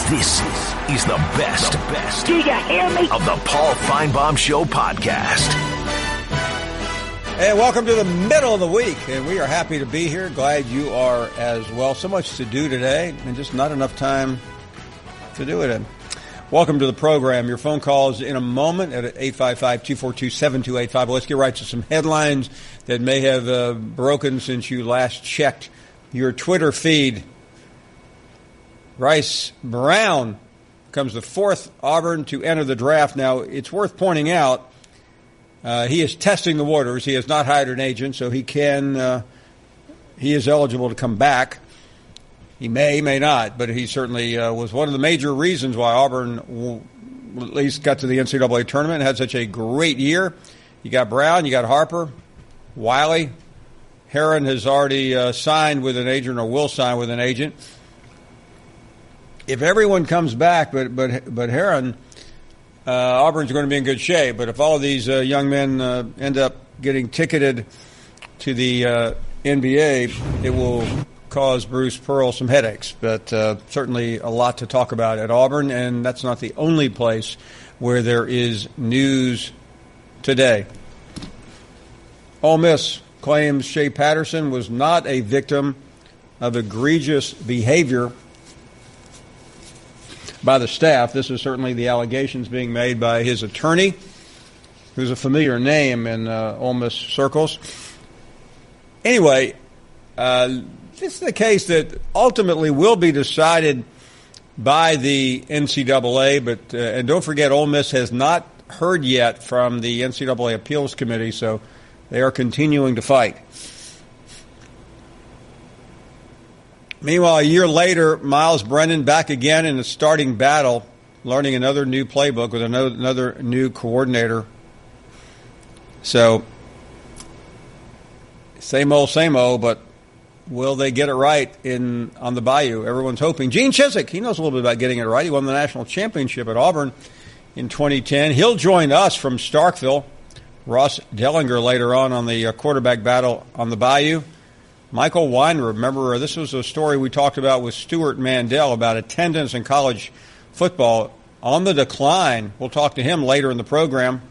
This is the best. Do you hear me? Of the Paul Finebaum Show podcast. And welcome to the middle of the week, and we are happy to be here. Glad you are as well. So much to do today, and just not enough time to do it in. Welcome to the program. Your phone calls in a moment at 855-242-7285. Let's get right to some headlines that may have broken since you last checked your Twitter feed. Bryce Brown becomes the fourth Auburn to enter the draft. Now, it's worth pointing out he is testing the waters. He has not hired an agent, so he is eligible to come back. He may not, but he certainly was one of the major reasons why Auburn at least got to the NCAA tournament and had such a great year. You got Brown, you got Harper, Wiley. Heron has already signed with an agent or will sign with an agent. If everyone comes back, but Heron, Auburn's going to be in good shape. But if all of these young men end up getting ticketed to the NBA, it will cause Bruce Pearl some headaches. But certainly a lot to talk about at Auburn, and that's not the only place where there is news today. Ole Miss claims Shea Patterson was not a victim of egregious behavior by the staff. This is certainly the allegations being made by his attorney, who's a familiar name in Ole Miss circles. Anyway, this is the case that ultimately will be decided by the NCAA, but and don't forget, Ole Miss has not heard yet from the NCAA Appeals Committee, so they are continuing to fight. Meanwhile, a year later, Miles Brennan back again in the starting battle, learning another new playbook with another new coordinator. So, same old, but will they get it right on the Bayou? Everyone's hoping. Gene Chizik, he knows a little bit about getting it right. He won the national championship at Auburn in 2010. He'll join us from Starkville. Ross Dellenger later on the quarterback battle on the Bayou. Michael Weiner, remember, this was a story we talked about with Stuart Mandel about attendance in college football on the decline. We'll talk to him later in the program.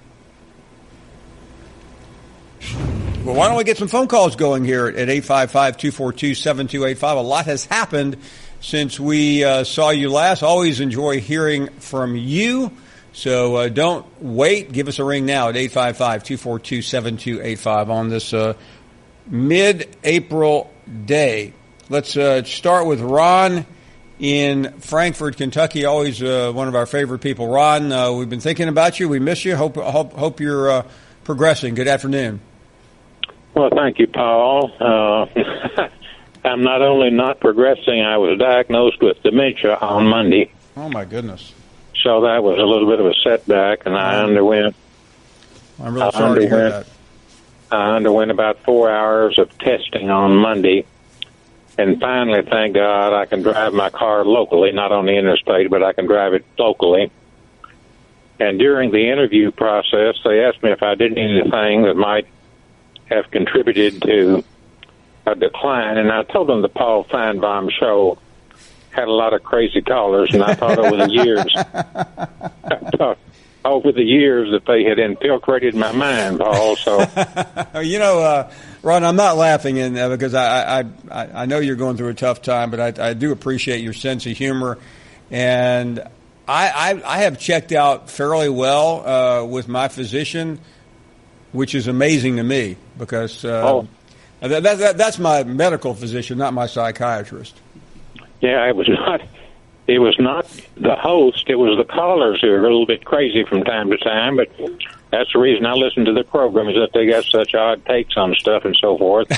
Well, why don't we get some phone calls going here at 855-242-7285. A lot has happened since we saw you last. Always enjoy hearing from you. So don't wait. Give us a ring now at 855-242-7285 on this mid-April day. Let's start with Ron in Frankfort, Kentucky. Always one of our favorite people. Ron, we've been thinking about you. We miss you. Hope you're progressing. Good afternoon. Well, thank you, Paul. I'm not only not progressing, I was diagnosed with dementia on Monday. Oh, my goodness. So that was a little bit of a setback, and I underwent. I'm really sorry to hear that. I underwent about 4 hours of testing on Monday, and finally, thank God, I can drive my car locally, not on the interstate, but I can drive it locally. And during the interview process, they asked me if I did anything that might have contributed to a decline, and I told them the Paul Finebaum Show had a lot of crazy callers, and I thought over the years that they had infiltrated my mind, Paul. So, Ron, I'm not laughing because I know you're going through a tough time, but I do appreciate your sense of humor, and I have checked out fairly well with my physician, which is amazing to me because that's my medical physician, not my psychiatrist. Yeah, it was not the host. It was the callers who were a little bit crazy from time to time, but that's the reason I listen to the program, is that they got such odd takes on stuff and so forth.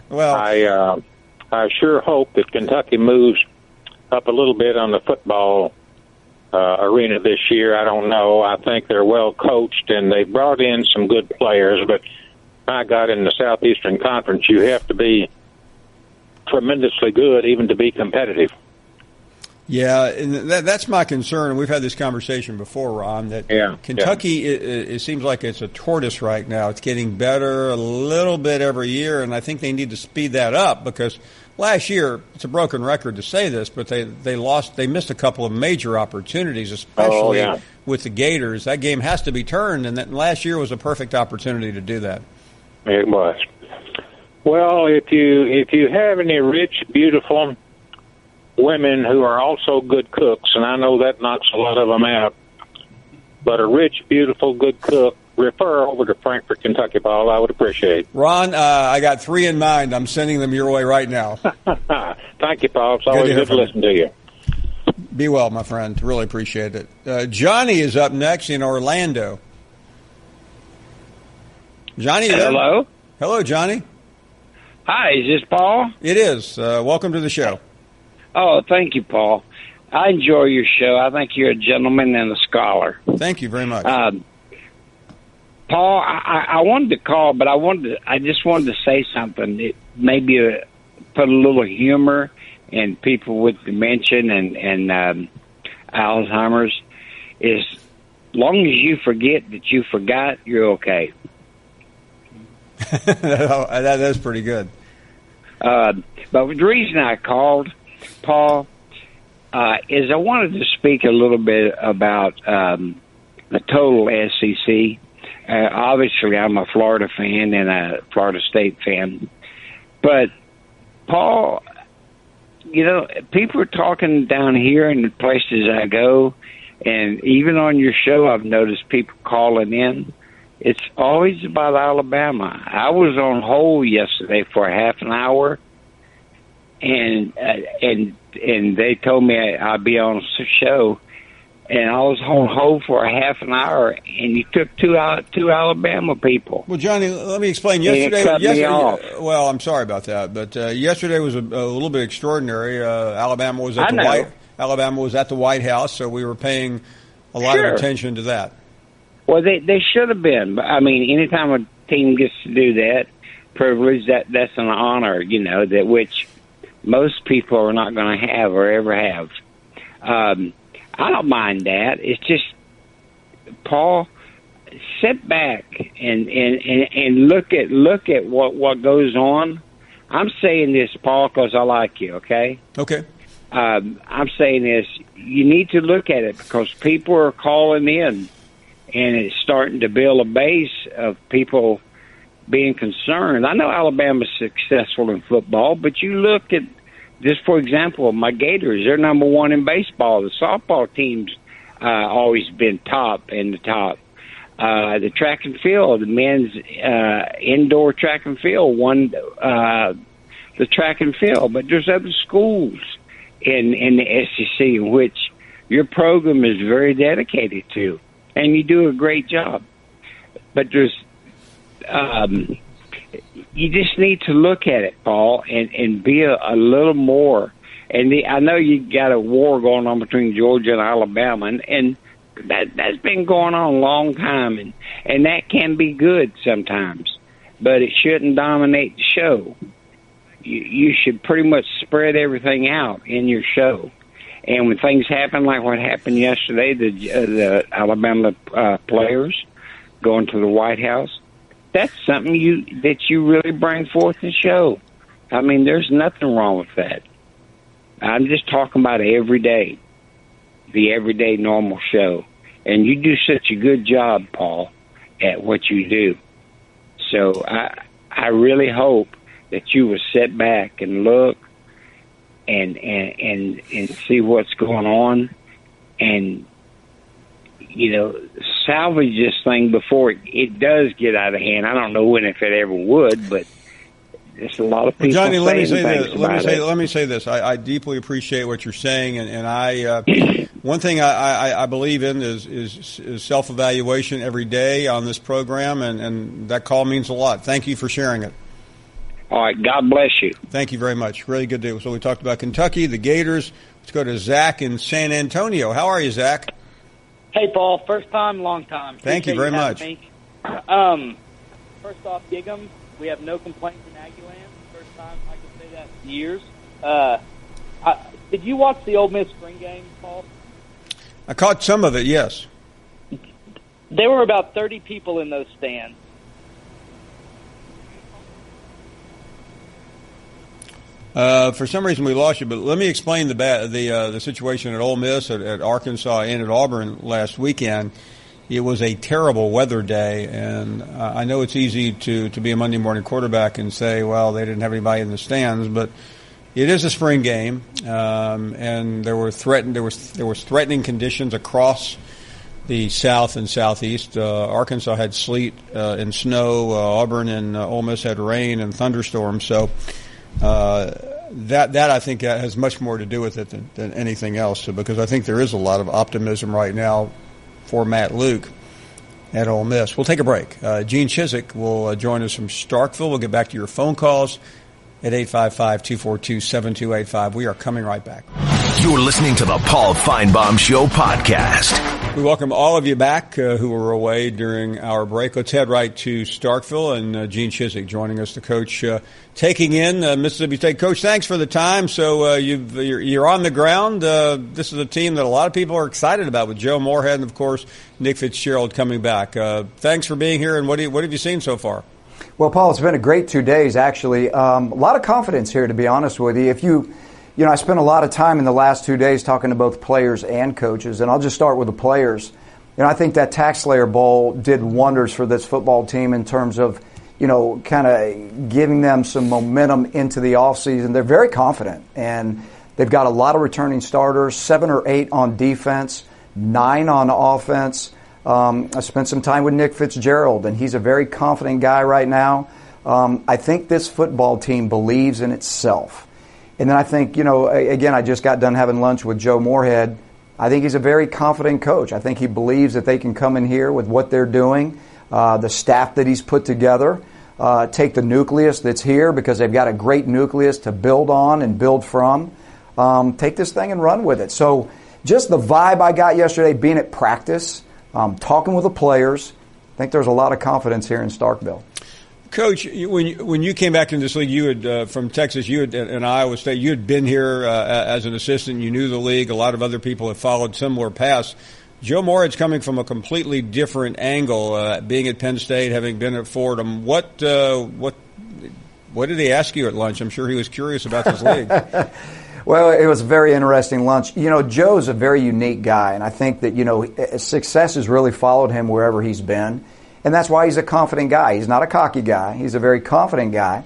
Well, I sure hope that Kentucky moves up a little bit on the football arena this year. I don't know. I think they're well coached, and they brought in some good players, but my God, in the Southeastern Conference, you have to be tremendously good even to be competitive. Yeah, and that's my concern. We've had this conversation before, Ron, that Kentucky, it seems like it's a tortoise right now. It's getting better a little bit every year, and I think they need to speed that up because last year, it's a broken record to say this, but they missed a couple of major opportunities, especially with the Gators. That game has to be turned, and last year was a perfect opportunity to do that. It was. Well, if you have any rich, beautiful women who are also good cooks, and I know that knocks a lot of them out, but a rich, beautiful, good cook, refer over to Frankfort, Kentucky, Paul. I would appreciate it. Ron, I got 3 in mind. I'm sending them your way right now. Thank you, Paul. It's always good to listen to you. Be well, my friend. Really appreciate it. Johnny is up next in Orlando. Johnny, you there? Hello? Hello, Johnny. Hi, is this Paul? It is. Welcome to the show. Oh, thank you, Paul. I enjoy your show. I think you're a gentleman and a scholar. Thank you very much. Paul, I wanted to call, but I just wanted to say something. It maybe put a little humor in people with dementia and Alzheimer's. As long as you forget that you forgot, you're okay. That is pretty good. But the reason I called, Paul, is I wanted to speak a little bit about the total SEC. Obviously, I'm a Florida fan and a Florida State fan. But, Paul, you know, people are talking down here in the places I go, and even on your show, I've noticed people calling in. It's always about Alabama. I was on hold yesterday for a half an hour, and they told me I'd be on the show, and I was on hold for a half an hour, and you took two Alabama people. Well, Johnny, let me explain. Yesterday, well, I'm sorry about that, but yesterday was a little bit extraordinary. Alabama was at the White House, so we were paying a lot of attention to that. Well, they should have been. But I mean, anytime a team gets to do that, privilege, that's an honor, you know, that which most people are not going to have or ever have. I don't mind that. It's just, Paul, sit back and look at what goes on. I'm saying this, Paul, because I like you. Okay. Okay. I'm saying this. You need to look at it because people are calling in. And it's starting to build a base of people being concerned. I know Alabama's successful in football, but you look at, just for example, my Gators, they're number one in baseball. The softball team's always been top in the top. The track and field, the men's indoor track and field won the track and field. But there's other schools in the SEC in which your program is very dedicated to. And you do a great job. But there's, you just need to look at it, Paul, and be a little more. And I know you got a war going on between Georgia and Alabama, and that's been going on a long time, and that can be good sometimes, but it shouldn't dominate the show. You should pretty much spread everything out in your show. And when things happen like what happened yesterday, the Alabama players going to the White House, that's something that you really bring forth and show. I mean, there's nothing wrong with that. I'm just talking about the everyday normal show. And you do such a good job, Paul, at what you do. So I really hope that you will sit back and look and see what's going on, and you know, salvage this thing before it does get out of hand. I don't know when, if it ever would, but there's a lot of people. Well, Johnny, let me say this. I deeply appreciate what you're saying, and I one thing I believe in is self-evaluation every day on this program, and that call means a lot. Thank you for sharing it. All right, God bless you. Thank you very much. Really good deal. So we talked about Kentucky, the Gators. Let's go to Zach in San Antonio. How are you, Zach? Hey, Paul. First time, long time. Thank you very much. First off, Gig'em, we have no complaints in Aggieland. First time I can say that in years. Did you watch the Ole Miss spring game, Paul? I caught some of it, yes. There were about 30 people in those stands. For some reason we lost you, but let me explain the situation at Ole Miss, at Arkansas, and at Auburn last weekend. It was a terrible weather day, and I know it's easy to be a Monday morning quarterback and say, well, they didn't have anybody in the stands, but it is a spring game, and there was threatening conditions across the south and southeast. Arkansas had sleet and snow. Auburn and Ole Miss had rain and thunderstorms. So that I think has much more to do with it than anything else. So, because I think there is a lot of optimism right now for Matt Luke at Ole Miss. We'll take a break. Gene Chizik will join us from Starkville. We'll get back to your phone calls at 855-242-7285. We are coming right back. You're listening to the Paul Finebaum Show podcast. We welcome all of you back who were away during our break. Let's head right to Starkville, and Gene Chizik joining us, the coach, taking in Mississippi State. Coach, thanks for the time. So you're on the ground. This is a team that a lot of people are excited about, with Joe Moorhead and, of course, Nick Fitzgerald coming back. Thanks for being here, and what have you seen so far? Well, Paul, it's been a great 2 days, actually. A lot of confidence here, to be honest with you. I spent a lot of time in the last 2 days talking to both players and coaches, and I'll just start with the players. I think that TaxSlayer Bowl did wonders for this football team in terms of, kind of giving them some momentum into the offseason. They're very confident, and they've got a lot of returning starters, 7 or 8 on defense, 9 on offense. I spent some time with Nick Fitzgerald, and he's a very confident guy right now. I think this football team believes in itself. And then I think, again, I just got done having lunch with Joe Moorhead. I think he's a very confident coach. I think he believes that they can come in here with what they're doing, the staff that he's put together, take the nucleus that's here, because they've got a great nucleus to build on and build from, take this thing and run with it. So just the vibe I got yesterday, being at practice, talking with the players, I think there's a lot of confidence here in Starkville. Coach, when you came back into this league, you had from Texas, you had in Iowa State, you had been here as an assistant. You knew the league. A lot of other people have followed similar paths. Joe Moorhead's coming from a completely different angle, being at Penn State, having been at Fordham. What did he ask you at lunch? I'm sure he was curious about this league. Well, it was a very interesting lunch. Joe's a very unique guy, and I think that, success has really followed him wherever he's been. And that's why he's a confident guy. He's not a cocky guy. He's a very confident guy.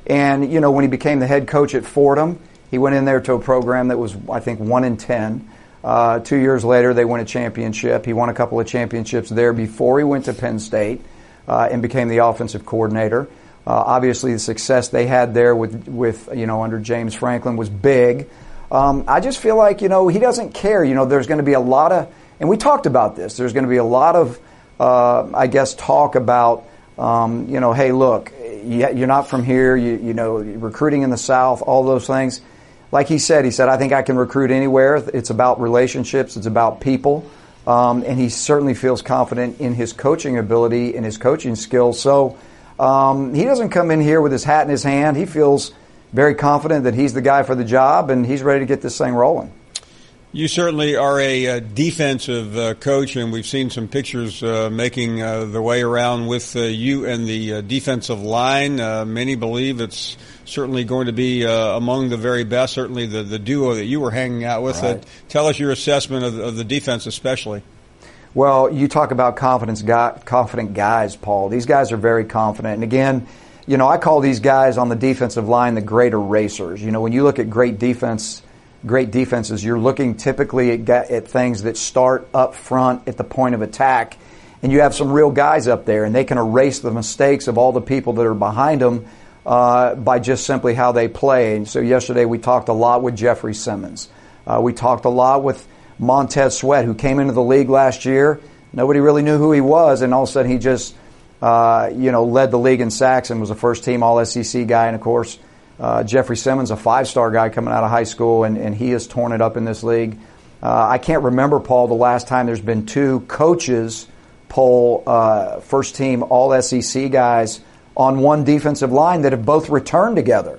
And, when he became the head coach at Fordham, he went in there to a program that was, I think, 1-10. 2 years later, they won a championship. He won a couple of championships there before he went to Penn State and became the offensive coordinator. Obviously, the success they had there with under James Franklin was big. I just feel like, he doesn't care. There's going to be a lot of, and we talked about this, there's going to be a lot of, talk about, hey, look, you're not from here, recruiting in the South, all those things. Like he said, I think I can recruit anywhere. It's about relationships. It's about people. And he certainly feels confident in his coaching ability and his coaching skills. So he doesn't come in here with his hat in his hand. He feels very confident that he's the guy for the job, and he's ready to get this thing rolling. You certainly are a defensive coach, and we've seen some pictures making their way around with you and the defensive line. Many believe it's certainly going to be among the very best, certainly the duo that you were hanging out with. Right. Tell us your assessment of the defense especially. Well, you talk about confident guys, Paul. These guys are very confident. And again, I call these guys on the defensive line the great erasers. When you look at great defenses, you're looking typically at things that start up front at the point of attack, and you have some real guys up there, and they can erase the mistakes of all the people that are behind them by just simply how they play. And so yesterday we talked a lot with Jeffrey Simmons. We talked a lot with Montez Sweat, who came into the league last year. Nobody really knew who he was, and all of a sudden he just led the league in sacks and was a first-team All-SEC guy. And, of course, Jeffrey Simmons, a 5-star guy coming out of high school, and he has torn it up in this league. I can't remember, Paul, the last time there's been 2 coaches poll first-team All-SEC guys on one defensive line that have both returned together.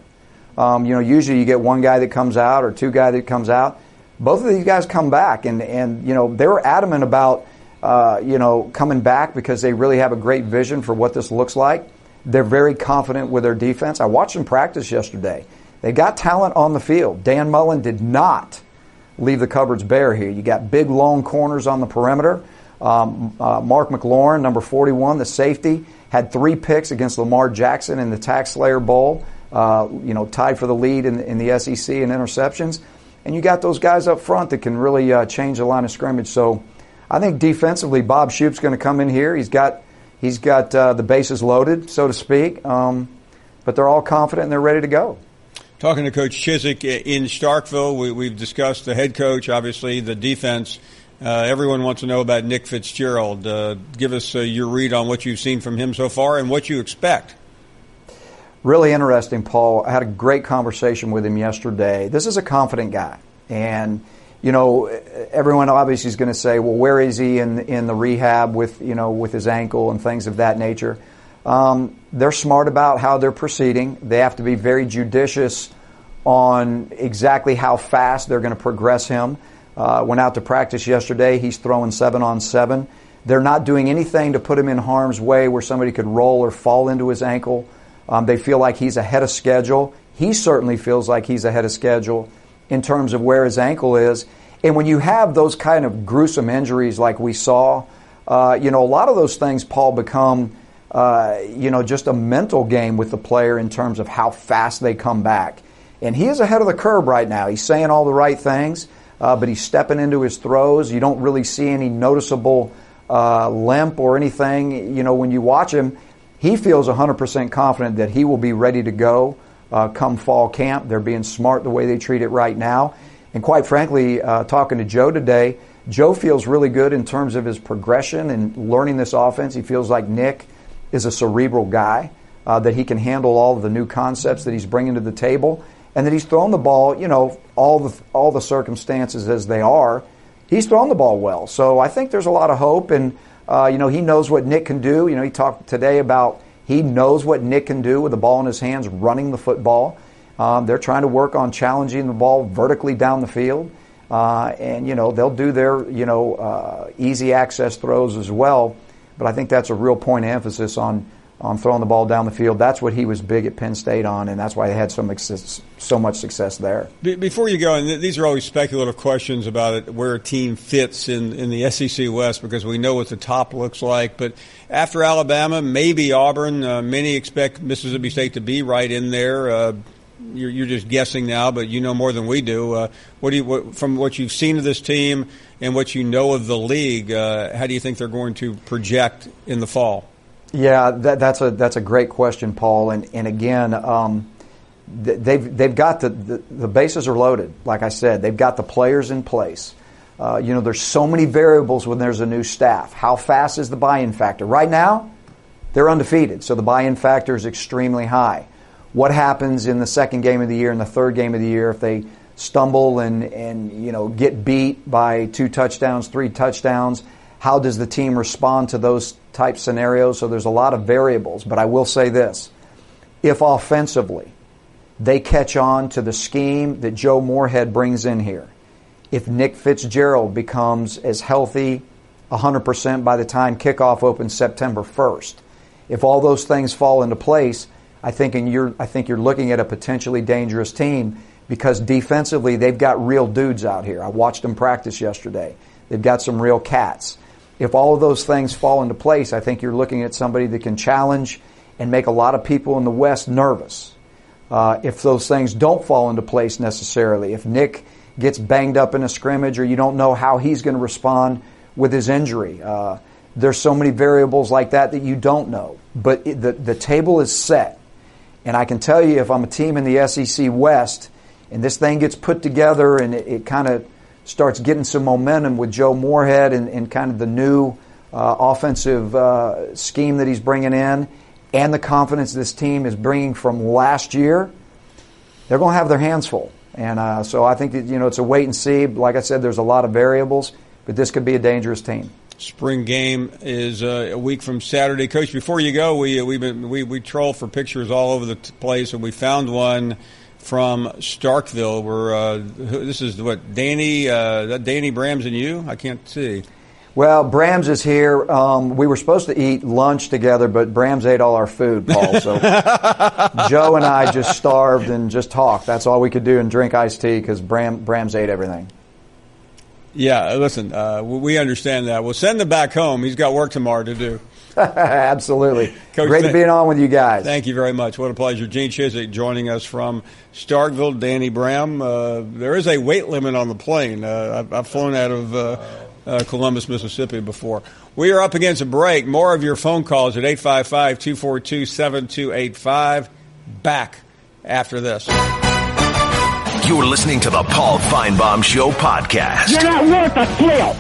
Usually you get one guy that comes out or 2 guys that comes out. Both of these guys come back, and they were adamant about coming back because they really have a great vision for what this looks like. They're very confident with their defense. I watched them practice yesterday. They got talent on the field. Dan Mullen did not leave the cupboards bare here. You got big, long corners on the perimeter. Mark McLaurin, number 41, the safety, had 3 picks against Lamar Jackson in the Tax Slayer Bowl, tied for the lead in the SEC in interceptions. And you got those guys up front that can really change the line of scrimmage. So I think defensively, Bob Shoop's going to come in here. He's got the bases loaded, so to speak. But they're all confident and they're ready to go. Talking to Coach Chizik in Starkville, we've discussed the head coach, obviously, the defense. Everyone wants to know about Nick Fitzgerald. Give us your read on what you've seen from him so far and what you expect. Really interesting, Paul. I had a great conversation with him yesterday. This is a confident guy. And, everyone obviously is going to say, well, where is he in the rehab with his ankle and things of that nature? They're smart about how they're proceeding. They have to be very judicious on exactly how fast they're going to progress him. Went out to practice yesterday. He's throwing 7-on-7. They're not doing anything to put him in harm's way where somebody could roll or fall into his ankle. They feel like he's ahead of schedule. He certainly feels like he's ahead of schedule in terms of where his ankle is. And when you have those kind of gruesome injuries like we saw, a lot of those things, Paul, become just a mental game with the player in terms of how fast they come back. And he is ahead of the curve right now. He's saying all the right things, but he's stepping into his throws. You don't really see any noticeable limp or anything. When you watch him, he feels 100% confident that he will be ready to go come fall camp. They're being smart the way they treat it right now. And quite frankly, talking to Joe today, Joe feels really good in terms of his progression and learning this offense. He feels like Nick is a cerebral guy, that he can handle all of the new concepts that he's bringing to the table, and that he's thrown the ball, all the circumstances as they are, he's thrown the ball well. So I think there's a lot of hope, and he knows what Nick can do. He talked today about he knows what Nick can do with the ball in his hands, running the football. They're trying to work on challenging the ball vertically down the field, and they'll do their easy access throws as well. But I think that's a real point of emphasis on throwing the ball down the field. That's what he was big at Penn State on, and that's why they had so much success there. Before you go, and these are always speculative questions about it, where a team fits in the SEC West, because we know what the top looks like. But after Alabama, maybe Auburn, many expect Mississippi State to be right in there. You're just guessing now, but you know more than we do. From what you've seen of this team and what you know of the league, how do you think they're going to project in the fall? Yeah, that's a great question, Paul. And again, they've got the bases are loaded. Like I said, they've got the players in place. There's so many variables when there's a new staff. How fast is the buy-in factor? Right now, they're undefeated, so the buy-in factor is extremely high. What happens in the second game of the year and the third game of the year if they stumble and get beat by 2 touchdowns, 3 touchdowns? How does the team respond to those type scenarios? So there's a lot of variables. But I will say this. If offensively they catch on to the scheme that Joe Moorhead brings in here, if Nick Fitzgerald becomes as healthy 100% by the time kickoff opens September 1st, if all those things fall into place, I think you're looking at a potentially dangerous team, because defensively they've got real dudes out here. I watched them practice yesterday. They've got some real cats. If all of those things fall into place, I think you're looking at somebody that can challenge and make a lot of people in the West nervous. If those things don't fall into place necessarily, if Nick gets banged up in a scrimmage or you don't know how he's going to respond with his injury, there's so many variables like that you don't know. But the table is set. And I can tell you, if I'm a team in the SEC West and this thing gets put together and it kind of starts getting some momentum with Joe Moorhead and kind of the new offensive scheme that he's bringing in, and the confidence this team is bringing from last year, they're going to have their hands full. And so I think that, it's a wait and see. Like I said, there's a lot of variables, but this could be a dangerous team. Spring game is a week from Saturday. Coach, before you go, we troll for pictures all over the place, and we found one from Starkville where this is what, Danny Brams and you? I can't see. Well, Brams is here. We were supposed to eat lunch together, but Brams ate all our food, Paul. So Joe and I just starved and just talked. That's all we could do and drink iced tea because Brams ate everything. Yeah, listen, we understand that. We'll send him back home. He's got work tomorrow to do. Absolutely. Coach, great to be on with you guys. Thank you very much. What a pleasure. Gene Chizik joining us from Starkville. Danny Bram. There is a weight limit on the plane. I've flown out of Columbus, Mississippi before. We are up against a break. More of your phone calls at 855-242-7285. Back after this. You're listening to the Paul Finebaum Show podcast. You're not worth a flip.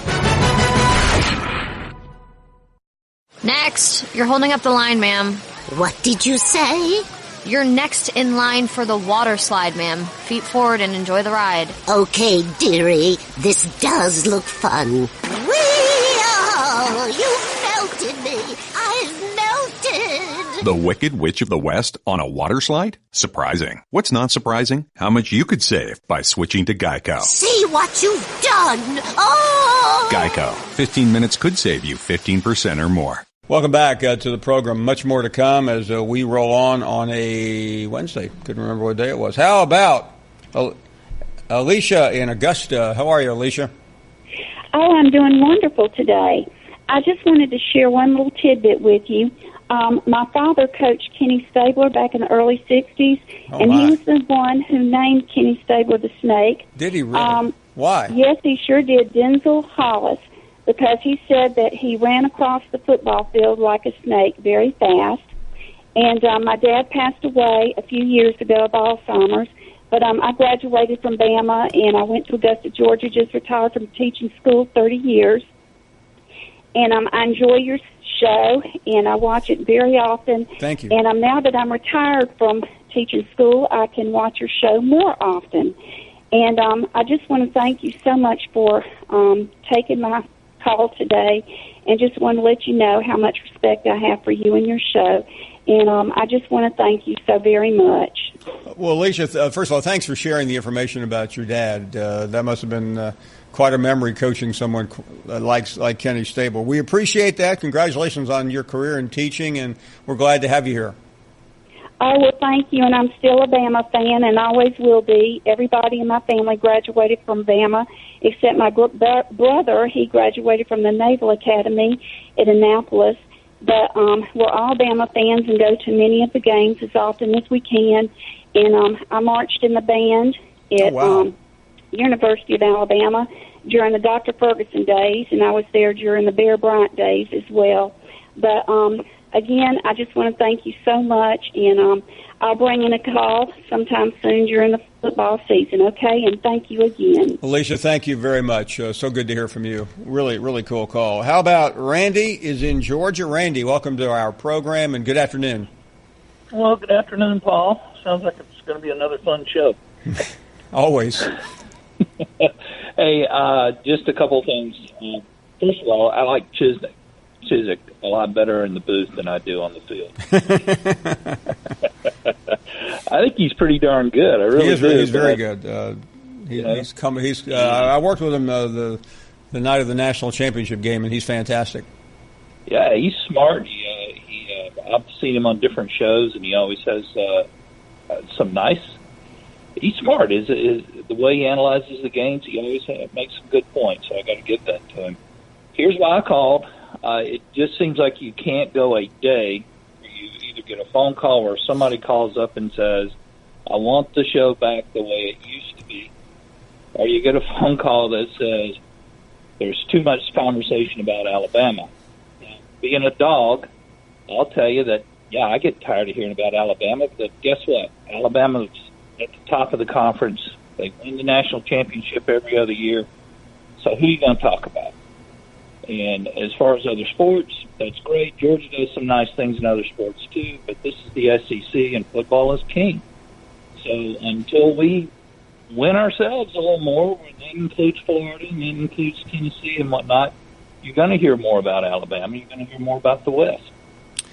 Next. You're holding up the line, ma'am. What did you say? You're next in line for the water slide, ma'am. Feet forward and enjoy the ride. Okay, dearie. This does look fun. Whee-oh! You melted me. I've melted. The Wicked Witch of the West on a water slide? Surprising. What's not surprising? How much you could save by switching to Geico. See what you've done. Oh! Geico. 15 minutes could save you 15% or more. Welcome back to the program. Much more to come as we roll on a Wednesday. Couldn't remember what day it was. How about Alicia in Augusta? How are you, Alicia? Oh, I'm doing wonderful today. I just wanted to share one little tidbit with you. My father coached Kenny Stabler back in the early 60s, he was the one who named Kenny Stabler the Snake. Did he really? Why? Yes, he sure did. Denzel Hollis, because he said that he ran across the football field like a snake very fast. And my dad passed away a few years ago of Alzheimer's, but I graduated from Bama, and I went to Augusta, Georgia, just retired from teaching school 30 years. And I enjoy your show, and I watch it very often. Thank you. And now that I'm retired from teaching school, I can watch your show more often. And I just want to thank you so much for taking my call today, and just want to let you know how much respect I have for you and your show. And I just want to thank you so very much. Well, Alicia, first of all, thanks for sharing the information about your dad. That must have been quite a memory coaching someone like Kenny Stabler. We appreciate that. Congratulations on your career in teaching, and we're glad to have you here. Oh, well, thank you, and I'm still a Bama fan and always will be. Everybody in my family graduated from Bama, except my brother. He graduated from the Naval Academy at Annapolis. But we're all Bama fans and go to many of the games as often as we can. And I marched in the band at University of Alabama during the Dr. Ferguson days, and I was there during the Bear Bryant days as well. But again, I just want to thank you so much, and I'll bring in a call sometime soon during the football season, okay? And thank you again. Alicia, thank you very much. So good to hear from you. Really, really cool call. How about Randy is in Georgia? Randy, welcome to our program, and good afternoon. Well, good afternoon, Paul. Sounds like it's going to be another fun show. Always. Hey, just a couple things. First of all, I like Chizik a lot better in the booth than I do on the field. I think he's pretty darn good. I really do. He's very good. I worked with him the night of the national championship game, and he's fantastic. Yeah, he's smart. I've seen him on different shows, and he always has some nice. He's smart. Is the way he analyzes the games? He always makes some good points. So I got to give that to him. Here's why I called. It just seems like you can't go a day where you either get a phone call or somebody calls up and says, I want the show back the way it used to be, or you get a phone call that says there's too much conversation about Alabama. Now, being a dog, I'll tell you that, yeah, I get tired of hearing about Alabama, but guess what? Alabama's at the top of the conference. They win the national championship every other year. So who are you going to talk about? And as far as other sports, that's great. Georgia does some nice things in other sports too, but this is the SEC, and football is king. So until we win ourselves a little more, and that includes Florida, and that includes Tennessee and whatnot, you're going to hear more about Alabama. You're going to hear more about the West.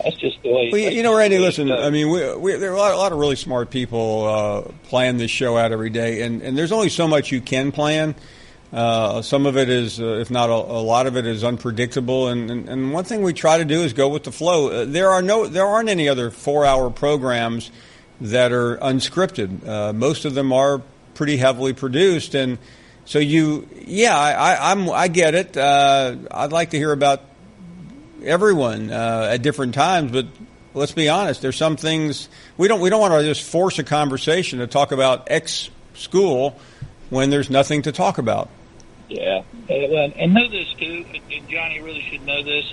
That's just the way. Well, Randy, listen. I mean, there are a lot of really smart people plan this show out every day, and there's only so much you can plan. Some of it is, if not a lot of it, is unpredictable. And one thing we try to do is go with the flow. There aren't any other 4-hour programs that are unscripted. Most of them are pretty heavily produced, and so I get it. I'd like to hear about everyone at different times, but let's be honest. There's some things we don't want to just force a conversation to talk about X school when there's nothing to talk about. Yeah, and know this too. And Johnny really should know this.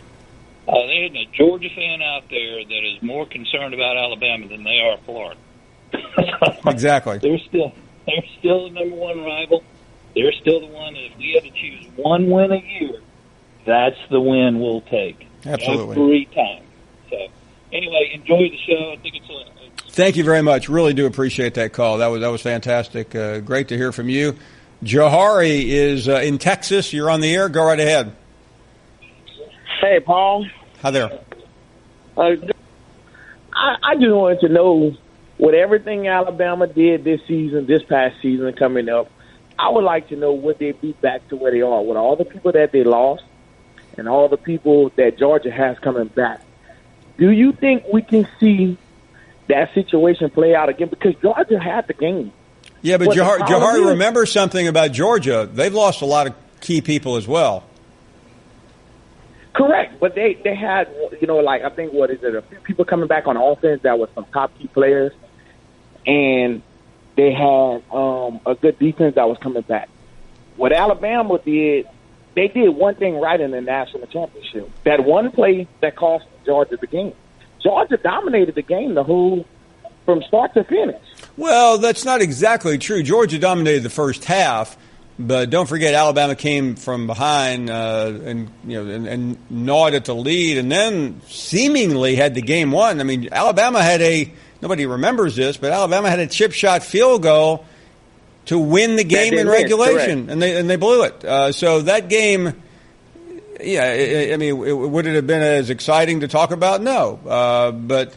There isn't a Georgia fan out there that is more concerned about Alabama than they are Florida. Exactly. They're still the number one rival. They're still the one that if we had to choose one win a year, that's the win we'll take. Absolutely. Every time. So, anyway, enjoy the show. I think it's Thank you very much. Really do appreciate that call. That was fantastic. Great to hear from you. Johari is in Texas. You're on the air. Go right ahead. Hey, Paul. Hi there. I just wanted to know, with everything Alabama did this past season coming up, I would like to know would they be back to where they are with all the people that they lost and all the people that Georgia has coming back. Do you think we can see that situation play out again? Because Georgia had the game. Yeah, but Johari, remember something about Georgia. They've lost a lot of key people as well. Correct, but they had, I think, a few people coming back on offense that was some top key players, and they had a good defense that was coming back. What Alabama did, they did one thing right in the national championship. That one play that cost Georgia the game. Georgia dominated the game from start to finish. Well, that's not exactly true. Georgia dominated the first half, but don't forget Alabama came from behind and gnawed at the lead, and then seemingly had the game won. I mean, Alabama had nobody remembers this, but Alabama had a chip shot field goal to win the game in regulation, and they blew it. So that game, would it have been as exciting to talk about? No, but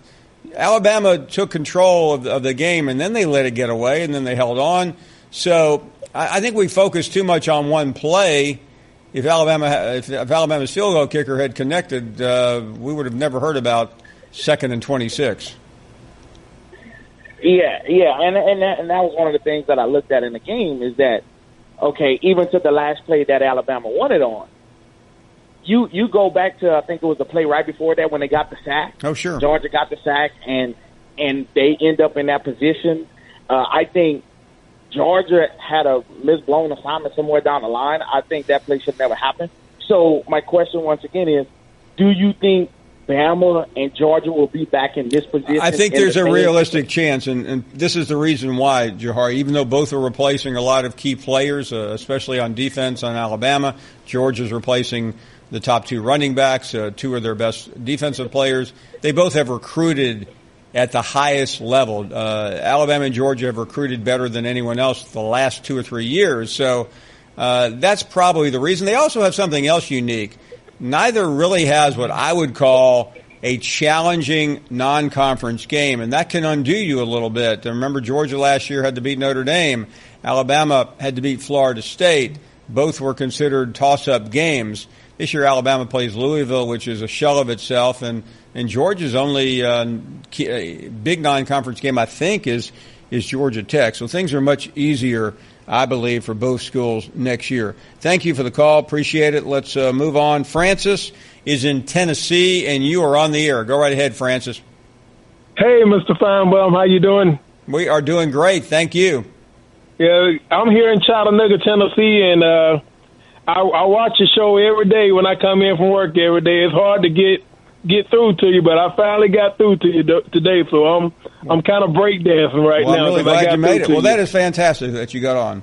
Alabama took control of the game, and then they let it get away, and then they held on. So I think we focused too much on one play. If Alabama's field goal kicker had connected, we would have never heard about 2nd and 26. Yeah, and that was one of the things that I looked at in the game is that, okay, even to the last play that Alabama won it on, you go back to, I think it was the play right before that when they got the sack. Oh, sure. Georgia got the sack, and they end up in that position. I think Georgia had a misblown assignment somewhere down the line. I think that play should never happen. So my question once again is, do you think Bama and Georgia will be back in this position? I think there's a realistic chance, and this is the reason why, Johari, even though both are replacing a lot of key players, especially on defense on Alabama, Georgia's replacing the top two running backs, two of their best defensive players. They both have recruited at the highest level. Alabama and Georgia have recruited better than anyone else the last 2 or 3 years. So that's probably the reason. They also have something else unique. Neither really has what I would call a challenging non-conference game, and that can undo you a little bit. Remember, Georgia last year had to beat Notre Dame. Alabama had to beat Florida State. Both were considered toss-up games. This year, Alabama plays Louisville, which is a shell of itself, and Georgia's only big non-conference game, I think, is Georgia Tech. So things are much easier, I believe, for both schools next year. Thank you for the call. Appreciate it. Let's move on. Francis is in Tennessee, and you are on the air. Go right ahead, Francis. Hey, Mr. Finebaum. How you doing? We are doing great. Thank you. Yeah, I'm here in Chattanooga, Tennessee, and I watch your show every day when I come in from work every day. It's hard to get through to you, but I finally got through to you today, so I'm kind of breakdancing right now. I'm really glad you made it. Well, that is fantastic that you got on.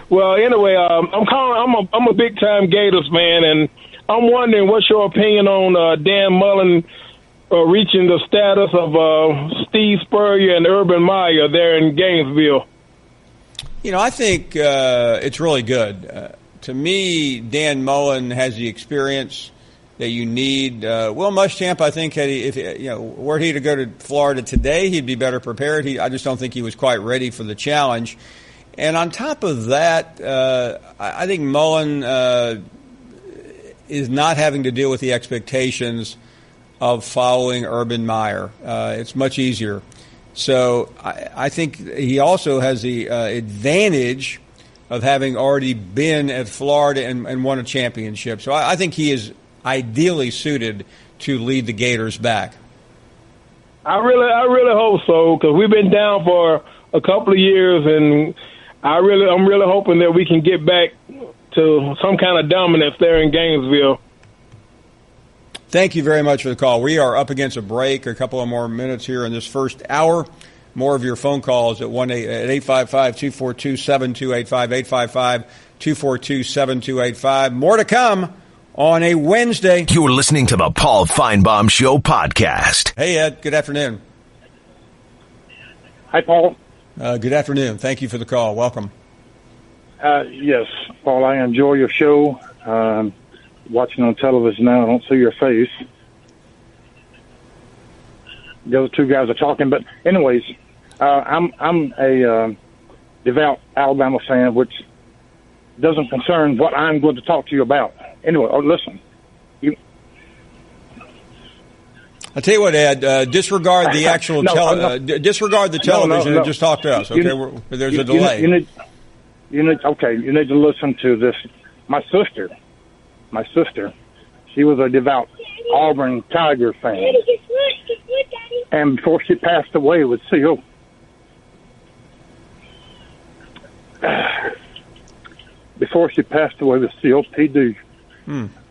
Well, anyway, I'm a big time Gators fan, and I'm wondering what's your opinion on Dan Mullen reaching the status of Steve Spurrier and Urban Meyer there in Gainesville. I think it's really good. To me, Dan Mullen has the experience that you need. Will Muschamp, I think, were he to go to Florida today, he'd be better prepared. I just don't think he was quite ready for the challenge. And on top of that, I think Mullen is not having to deal with the expectations of following Urban Meyer. It's much easier. So I think he also has the advantage of having already been at Florida and won a championship. So I think he is ideally suited to lead the Gators back. I really hope so, because we've been down for a couple of years, and I'm really hoping that we can get back to some kind of dominance there in Gainesville. Thank you very much for the call. We are up against a break, a couple of more minutes here in this first hour. More of your phone calls at 855-242-7285, 855-242-7285. More to come on a Wednesday. You're listening to the Paul Finebaum Show podcast. Hey, Ed. Good afternoon. Hi, Paul. Good afternoon. Thank you for the call. Welcome. Yes, Paul, I enjoy your show. Watching on television now, I don't see your face. The other two guys are talking, but anyways, I'm a devout Alabama fan, which doesn't concern what I'm going to talk to you about. Anyway, listen. I'll tell you what, Ed. Disregard the actual disregard the television and just talk to us. Okay, there's a delay. You need to listen to this. My sister, she was a devout Auburn Tiger fan, and before she passed away with COPD,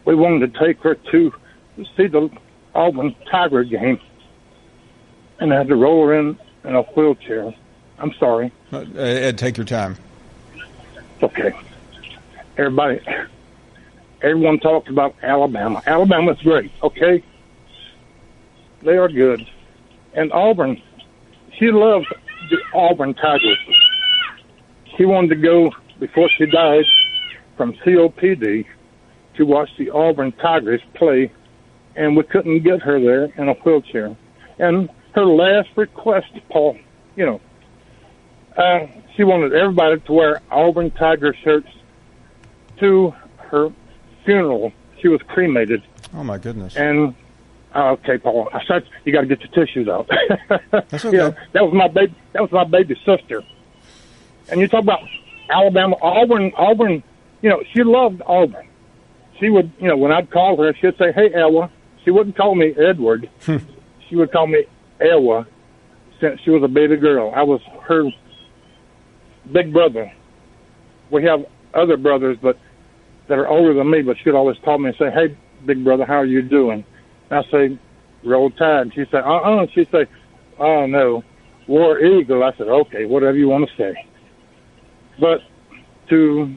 we wanted to take her to see the Auburn Tiger game, and I had to roll her in a wheelchair. I'm sorry. Ed, take your time. Okay. Everyone talks about Alabama. Alabama's great, okay? They are good. And Auburn, she loved the Auburn Tigers. She wanted to go, before she died, from COPD to watch the Auburn Tigers play, and we couldn't get her there in a wheelchair. And her last request, Paul, she wanted everybody to wear Auburn Tiger shirts to her funeral. She was cremated. Oh, my goodness. And, okay, Paul, you got to get your tissues out. That's okay. That was my baby sister. And you talk about Alabama, Auburn, she loved Auburn. She would, when I'd call her, she'd say, "Hey, Elwa." She wouldn't call me Edward. She would call me Elwa since she was a baby girl. I was her big brother. We have other brothers, but that are older than me, but she'd always call me and say, "Hey, big brother, how are you doing?" And I say, "Roll Tide." She'd say, She'd say, "Oh, no, War Eagle." I said, "Okay, whatever you want to say." But to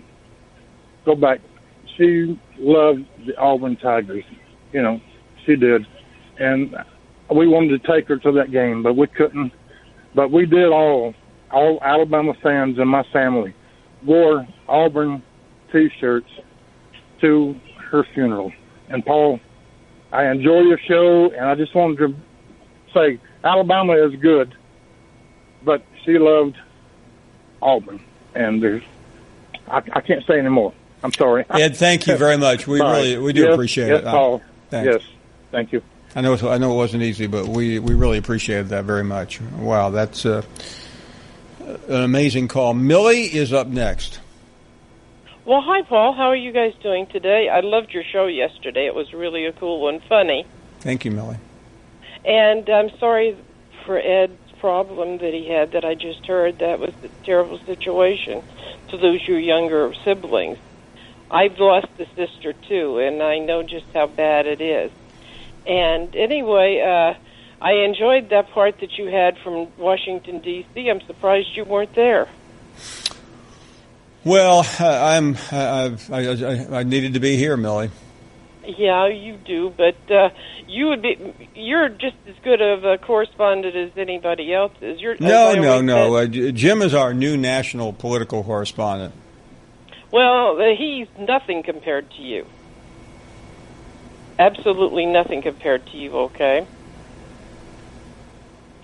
go back, she loved the Auburn Tigers. She did. And we wanted to take her to that game, but we couldn't. But we did all Alabama fans in my family wore Auburn T-shirts to her funeral. And, Paul, I enjoy your show, and I just wanted to say Alabama is good, but she loved Auburn. And I can't say anymore. I'm sorry. Ed, thank you very much. We do appreciate it. Paul. Thanks. Yes, thank you. I know it wasn't easy, but we really appreciated that very much. Wow, that's an amazing call. Millie is up next. Well, hi, Paul. How are you guys doing today? I loved your show yesterday. It was really a cool one, funny. Thank you, Millie. And I'm sorry for Ed's problem that he had that I just heard. That was a terrible situation to lose your younger siblings. I've lost a sister, too, and I know just how bad it is. And anyway, I enjoyed that part that you had from Washington, D.C. I'm surprised you weren't there. Well, I needed to be here, Millie. Yeah, you do, but you're just as good of a correspondent as anybody else is. No. Jim is our new national political correspondent. Well, he's nothing compared to you. Absolutely nothing compared to you, okay?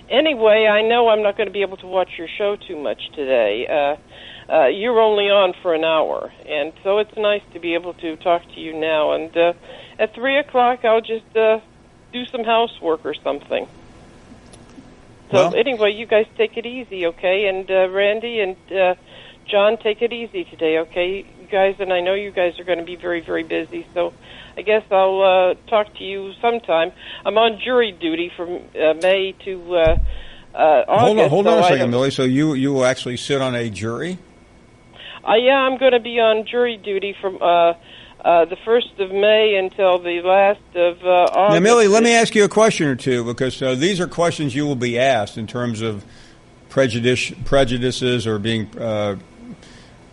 Anyway, I know I'm not going to be able to watch your show too much today. you're only on for an hour, and so it's nice to be able to talk to you now. And at 3 o'clock, I'll just do some housework or something. So anyway, you guys take it easy, okay? And Randy and John, take it easy today, okay? You guys, and I know you guys are going to be very, very busy, so I guess I'll talk to you sometime. I'm on jury duty from May to August. Hold on a second, Millie. So you will actually sit on a jury? Yeah, I'm going to be on jury duty from the 1st of May until the last of August. Now, Millie, let me ask you a question or two, because these are questions you will be asked in terms of prejudices or being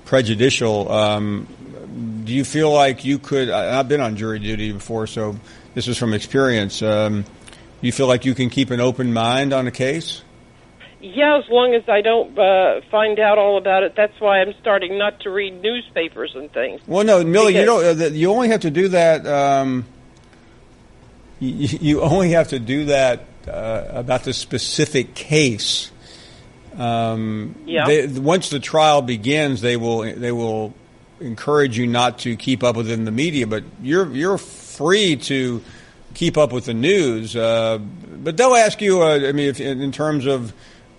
prejudicial. Do you feel like you could? I've been on jury duty before, so this is from experience. You feel like you can keep an open mind on a case? Yeah, as long as I don't find out all about it. That's why I'm starting not to read newspapers and things. Well, no, Millie, you don't. You only have to do that. You only have to do that about the specific case. Once the trial begins, they will encourage you not to keep up within the media, but you're free to keep up with the news. But they'll ask you. If in terms of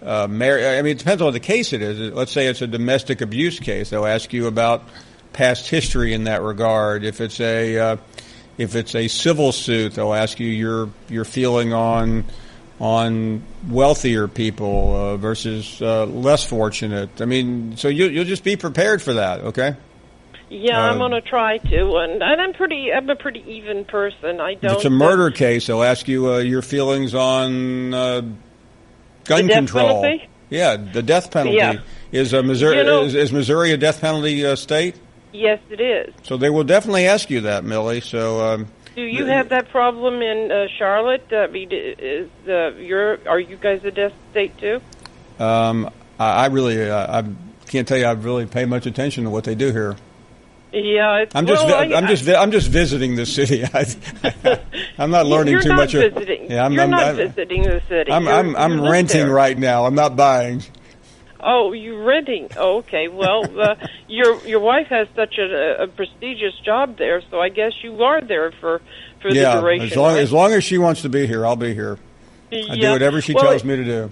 it depends on what the case it is. Let's say it's a domestic abuse case. They'll ask you about past history in that regard. If it's a civil suit, they'll ask you your feeling on wealthier people versus less fortunate. So you'll just be prepared for that, okay? Yeah, I'm going to try to, and I'm a pretty even person. I don't. If it's a murder case, they'll ask you your feelings on gun control. Penalty? Yeah, the death penalty. Yeah. Is Missouri is Missouri a death penalty state? Yes, it is. So they will definitely ask you that, Millie. So. Do you have that problem in Charlotte? Are you guys a death state too? I can't tell you I really pay much attention to what they do here. Yeah, I'm just visiting the city. I'm not learning too much. You're not visiting. You're not visiting the city. I'm renting right now. I'm not buying. Oh, you're renting. Oh, okay. Well, your wife has such a prestigious job there, so I guess you are there for the duration. As long as she wants to be here, I'll be here. I do whatever she tells me to do.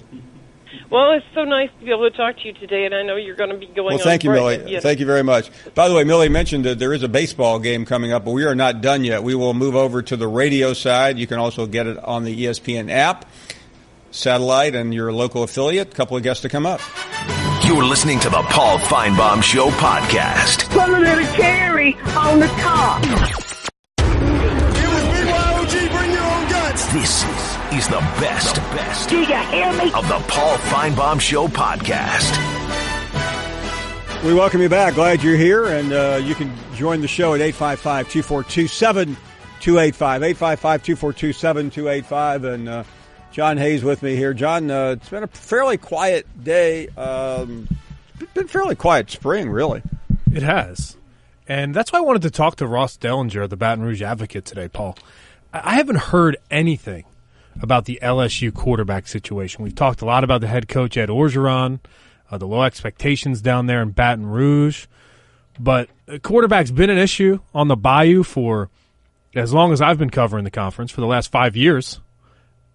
Well, it's so nice to be able to talk to you today, and I know you're going to be going. Well, thank you, Millie. Yes. Thank you very much. By the way, Millie mentioned that there is a baseball game coming up, but we are not done yet. We will move over to the radio side. You can also get it on the ESPN app, satellite, and your local affiliate. A couple of guests to come up. You're listening to the Paul Finebaum Show podcast. Put a little cherry on the top. It was BYOG, bring your own guts. This is the best. Do you hear me? Of the Paul Finebaum Show podcast. We welcome you back. Glad you're here, and you can join the show at 855-242-7285. 855-242-7285, and John Hayes with me here. John, it's been a fairly quiet day. It's been fairly quiet spring, really. It has. And that's why I wanted to talk to Ross Dellenger, the Baton Rouge Advocate, today, Paul. I haven't heard anything about the LSU quarterback situation. We've talked a lot about the head coach, Ed Orgeron, the low expectations down there in Baton Rouge. But quarterback's been an issue on the Bayou for as long as I've been covering the conference, for the last 5 years.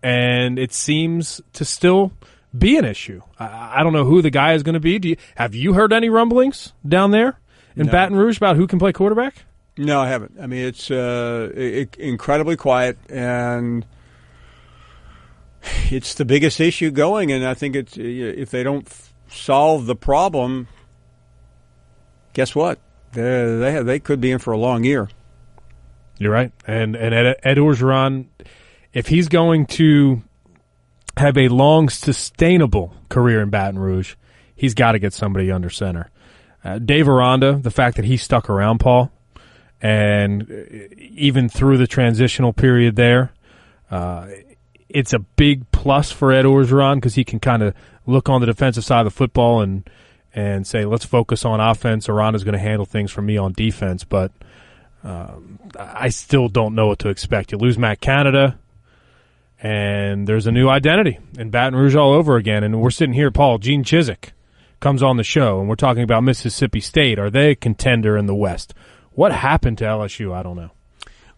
And it seems to still be an issue. I don't know who the guy is going to be. Have you heard any rumblings down there in Baton Rouge about who can play quarterback? No, I haven't. It's incredibly quiet, and it's the biggest issue going. And I think if they don't solve the problem, guess what? They could be in for a long year. You're right. And Ed Orgeron, if he's going to have a long, sustainable career in Baton Rouge, he's got to get somebody under center. Dave Aranda, the fact that he stuck around, Paul, and even through the transitional period there, it's a big plus for Ed Orgeron because he can kind of look on the defensive side of the football and say, let's focus on offense. Aranda's going to handle things for me on defense, but I still don't know what to expect. You lose Matt Canada, and there's a new identity in Baton Rouge all over again. And we're sitting here, Paul, Gene Chizik comes on the show, and we're talking about Mississippi State. Are they a contender in the West? What happened to LSU? I don't know.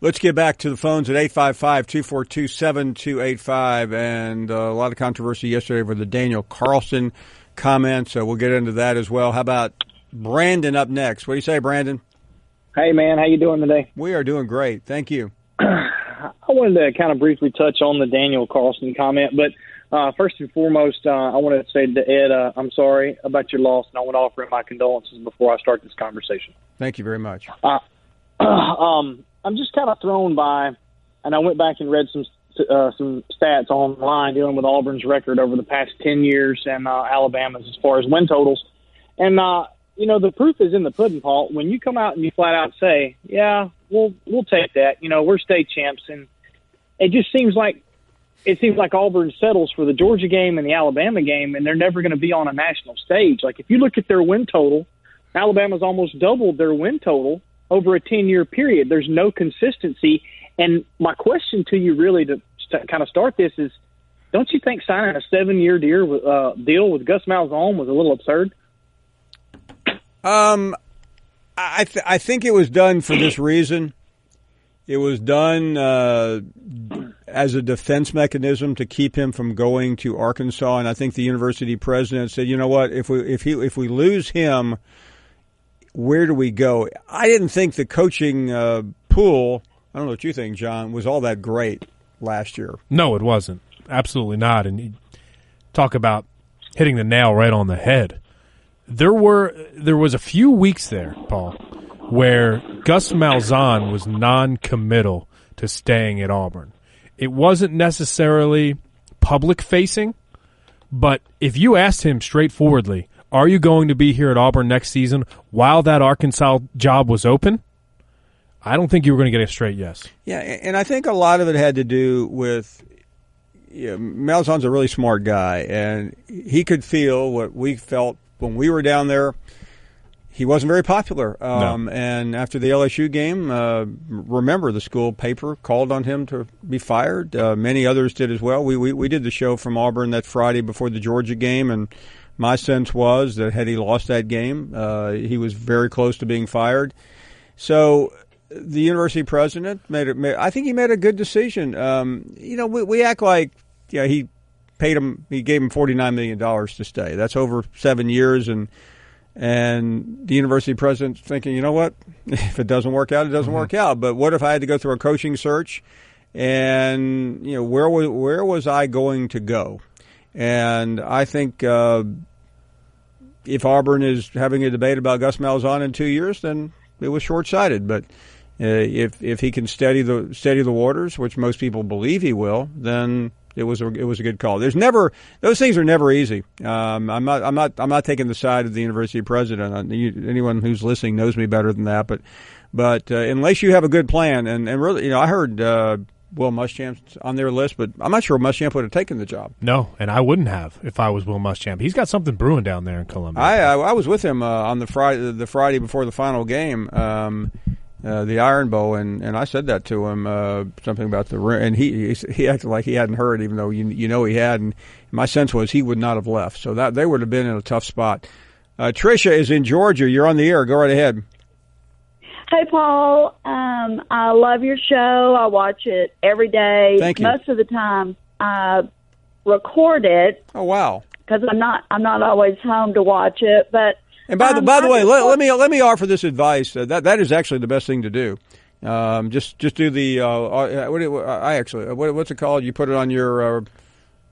Let's get back to the phones at 855-242-7285, and a lot of controversy yesterday over the Daniel Carlson comments, so we'll get into that as well. How about Brandon up next? What do you say, Brandon? Hey, man, how you doing today? We are doing great. Thank you. I wanted to kind of briefly touch on the Daniel Carlson comment, but first and foremost, I wanted to say to Ed, I'm sorry about your loss, and I want to offer him my condolences before I start this conversation. Thank you very much. I'm just kind of thrown by, and I went back and read some stats online dealing with Auburn's record over the past 10 years and Alabama's as far as win totals. And, the proof is in the pudding, Paul. When you come out and you flat out say, yeah, we'll take that. We're state champs. And it just seems like Auburn settles for the Georgia game and the Alabama game, and they're never going to be on a national stage. Like, if you look at their win total, Alabama's almost doubled their win total over a 10-year period. There's no consistency. And my question to you really to kind of start this is, don't you think signing a 7-year deal with Gus Malzahn was a little absurd? I think it was done for this reason. It was done as a defense mechanism to keep him from going to Arkansas, and I think the university president said, you know what, if we lose him, where do we go? I didn't think the coaching pool, I don't know what you think, John, was all that great last year. No, it wasn't. Absolutely not. And you talk about hitting the nail right on the head. There was a few weeks there, Paul, where Gus Malzahn was non-committal to staying at Auburn. It wasn't necessarily public-facing, but if you asked him straightforwardly, are you going to be here at Auburn next season while that Arkansas job was open? I don't think you were going to get a straight yes. Yeah, and I think a lot of it had to do with Malzahn's a really smart guy, and he could feel what we felt when we were down there. He wasn't very popular. No. And after the LSU game, remember the school paper called on him to be fired. Many others did as well. We did the show from Auburn that Friday before the Georgia game, and my sense was that had he lost that game, he was very close to being fired. So the university president I think he made a good decision. We act like he gave him $49 million to stay. That's over 7 years, and the university president's thinking, you know what, if it doesn't work out, it doesn't work out. But what if I had to go through a coaching search, and where was I going to go? And I think if Auburn is having a debate about Gus Malzahn in 2 years, then it was short-sighted. But if he can steady the waters, which most people believe he will, then it was a good call. Those things are never easy. I'm not taking the side of the university president. Anyone who's listening knows me better than that. But unless you have a good plan, and really, I heard Will Muschamp's on their list, but I'm not sure Muschamp would have taken the job. No, and I wouldn't have if I was Will Muschamp. He's got something brewing down there in Columbia. I was with him on the Friday before the final game, the Iron Bowl, and I said that to him, something about the ring, and he acted like he hadn't heard, even though he had. And my sense was he would not have left, so that they would have been in a tough spot. Tricia is in Georgia. You're on the air. Go right ahead. Hey, Paul. I love your show. I watch it every day. Thank you. Most of the time, I record it. Oh, wow! Because I'm not always home to watch it. But and by the way, let me offer this advice. That is actually the best thing to do. Just do the what's it called? You put it on your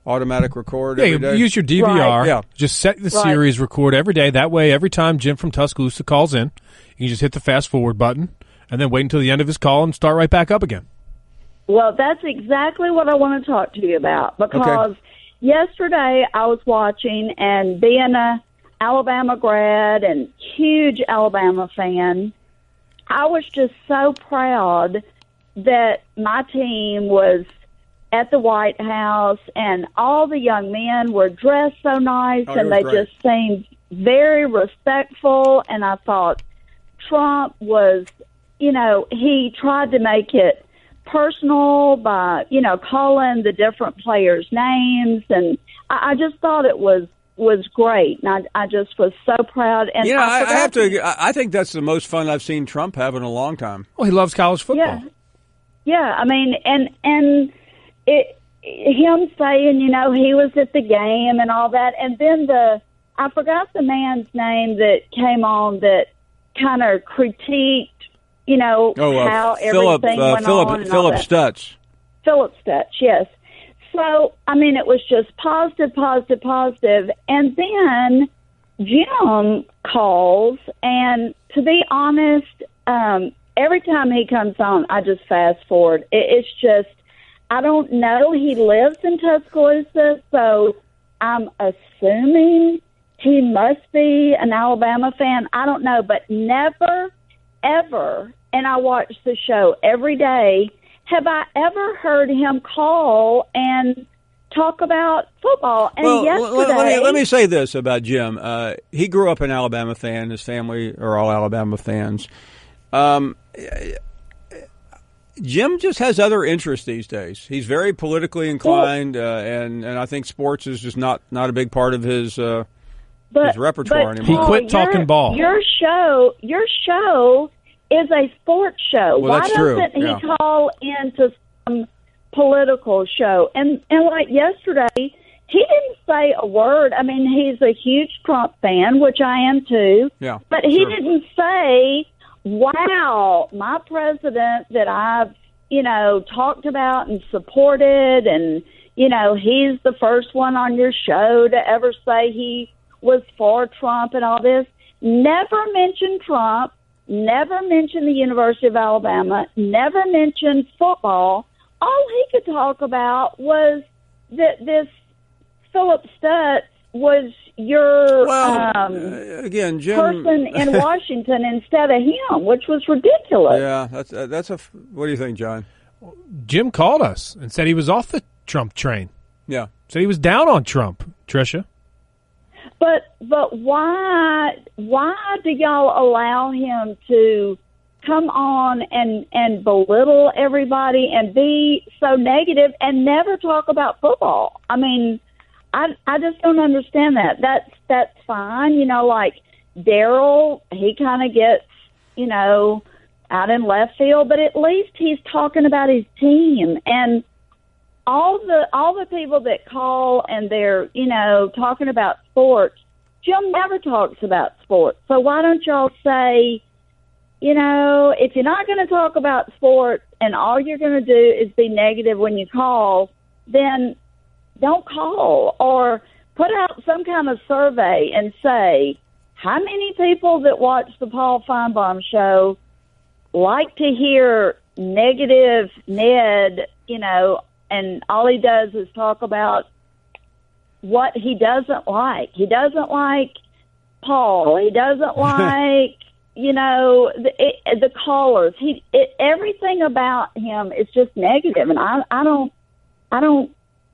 automatic record. every day. Use your DVR. Right. Yeah, just set the series record every day. That way, every time Jim from Tuscaloosa calls in, you can just hit the fast forward button and then wait until the end of his call and start right back up again. Well, that's exactly what I want to talk to you about, because yesterday I was watching, and being a Alabama grad and huge Alabama fan, I was just so proud that my team was at the White House, and all the young men were dressed so nice, and they just seemed very respectful. And I thought Trump was, he tried to make it personal by, calling the different players names, and I just thought it was was great, and I just was so proud. And I think that's the most fun I've seen Trump have in a long time. Well, he loves college football. Yeah. I mean, and him saying, you know, he was at the game and all that, and then I forgot the man's name that came on that kind of critiqued, you know, how everything went on. Philip Stutz. Philip Stutz, yes. So, I mean, it was just positive. And then Jim calls, and to be honest, every time he comes on, I just fast forward. It's just, I don't know. He lives in Tuscaloosa, so I'm assuming he must be an Alabama fan. I don't know, but never, ever, and I watch the show every day, have I ever heard him call and talk about football? And yesterday, let me say this about Jim. He grew up an Alabama fan. His family are all Alabama fans. Jim just has other interests these days. He's very politically inclined, and I think sports is just not a big part of his repertoire anymore. He quit talking ball. Your show is a sports show. Well, Why doesn't he call into some political show? And like yesterday, he didn't say a word. I mean, he's a huge Trump fan, which I am too. Yeah, but he didn't say, wow, my president that I've, you know, talked about and supported, and, you know, he's the first one on your show to ever say he was for Trump and all this. Never mentioned Trump, never mentioned the University of Alabama, never mentioned football. All he could talk about was that this Philip Stutz was your again, Jim, person in Washington instead of him, which was ridiculous. Yeah, that's a. What do you think, John? Jim called us and said he was off the Trump train. Yeah, said he was down on Trump. Tricia, but why do y'all allow him to come on and belittle everybody and be so negative and never talk about football? I mean, I just don't understand that. That's fine. You know, like Daryl, he kind of gets, you know, out in left field, but at least he's talking about his team. And all the people that call and they're, you know, talking about sports, Jim never talks about sports. So why don't y'all say, you know, if you're not going to talk about sports and all you're going to do is be negative when you call, then don't call, or put out some kind of survey and say, how many people that watch the Paul Finebaum show like to hear negative Ned, you know, and all he does is talk about what he doesn't like. He doesn't like Paul. He doesn't like, you know, the callers. Everything about him is just negative, and I don't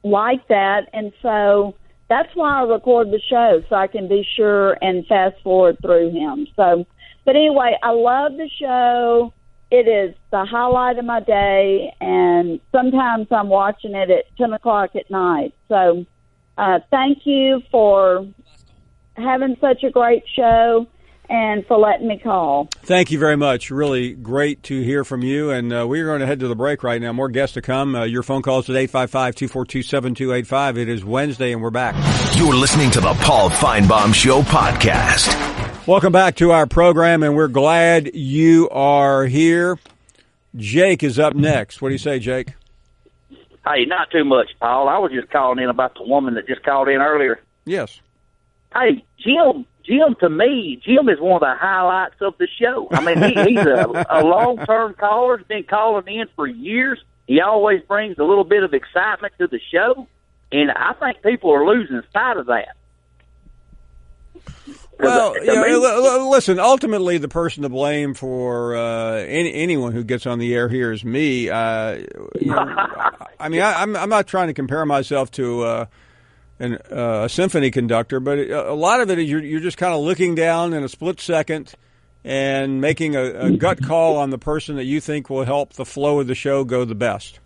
like that, and so that's why I record the show, so I can be sure and fast forward through him. So, but anyway, I love the show. It is the highlight of my day, and sometimes I'm watching it at 10 o'clock at night. So thank you for having such a great show and for letting me call. Thank you very much. Really great to hear from you. And we're going to head to the break right now. More guests to come. Your phone calls at 855-242-7285. It is Wednesday, and we're back. You're listening to the Paul Finebaum Show podcast. Welcome back to our program, and we're glad you are here. Jake is up next. What do you say, Jake? Hey, not too much, Paul. I was just calling in about the woman that just called in earlier. Yes. Hey, Jim, to me, Jim is one of the highlights of the show. I mean, he's a long-term caller. He's been calling in for years. He always brings a little bit of excitement to the show, and I think people are losing sight of that. Well, listen, ultimately the person to blame for anyone who gets on the air here is me. I mean, I'm not trying to compare myself to a symphony conductor, but a lot of it is you're just kind of looking down in a split second and making a gut call on the person that you think will help the flow of the show go the best.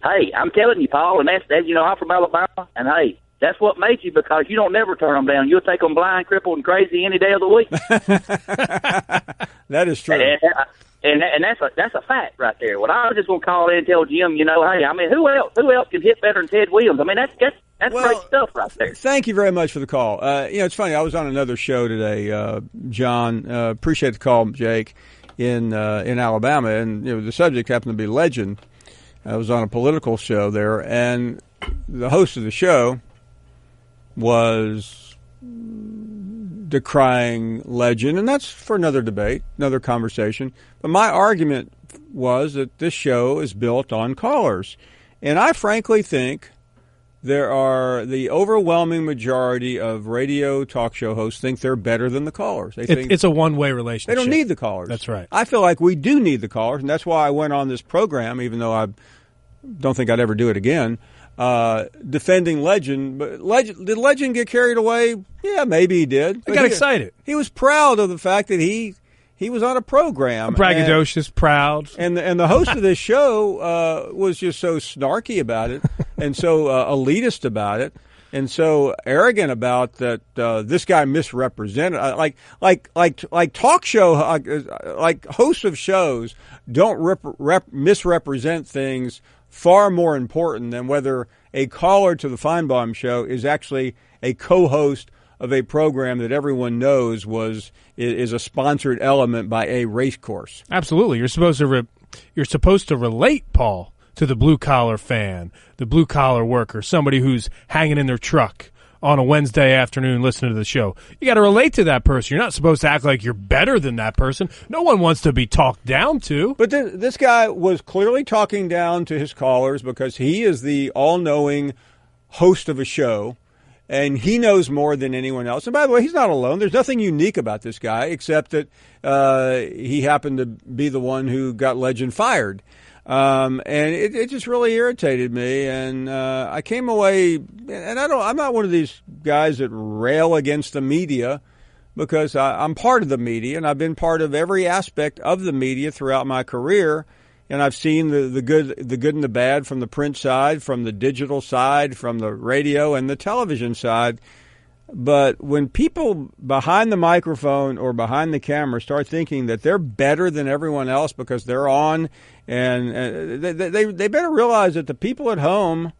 Hey, I'm telling you, Paul, and that's you know, I'm from Alabama, and hey, That's what made you, because you don't never turn them down. You'll take them blind, crippled, and crazy any day of the week. That is true. And that's a fact right there. What I was just going to call in and tell Jim, hey, I mean, who else can hit better than Ted Williams? I mean, that's great stuff right there. Thank you very much for the call. It's funny. I was on another show today, John. Appreciate the call, Jake, in Alabama, and the subject happened to be legend. I was on a political show there, and the host of the show was decrying legend, and that's for another debate, another conversation. But my argument was that this show is built on callers, and I frankly think the overwhelming majority of radio talk show hosts think they're better than the callers. They think it's a one-way relationship. They don't need the callers. That's right. I feel like we do need the callers, and that's why I went on this program, even though I don't think I'd ever do it again, defending legend. But did legend get carried away? Yeah, maybe he did. He got excited. He was proud of the fact that he was on a program. Braggadocious, proud. And the host of this show was just so snarky about it and so elitist about it and so arrogant about that this guy misrepresented. Like talk show, like hosts of shows don't misrepresent things far more important than whether a caller to the Finebaum show is actually a co-host of a program that everyone knows is a sponsored element by a race course. Absolutely, you're supposed to relate, Paul, to the blue collar fan, the blue collar worker, somebody who's hanging in their truck on a Wednesday afternoon listening to the show. You got to relate to that person. You're not supposed to act like you're better than that person. No one wants to be talked down to. But this guy was clearly talking down to his callers because he is the all-knowing host of a show. And he knows more than anyone else. And by the way, he's not alone. There's nothing unique about this guy except that he happened to be the one who got legend fired. And it just really irritated me. And I came away, and I'm not one of these guys that rail against the media because I'm part of the media, and I've been part of every aspect of the media throughout my career. And I've seen the good and the bad from the print side, from the digital side, from the radio and the television side. But when people behind the microphone or behind the camera start thinking that they're better than everyone else because they're on, and they better realize that the people at home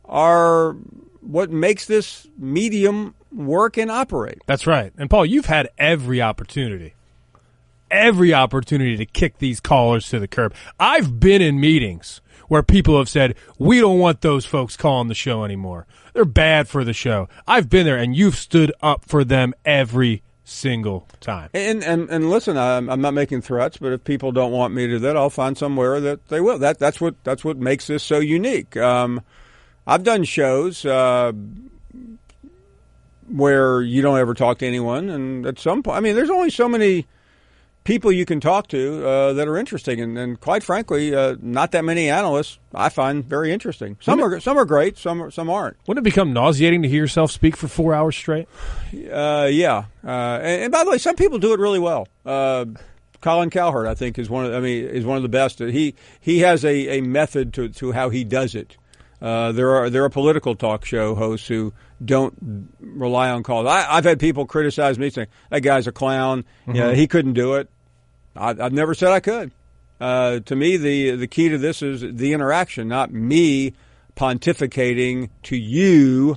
are what makes this medium work and operate. That's right. And Paul, you've had every opportunity to kick these callers to the curb. I've been in meetings where people have said, we don't want those folks calling the show anymore. They're bad for the show. I've been there, and you've stood up for them every single time. And listen, I'm not making threats, but if people don't want me to do that, I'll find somewhere that they will. That's what makes this so unique. I've done shows where you don't ever talk to anyone, and at some point, I mean, there's only so many people you can talk to that are interesting, and quite frankly, not that many analysts I find very interesting. Some are great, some aren't. Wouldn't it become nauseating to hear yourself speak for 4 hours straight? Yeah. And by the way, some people do it really well. Colin Cowherd, I think, is one of the best. He has a method to how he does it. There are political talk show hosts who don't rely on calls. I've had people criticize me saying that guy's a clown. Mm-hmm. Yeah, he couldn't do it. I've never said I could. To me, the key to this is the interaction, not me pontificating to you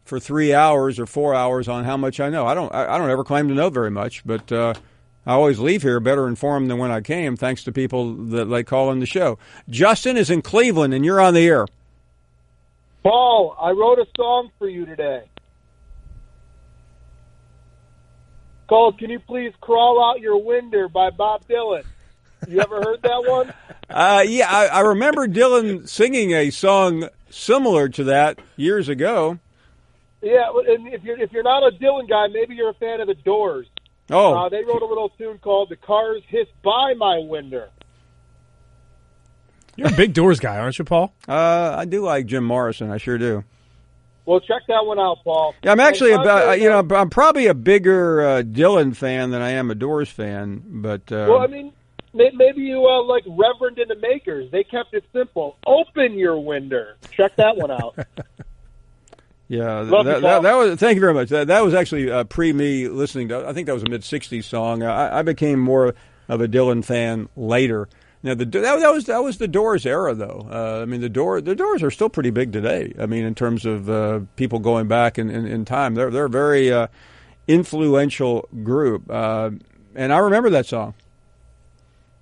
for 3 hours or 4 hours on how much I know. I don't ever claim to know very much, but I always leave here better informed than when I came, thanks to people that call in the show. Justin is in Cleveland, and you're on the air. Paul, I wrote a song for you today. Called "Can You Please Crawl Out Your Window" by Bob Dylan. You ever heard that one? Yeah, I remember Dylan singing a song similar to that years ago. Yeah, and if you're not a Dylan guy, maybe you're a fan of the Doors. Oh, they wrote a little tune called "The Cars Hiss By My Window." You're a big Doors guy, aren't you, Paul? I do like Jim Morrison. I sure do. Well, check that one out, Paul. Yeah, I'm actually I'm probably a bigger Dylan fan than I am a Doors fan. But well, I mean, maybe you like Reverend and the Makers. They kept it simple. Open your window. Check that one out. Yeah, Love you, Paul. that was. Thank you very much. That was actually pre me listening to. I think that was a mid '60s song. I became more of a Dylan fan later. Now that was the Doors era, though. I mean, the Doors are still pretty big today. I mean, in terms of people going back in time, they're a very influential group. And I remember that song.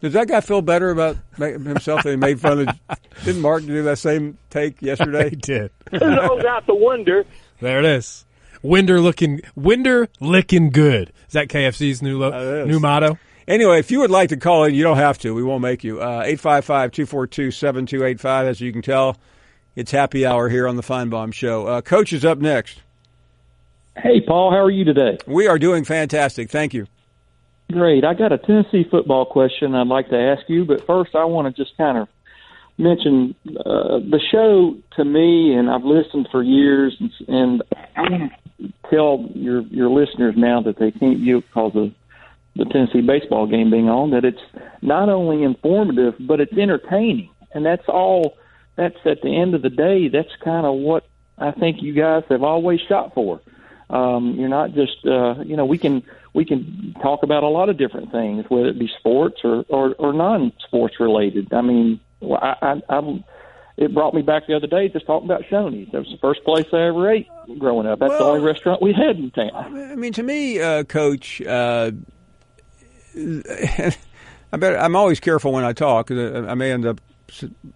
Does that guy feel better about himself that he made fun of? Didn't Mark do that same take yesterday? He did. Throws out the Winder. There it is. Winder licking good. Is that KFC's new motto? Anyway, if you would like to call in, you don't have to. We won't make you. 855-242-7285. As you can tell, it's happy hour here on the Finebaum Show. Coach is up next. Hey, Paul. How are you today? We are doing fantastic. Thank you. Great. I got a Tennessee football question I'd like to ask you, but first I want to just kind of mention the show to me, and I've listened for years, and I want to tell your listeners now that they can't view it because of the Tennessee baseball game being on, that it's not only informative, but it's entertaining. And that's all, that's at the end of the day, that's kind of what I think you guys have always shot for. You're not just, we can talk about a lot of different things, whether it be sports or non-sports related. I mean, it brought me back the other day just talking about Shoney's. That was the first place I ever ate growing up. That's the only restaurant we had in town. I mean, to me, Coach, I'm always careful when I talk, 'cause I may end up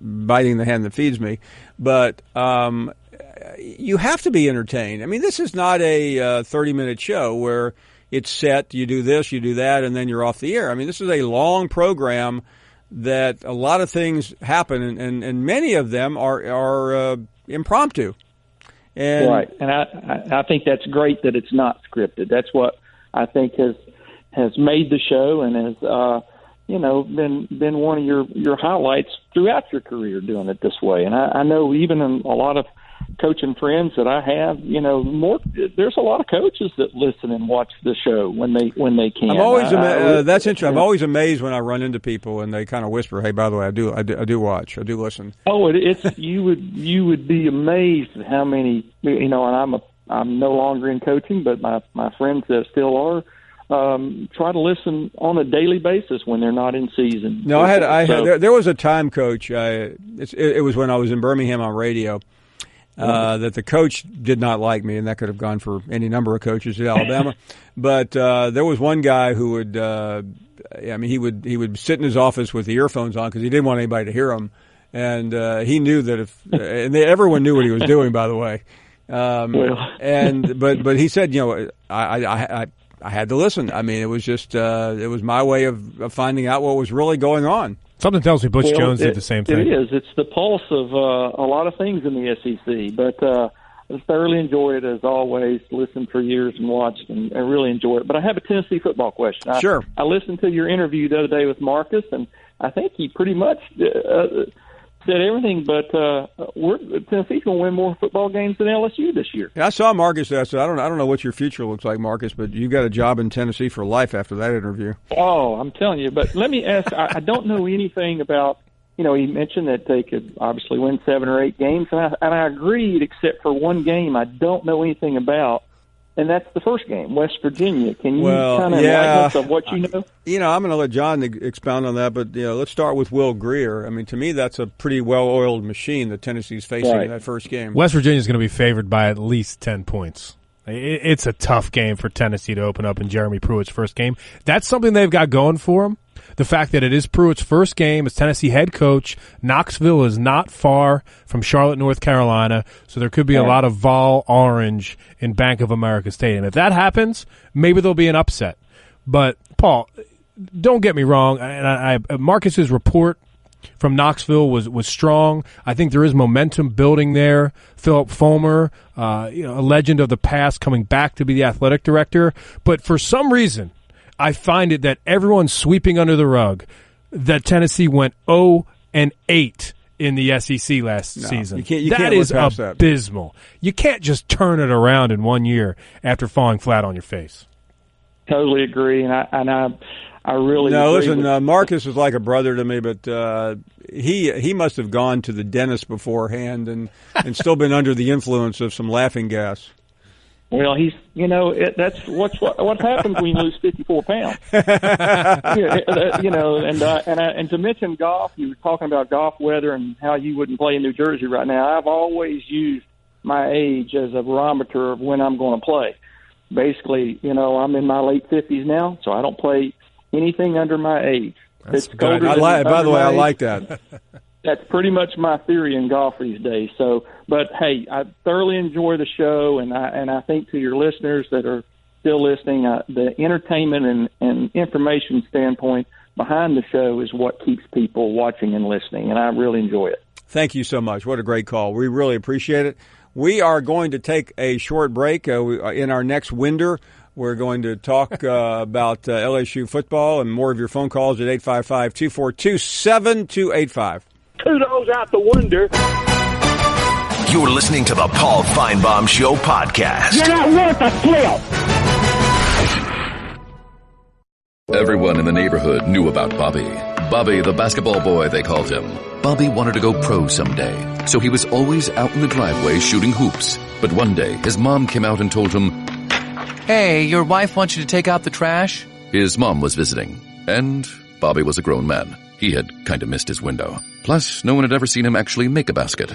biting the hand that feeds me. But you have to be entertained. I mean, this is not a 30-minute show where it's set, you do this, you do that, and then you're off the air. I mean, this is a long program that a lot of things happen, and many of them are impromptu. And right, and I think that's great that it's not scripted. That's what I think has made the show and has been one of your highlights throughout your career doing it this way. And I know even in a lot of coaching friends that I have, there's a lot of coaches that listen and watch the show when they can. I'm always that's interesting. I'm always amazed when I run into people and they kind of whisper, "Hey, by the way, I do watch, I do listen." Oh, it's you would be amazed at how many and I'm no longer in coaching, but my friends that still are. Try to listen on a daily basis when they're not in season. No, there was a time, Coach. It was when I was in Birmingham on radio that the coach did not like me, and that could have gone for any number of coaches at Alabama. But there was one guy who would, he would sit in his office with the earphones on because he didn't want anybody to hear him, and he knew that everyone knew what he was doing, by the way. But he said, I had to listen. I mean, it was just it was my way of finding out what was really going on. Something tells me Butch Jones did the same thing. It is. It's the pulse of a lot of things in the SEC. But I thoroughly enjoy it, as always. Listened for years and watched, and I really enjoy it. But I have a Tennessee football question. Sure. I listened to your interview the other day with Marcus, and I think he pretty much said everything, but Tennessee's going to win more football games than LSU this year. Yeah, I saw Marcus. I said, I don't know what your future looks like, Marcus, but you got a job in Tennessee for life after that interview. Oh, I'm telling you. But let me ask. I don't know anything about. He mentioned that they could obviously win 7 or 8 games, and I agreed, except for one game I don't know anything about. And that's the first game, West Virginia. Can you kind of enlighten us of what you know? I'm going to let John expound on that, but let's start with Will Greer. I mean, to me, that's a pretty well-oiled machine that Tennessee's facing in that first game. West Virginia's going to be favored by at least 10 points. It's a tough game for Tennessee to open up in Jeremy Pruitt's first game. That's something they've got going for them. The fact that it is Pruitt's first game as Tennessee head coach. Knoxville is not far from Charlotte, North Carolina, so there could be a lot of vol orange in Bank of America Stadium. If that happens, maybe there'll be an upset. But, Paul, don't get me wrong. And Marcus's report from Knoxville was strong. I think there is momentum building there. Philip Fulmer, a legend of the past, coming back to be the athletic director. But for some reason, I find it that everyone's sweeping under the rug that Tennessee went 0-8 in the SEC last season. That is abysmal. You can't just turn it around in 1 year after falling flat on your face. Totally agree, and I really no. Listen, Marcus is like a brother to me, but he must have gone to the dentist beforehand and still been under the influence of some laughing gas. Well, he's, that's what happens when you lose 54 pounds. And to mention golf, you were talking about golf weather and how you wouldn't play in New Jersey right now. I've always used my age as a barometer of when I'm going to play. Basically, I'm in my late 50s now, so I don't play anything under my age. That's good. By the way, I like that. That's pretty much my theory in golf these days. So, but hey, I thoroughly enjoy the show, and I think to your listeners that are still listening, the entertainment and information standpoint behind the show is what keeps people watching and listening, and I really enjoy it. Thank you so much. What a great call. We really appreciate it. We are going to take a short break. In our next Winder, we're going to talk about LSU football and more of your phone calls at 855-242-7285. Kudos out the window. You're listening to the Paul Finebaum Show podcast. You're not worth a flip. Everyone in the neighborhood knew about Bobby. Bobby, the basketball boy, they called him. Bobby wanted to go pro someday, so he was always out in the driveway shooting hoops. But one day, his mom came out and told him, "Hey, your wife wants you to take out the trash?" His mom was visiting, and Bobby was a grown man. He had kind of missed his window. Plus, no one had ever seen him actually make a basket.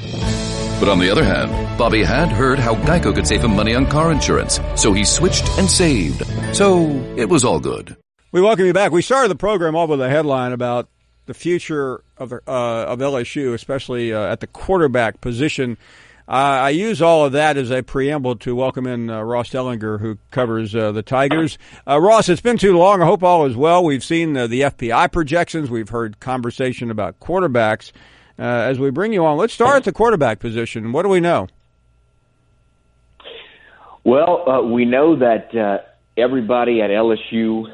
But on the other hand, Bobby had heard how Geico could save him money on car insurance, so he switched and saved. So it was all good. We welcome you back. We started the program off with a headline about the future of LSU, especially at the quarterback position. I use all of that as a preamble to welcome in Ross Dellenger, who covers the Tigers. Ross, it's been too long. I hope all is well. We've seen the FPI projections. We've heard conversation about quarterbacks. As we bring you on, let's start at the quarterback position. What do we know? Well, we know that everybody at LSU,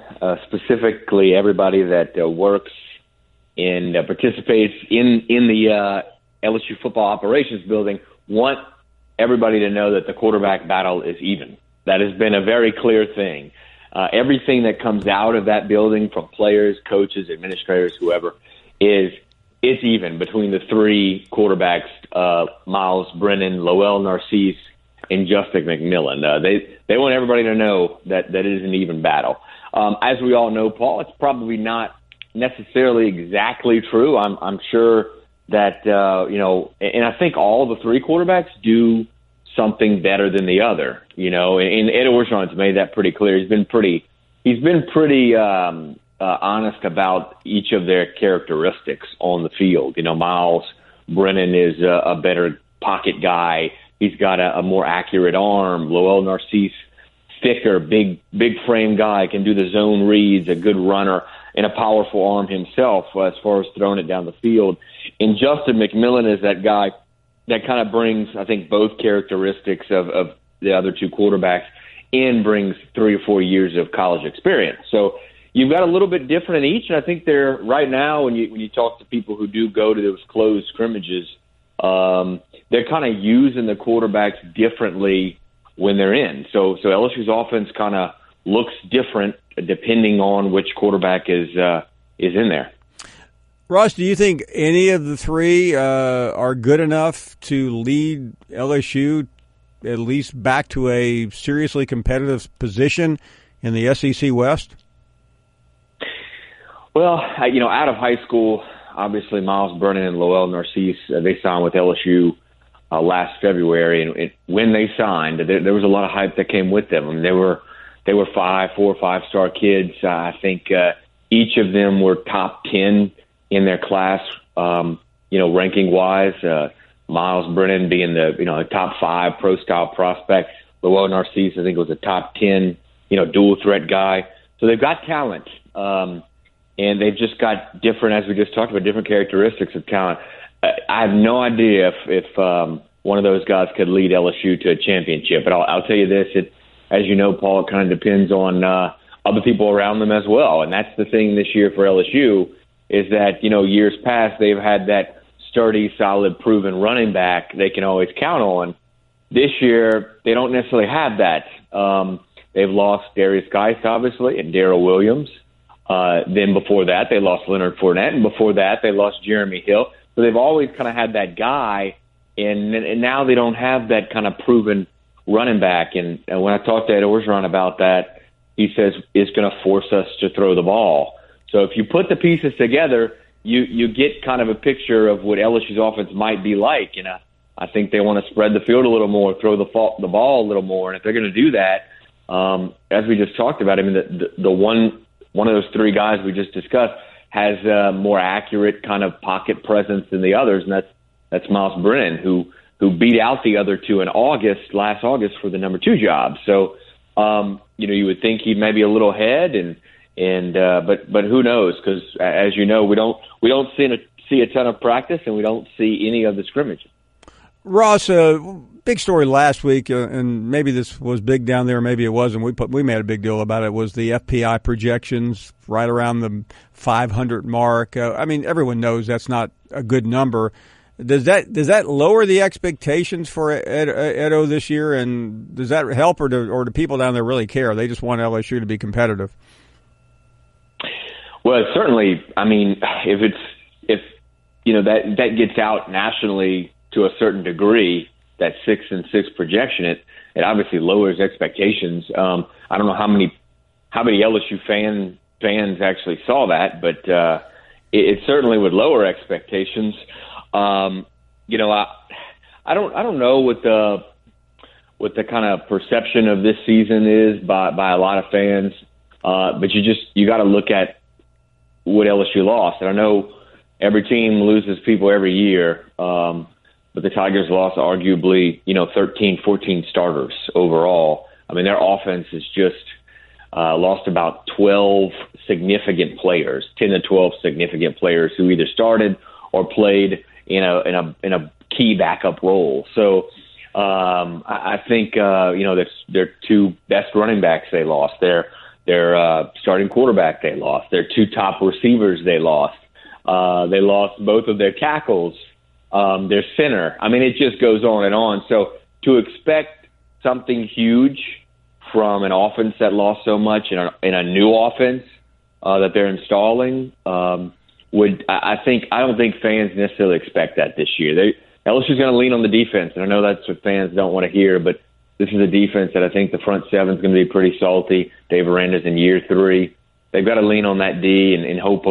specifically everybody that works and participates in the LSU football operations building, want everybody to know that the quarterback battle is even. That has been a very clear thing. Everything that comes out of that building from players, coaches, administrators, whoever, it's even between the three quarterbacks, Miles Brennan, Lowell Narcisse, and Justin McMillan. They want everybody to know that it is an even battle. As we all know, Paul, it's probably not necessarily exactly true. I'm sure that, and I think all the three quarterbacks do something better than the other, and Ed Orgeron's made that pretty clear. He's been pretty honest about each of their characteristics on the field. Miles Brennan is a better pocket guy. He's got a more accurate arm. Lowell Narcisse, thicker, big frame guy, can do the zone reads, a good runner, and a powerful arm himself as far as throwing it down the field. And Justin McMillan is that guy that kind of brings, I think, both characteristics of the other two quarterbacks and brings 3 or 4 years of college experience. So you've got a little bit different in each, and I think they're right now when you talk to people who do go to those closed scrimmages, they're kind of using the quarterbacks differently when they're in. So LSU's offense kind of looks different depending on which quarterback is in there. Ross, do you think any of the three are good enough to lead LSU at least back to a seriously competitive position in the SEC West? Well, out of high school, obviously Miles Brennan and Lowell Narcisse, they signed with LSU last February, and when they signed, there was a lot of hype that came with them. I mean, they were 4 or 5 star kids. I think each of them were top 10 in their class, ranking wise. Miles Brennan being the top 5 pro style prospect. Lowell Narcisse, I think, was a top 10, dual threat guy. So they've got talent, and they've just got different, as we just talked about, different characteristics of talent. I have no idea if one of those guys could lead LSU to a championship. But I'll tell you this: as you know, Paul, it kind of depends on other people around them as well. And that's the thing this year for LSU is that years past they've had that sturdy, solid, proven running back they can always count on. This year they don't necessarily have that. They've lost Darius Geist, obviously, and Darrell Williams. Then before that, they lost Leonard Fournette, and before that, they lost Jeremy Hill. So they've always kind of had that guy, and now they don't have that kind of proven running back. And when I talked to Ed Orgeron about that, he says it's going to force us to throw the ball. So if you put the pieces together, you get kind of a picture of what LSU's offense might be like. And I think they want to spread the field a little more, throw the ball a little more. And if they're going to do that, as we just talked about, I mean, the one of those three guys we just discussed has a more accurate kind of pocket presence than the others, and that's Miles Brennan, who beat out the other two in last August for the number 2 job. So, you would think he'd maybe a little ahead, but who knows? Because as you know, we don't see a ton of practice, and we don't see any of the scrimmage. Ross, big story last week, and maybe this was big down there, maybe it wasn't. We made a big deal about it. Was the FPI projections right around the 500 mark? I mean, everyone knows that's not a good number. Does that lower the expectations for Edo this year, and does that help, or do people down there really care? They just want LSU to be competitive. Well, certainly. I mean, if that gets out nationally to a certain degree, that 6-6 projection, it obviously lowers expectations. I don't know how many LSU fans actually saw that, but it certainly would lower expectations. I don't know what the kind of perception of this season is by a lot of fans, but you got to look at what LSU lost. And I know every team loses people every year. But the Tigers lost arguably, 13, 14 starters overall. I mean, their offense has just lost about 12 significant players, 10 to 12 significant players who either started or played in a key backup role. So I think that's their 2 best running backs they lost. Their starting quarterback they lost. Their 2 top receivers they lost. They lost both of their tackles. Their center. I mean, it just goes on and on. So to expect something huge from an offense that lost so much in a new offense that they're installing I don't think fans necessarily expect that this year. LSU's going to lean on the defense, and I know that's what fans don't want to hear, but this is a defense that I think the front seven is going to be pretty salty. Dave Aranda's in year 3. They've got to lean on that D and hope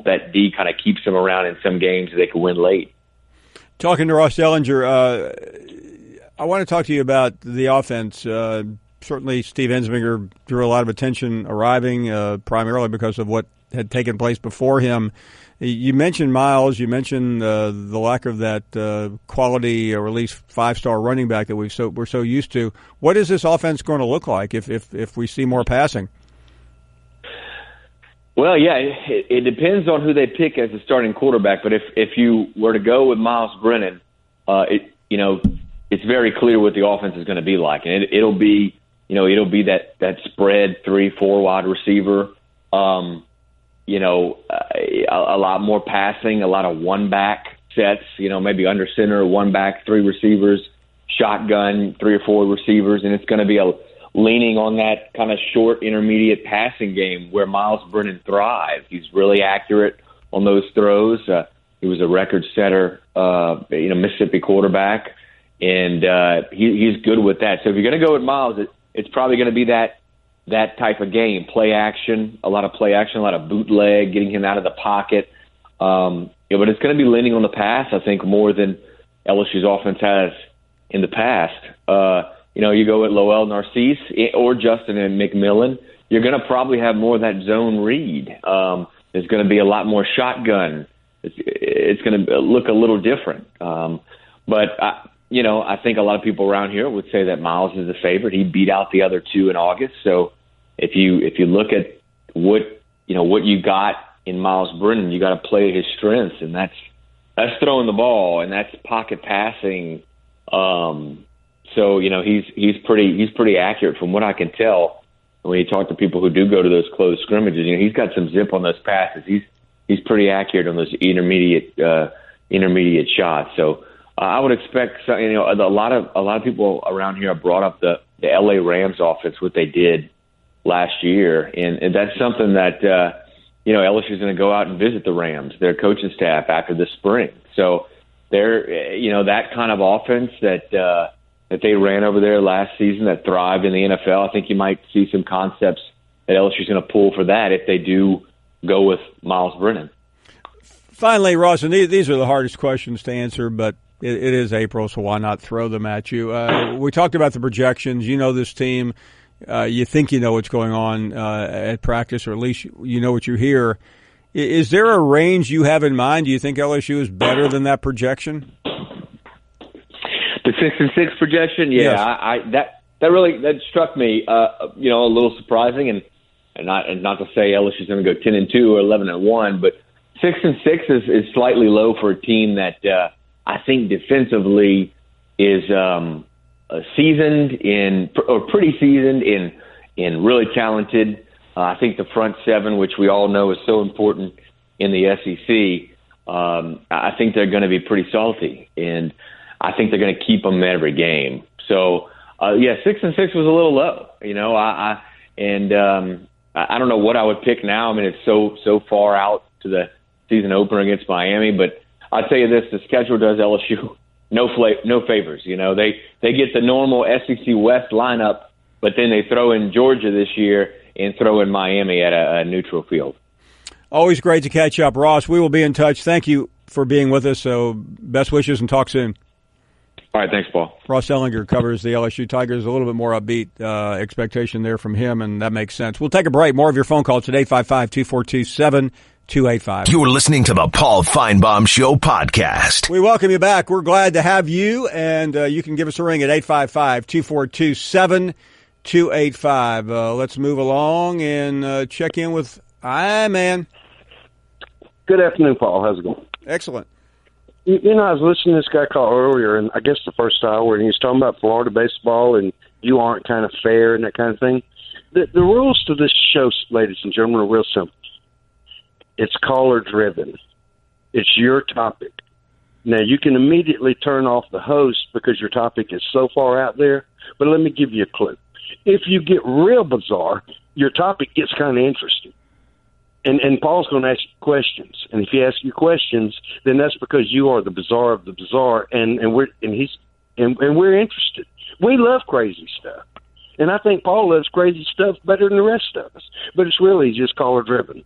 that D kind of keeps them around in some games so they can win late. Talking to Ross Dellenger, I want to talk to you about the offense. Certainly, Steve Ensminger drew a lot of attention arriving, primarily because of what had taken place before him. You mentioned Miles. You mentioned the lack of that quality, or at least 5-star running back that we're so used to. What is this offense going to look like if we see more passing? Well, yeah, it depends on who they pick as the starting quarterback. But if you were to go with Miles Brennan, it's very clear what the offense is going to be like, and it'll be that spread 3-4 wide receiver. A lot more passing, a lot of one-back sets. Maybe under center, 1-back, 3 receivers, shotgun, 3 or 4 receivers, and it's going to be leaning on that kind of short, intermediate passing game where Miles Brennan thrives. He's really accurate on those throws. He was a record setter, Mississippi quarterback, and he's good with that. So if you're going to go with Miles, it's probably going to be that type of game, a lot of play action, a lot of bootleg, getting him out of the pocket. But it's going to be leaning on the pass, I think, more than LSU's offense has in the past. You go with Lowell Narcisse or Justin and McMillan, you're going to probably have more of that zone read. There's going to be a lot more shotgun. It's going to look a little different. But I think a lot of people around here would say that Miles is the favorite. He beat out the other 2 in August. So if you look at what you got in Miles Brennan, you got to play his strengths, and that's throwing the ball, and that's pocket passing. So he's pretty accurate from what I can tell. When you talk to people who do go to those close scrimmages, he's got some zip on those passes. He's pretty accurate on those intermediate shots. So I would expect a lot of people around here have brought up the LA Rams offense, what they did last year, and that's something that LSU's going to go out and visit the Rams, their coaching staff, after the spring. So they're, that kind of offense that they ran over there last season that thrived in the NFL. I think you might see some concepts that LSU's going to pull for that if they do go with Miles Brennan. Finally, Ross, and these are the hardest questions to answer, but it is April, so why not throw them at you? We talked about the projections. You know this team. You think you know what's going on at practice, or at least you know what you hear. Is there a range you have in mind? Do you think LSU is better than that projection? The 6-6 projection, yeah, yes. That struck me, a little surprising, and not to say LSU's going to go 10-2 or 11-1, but 6-6 is slightly low for a team that I think defensively is pretty seasoned in really talented. I think the front seven, which we all know is so important in the SEC, I think they're going to be pretty salty, and I think they're going to keep them every game. So, 6-6 was a little low. I don't know what I would pick now. I mean, it's so far out to the season opener against Miami, but I'll tell you this: the schedule does LSU no favors. They get the normal SEC West lineup, but then they throw in Georgia this year and throw in Miami at a neutral field. Always great to catch up, Ross. We will be in touch. Thank you for being with us. So best wishes and talk soon. All right, thanks, Paul. Ross Dellenger covers the LSU Tigers. A little bit more upbeat expectation there from him, and that makes sense. We'll take a break. More of your phone calls at 855-242-7285. You're listening to the Paul Finebaum Show podcast. We welcome you back. We're glad to have you, and you can give us a ring at 855-242-7285. Let's move along and check in with man. Good afternoon, Paul. How's it going? Excellent. I was listening to this guy call earlier, and I guess the first hour, and he was talking about Florida baseball, and you aren't kind of fair and that kind of thing. The rules to this show, ladies and gentlemen, are real simple. It's caller-driven. It's your topic. Now, you can immediately turn off the host because your topic is so far out there, but let me give you a clue. If you get real bizarre, your topic gets kind of interesting. And Paul's going to ask you questions. And if he asks you questions, then that's because you are the bizarre of the bizarre, and we're interested. We love crazy stuff. And I think Paul loves crazy stuff better than the rest of us. But it's really just caller-driven.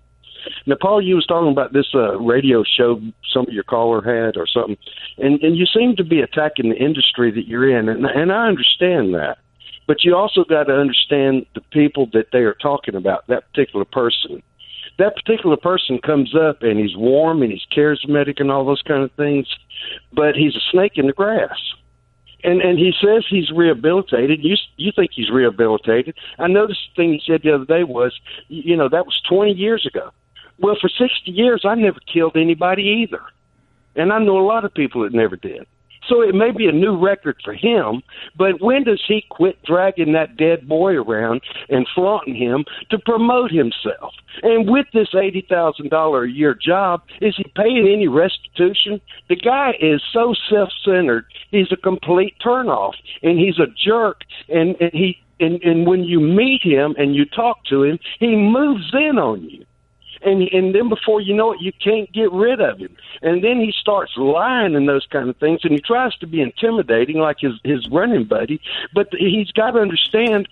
Now, Paul, you was talking about this radio show some of your caller had or something, and you seem to be attacking the industry that you're in, and I understand that. But you also got to understand the people that they are talking about, that particular person. That particular person comes up, and he's warm, and he's charismatic and all those kind of things, but he's a snake in the grass. And he says he's rehabilitated. You think he's rehabilitated. I noticed the thing he said the other day was, that was 20 years ago. Well, for 60 years, I never killed anybody either. And I know a lot of people that never did. So it may be a new record for him, but when does he quit dragging that dead boy around and flaunting him to promote himself? And with this $80,000 a year job, is he paying any restitution? The guy is so self-centered, he's a complete turnoff, and he's a jerk, and when you meet him and you talk to him, he moves in on you. And then before you know it, you can't get rid of him. And then he starts lying and those kind of things, and he tries to be intimidating like his running buddy. But he's got to understand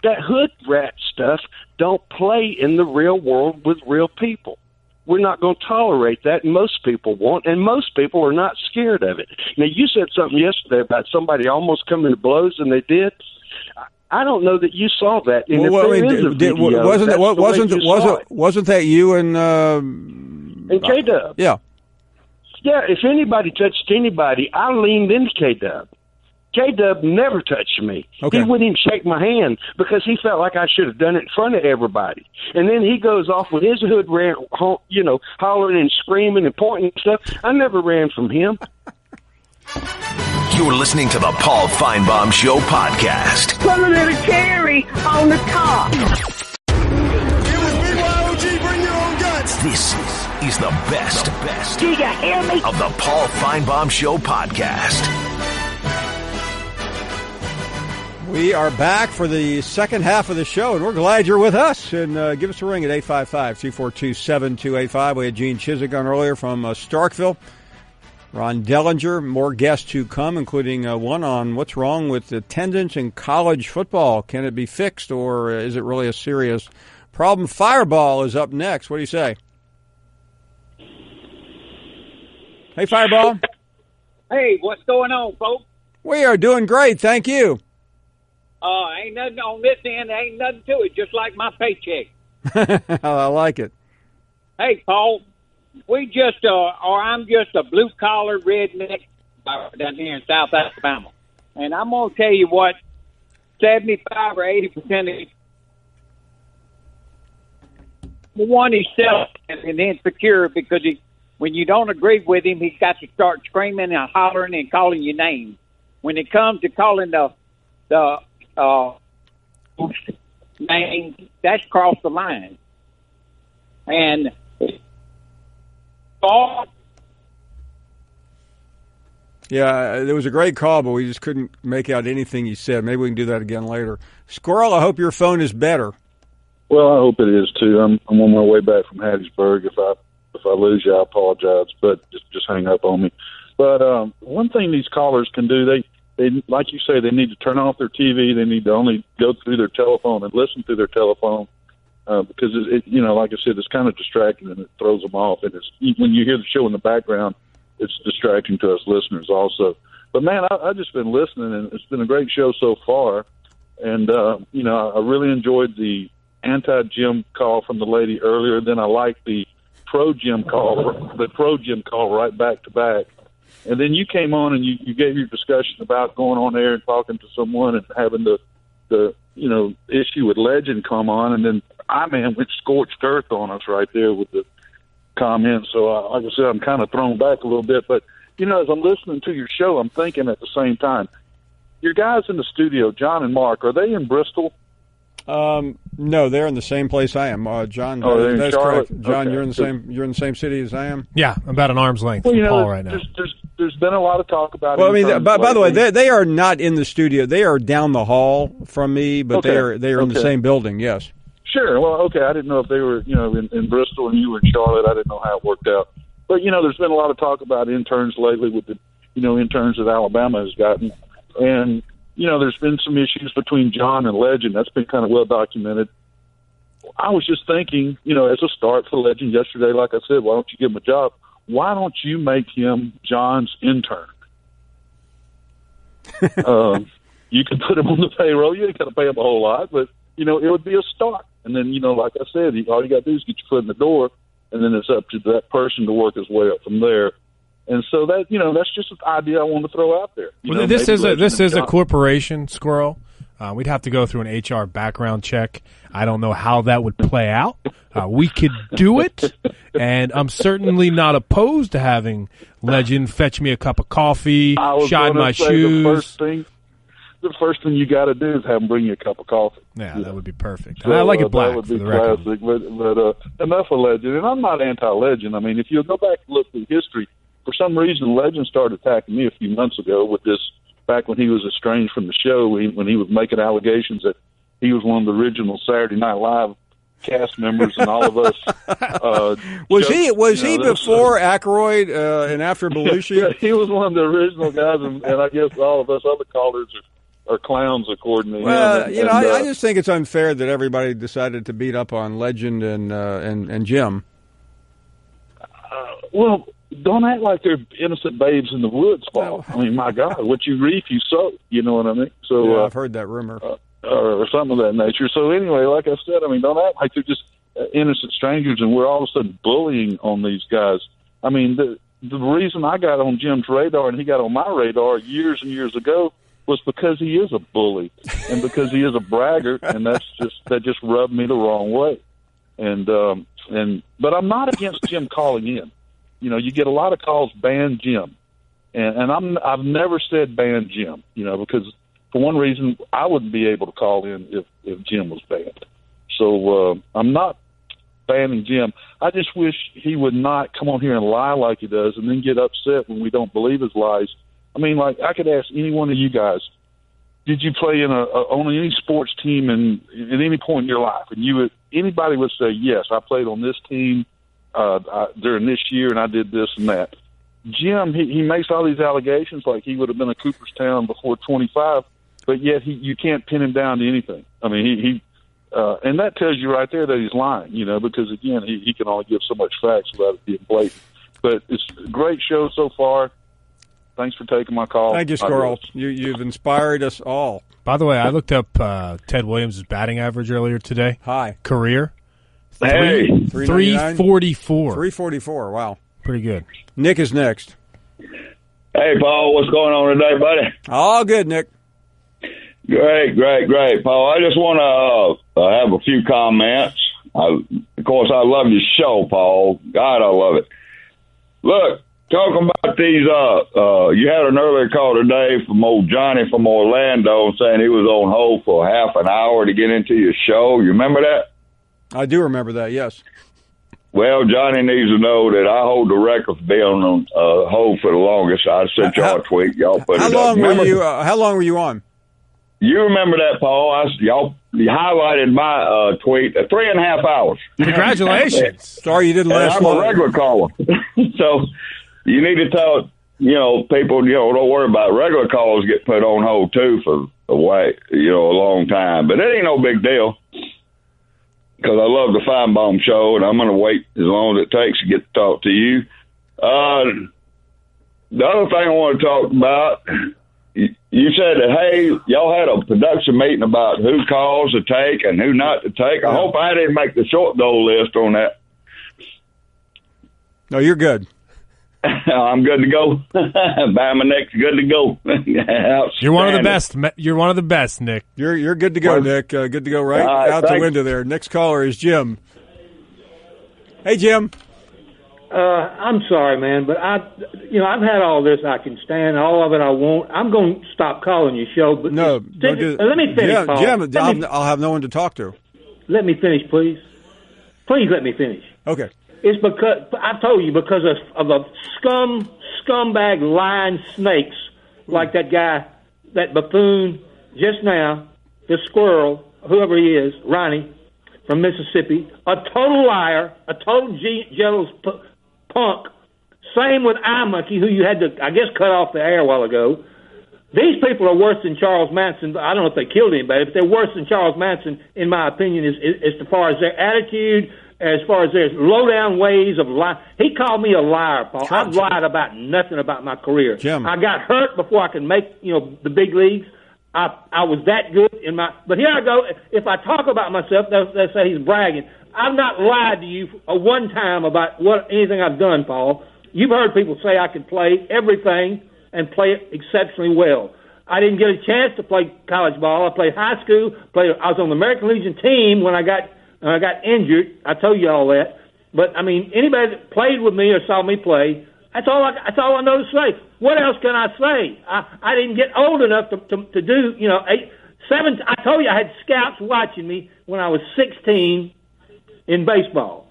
that hood rat stuff don't play in the real world with real people. We're not going to tolerate that, and most people won't, and most people are not scared of it. Now, you said something yesterday about somebody almost coming to blows, and they did. I don't know that you saw that. And wasn't that you and K-Dub? Yeah. Yeah, if anybody touched anybody, I leaned into K-Dub. K-Dub never touched me. Okay. He wouldn't even shake my hand because he felt like I should have done it in front of everybody. And then he goes off with his hood rant, hollering and screaming and pointing and stuff. I never ran from him. You're listening to the Paul Finebaum Show podcast. Put a little cherry on the top. It was BYOG, bring your own guts. This is the best. Do you hear me? Of the Paul Finebaum Show podcast. We are back for the second half of the show, and we're glad you're with us. And give us a ring at 855-242-7285. We had Gene Chizik on earlier from Starkville. Ron Dellenger, more guests to come, including one on what's wrong with attendance in college football. Can it be fixed, or is it really a serious problem? Fireball is up next. What do you say? Hey, Fireball. Hey, what's going on, folks? We are doing great, thank you. Ain't nothing on this end. Ain't nothing to it, just like my paycheck. I like it. Hey, Paul, I'm just a blue-collar redneck down here in South Alabama. And I'm going to tell you what, 75 or 80% of one, he's selfish and insecure because when you don't agree with him, he's got to start screaming and hollering and calling your name. When it comes to calling the name, that's crossed the line. And yeah, there was a great call, but we just couldn't make out anything he said. Maybe we can do that again later. Squirrel, I hope your phone is better. Well, I hope it is too. I'm on my way back from Hattiesburg. If I lose you, I apologize, but just hang up on me. But one thing these callers can do, they like you say, they need to turn off their TV. They need to only go through their telephone and listen through their telephone because it like I said, it's kind of distracting and it throws them off. And when you hear the show in the background, it's distracting to us listeners also. But man, I've just been listening, and it's been a great show so far. And I really enjoyed the anti-gym call from the lady earlier. Then I liked the pro-gym call right back to back. And then you came on and you gave your discussion about going on there and talking to someone and having the issue with Legend come on, and then went scorched earth on us right there with the comments. So like I said, I'm kind of thrown back a little bit. But as I'm listening to your show, I'm thinking at the same time, your guys in the studio, John and Mark, are they in Bristol? No, they're in the same place I am. John, they're in that's Charlotte? correct. John, Okay. You're in the same city as I am? Yeah, about an arm's length Well, from Paul right now. There's been a lot of talk about. Well, I mean, by the way, they are not in the studio. They are down the hall from me, but they are in the same building. Yes. Sure. Well, okay. I didn't know if they were, in Bristol and you were in Charlotte. I didn't know how it worked out. But there's been a lot of talk about interns lately with the, interns that Alabama has gotten, and there's been some issues between John and Legend. That's been kind of well documented. I was just thinking, as a start for Legend yesterday, like I said, why don't you give him a job? Why don't you make him John's intern? You can put him on the payroll. You ain't got to pay him a whole lot, but, it would be a start. And then, like I said, all you got to do is get your foot in the door, and then it's up to that person to work his way up from there. And so that, that's just an idea I want to throw out there. Well, this is a corporation, Squirrel. We'd have to go through an HR background check. I don't know how that would play out. We could do it, and I'm certainly not opposed to having Legend fetch me a cup of coffee, shine my shoes. The first thing you got to do is have them bring you a cup of coffee. Yeah, that would be perfect. So, I like it black. That would be for the record. classic. But enough of Legend. And I'm not anti-Legend. I mean, if you go back and look through history, for some reason, Legend started attacking me a few months ago with this. Back when he was estranged from the show, when he was making allegations that he was one of the original Saturday Night Live cast members, and all of us. Was he before Aykroyd and after Belushi? Yeah, he was one of the original guys, and I guess all of us other callers are clowns according to him. Well, I just think it's unfair that everybody decided to beat up on Legend and Jim. Well, don't act like they're innocent babes in the woods, Paul. I mean, my God, what you reap, you sow. You know what I mean? So yeah, I've heard that rumor. Or something of that nature. So anyway, like I said, I mean, don't act like they're just innocent strangers and we're all of a sudden bullying on these guys. I mean, the reason I got on Jim's radar and he got on my radar years and years ago was because he is a bully and because he is a braggart, and that just rubbed me the wrong way. But I'm not against Jim calling in. You get a lot of calls, ban Jim. And I've never said ban Jim, because for one reason, I wouldn't be able to call in if Jim was banned. So I'm not banning Jim. I just wish he would not come on here and lie like he does and then get upset when we don't believe his lies. I mean, like, I could ask any one of you guys, did you play on any sports team at any point in your life? And anybody would say, yes, I played on this team during this year, and I did this and that. Jim, he makes all these allegations like he would have been a Cooperstown before 25, but yet you can't pin him down to anything. I mean, and that tells you right there that he's lying, because, again, he can only give so much facts without it being blatant. But it's a great show so far. Thanks for taking my call. Thank you, Squirrel. You've inspired us all. By the way, I looked up Ted Williams' batting average earlier today. Hi. Career. Hey. 344. 344, wow. Pretty good. Nick is next. Hey, Paul, what's going on today, buddy? All good, Nick. Great, Paul. I just want to have a few comments. Of course, I love your show, Paul. God, I love it. Look, talking about these, you had an earlier call today from old Johnny from Orlando saying he was on hold for half an hour to get into your show. You remember that? I do remember that, yes. Well, Johnny needs to know that I hold the record for being on hold for the longest. I sent y'all a tweet. Y'all put it up. How long were you on? You remember that, Paul? Y'all highlighted my tweet. 3.5 hours. Congratulations. Sorry you didn't last long. I'm a regular caller. So you need to tell, people, don't worry about it. Regular callers get put on hold, too, for a long time. But it ain't no big deal because I love the Finebaum show, and I'm going to wait as long as it takes to get to talk to you. The other thing I want to talk about, you said that, hey, y'all had a production meeting about who calls to take and who not to take. I hope I didn't make the short goal list on that. No, you're good. I'm good to go. Bama next, good to go. You're one of the best. You're one of the best, Nick. You're good to go, Nick. Good to go right out the window there. Next caller is Jim. Hey, Jim. I'm sorry, man, but I've had all this I can stand, all of it I won't. I'm going to stop calling your show. But no, don't do let me finish, Paul. Jim, I'll have no one to talk to. Let me finish, please. Please let me finish. Okay. It's because I told you because of the scumbag lying snakes like that guy, that buffoon just now, the squirrel, whoever he is, Ronnie from Mississippi, a total liar, a total jealous punk. Same with iMonkey, who you had to, I guess, cut off the air a while ago. These people are worse than Charles Manson. I don't know if they killed anybody, but they're worse than Charles Manson, in my opinion, as far as their attitude, as far as their low-down ways of lying. He called me a liar, Paul. I've lied about nothing about my career. Jim. I got hurt before I could make, the big leagues. I was that good in my... But here I go. If I talk about myself, they'll say he's bragging. I've not lied to you one time about anything I've done, Paul. You've heard people say I could play everything and play it exceptionally well. I didn't get a chance to play college ball. I played high school. I was on the American Legion team when I got injured. I told you all that. But, anybody that played with me or saw me play, that's all I know to say. What else can I say? I didn't get old enough to do, 7. I told you I had scouts watching me when I was 16 in baseball.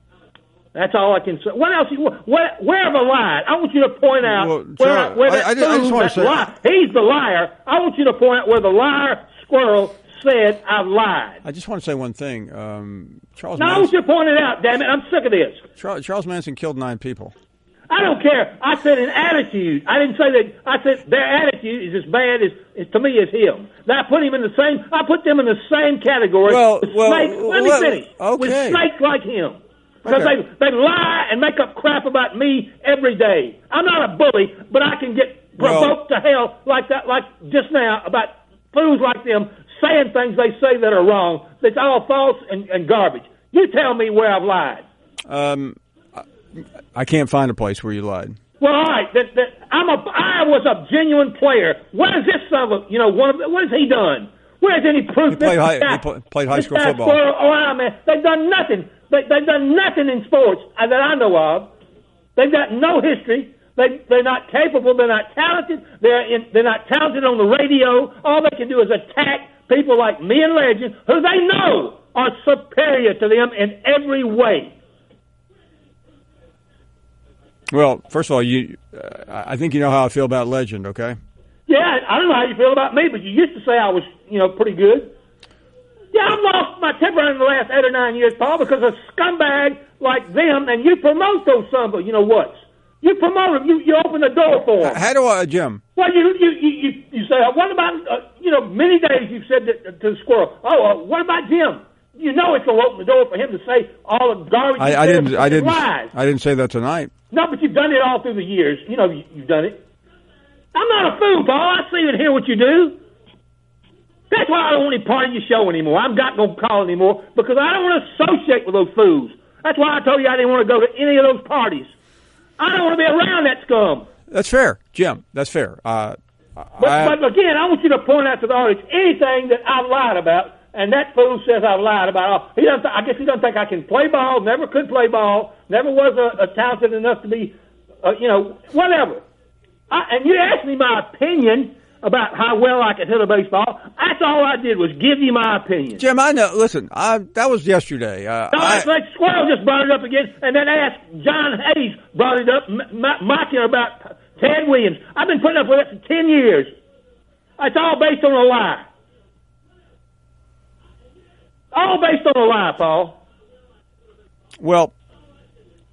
That's all I can say. What else? Where have I lied? I want you to point out where I just want to say he's the liar. I want you to point out where the liar squirrel said I've lied. I just want to say one thing. Charles No, Manson, I want you to point it out, damn it. I'm sick of this. Charles Manson killed 9 people. I don't care. I said an attitude. I didn't say that. I said their attitude is as bad as to me as him. I put him in the same. I put them in the same category. Let me finish. Okay. With snakes like him. Because they lie and make up crap about me every day. I'm not a bully, but I can get provoked to hell like that, like just now, about fools like them saying things they say that are wrong. That's all false and garbage. You tell me where I've lied. I can't find a place where you lied. Well, all right. I was a genuine player. What is this son of a, what has he done? Where's any proof? He played high school football. Man, they've done nothing. They've done nothing in sports that I know of. They've got no history. They're not capable. They're not talented. They're not talented on the radio. All they can do is attack people like me and Legend, who they know are superior to them in every way. Well, first of all, I think you know how I feel about Legend, okay? Yeah, I don't know how you feel about me, but you used to say I was, pretty good. Yeah, I've lost my temper in the last 8 or 9 years, Paul, because of scumbag like them, and you promote those whats. You promote them. You open the door for them. How do I, Jim? Well, you say, what about, many days you've said to the squirrel, what about Jim? You know it's going to open the door for him to say all the garbage I didn't. lies. I didn't say that tonight. No, but you've done it all through the years. You've done it. I'm not a fool, Paul. I see and hear what you do. That's why I don't want any part of your show anymore. I'm not going to call anymore because I don't want to associate with those fools. That's why I told you I didn't want to go to any of those parties. I don't want to be around that scum. That's fair, Jim. That's fair. But again, I want you to point out to the audience anything that I've lied about, and that fool says I've lied about. I guess he doesn't think I can play ball, never could play ball, never was talented enough to be, whatever. And you asked me my opinion about how well I could hit a baseball. That's all I did was give you my opinion. Jim, I know. Listen, that was yesterday. Like Squirrel just brought it up again, and then John Hayes brought it up, mocking about Ted Williams. I've been putting up with it for 10 years. It's all based on a lie. All based on a lie, Paul. Well,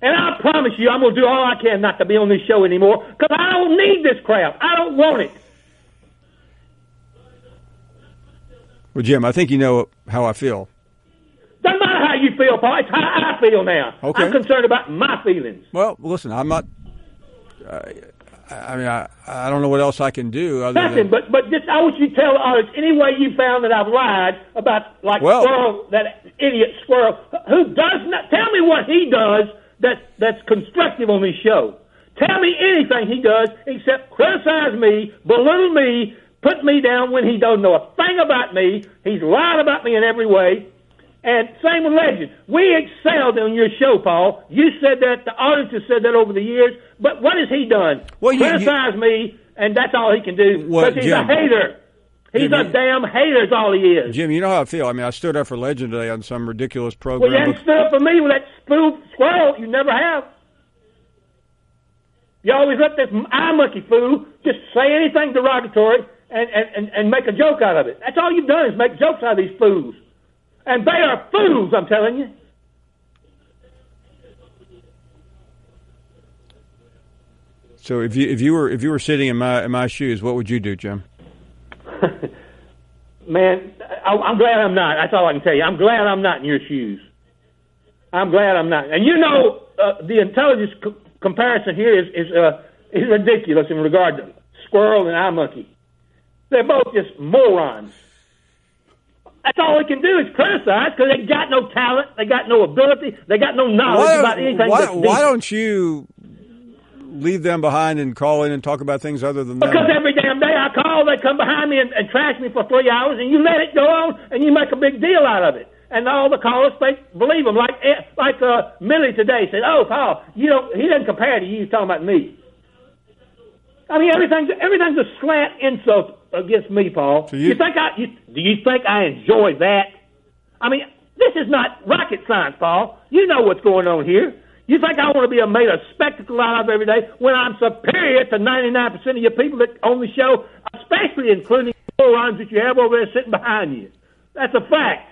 and I promise you, I'm going to do all I can not to be on this show anymore because I don't need this crap. I don't want it. Well, Jim, I think you know how I feel. Doesn't matter how you feel, Paul. It's how I feel now. Okay. I'm concerned about my feelings. Well, listen, I'm not. I don't know what else I can do. Nothing, but just I want you to tell the audience any way you found that I've lied about Squirrel, that idiot Squirrel, who does not tell me what he does that's constructive on this show. Tell me anything he does except criticize me, belittle me, put me down when he don't know a thing about me. He's lied about me in every way. And same with Legend. We excelled on your show, Paul. You said that. The audience has said that over the years. But what has he done? Criticize me, and that's all he can do. Because he's a hater. He's a damn hater is all he is. Jim, you know how I feel. I mean, I stood up for Legend today on some ridiculous program. Well, you haven't stood up for me with that spoof Squirrel. You never have. You always let this eye monkey fool just say anything derogatory and make a joke out of it. That's all you've done is make jokes out of these fools. And they are fools, I'm telling you. So if you were sitting in my shoes, what would you do, Jim? Man, I'm glad I'm not. That's all I can tell you. I'm glad I'm not in your shoes. I'm glad I'm not. And the intelligence comparison here is ridiculous in regard to Squirrel and eye monkey. They're both just morons. That's all they can do is criticize because they got no talent, they got no ability, they got no knowledge about anything. Why don't you leave them behind and call in and talk about things other than them? Because every damn day I call, they come behind me and trash me for 3 hours, and you let it go on, and you make a big deal out of it. And all the callers believe them. Like Millie today said, "Oh, Paul, he doesn't compare to you. He's talking about me." I mean, everything's a slant insult against me, Paul. So do you think I enjoy that? I mean, this is not rocket science, Paul. You know what's going on here. You think I want to be made a spectacle out of every day when I'm superior to 99% of your people that on the show, especially including the morons that you have over there sitting behind you. That's a fact.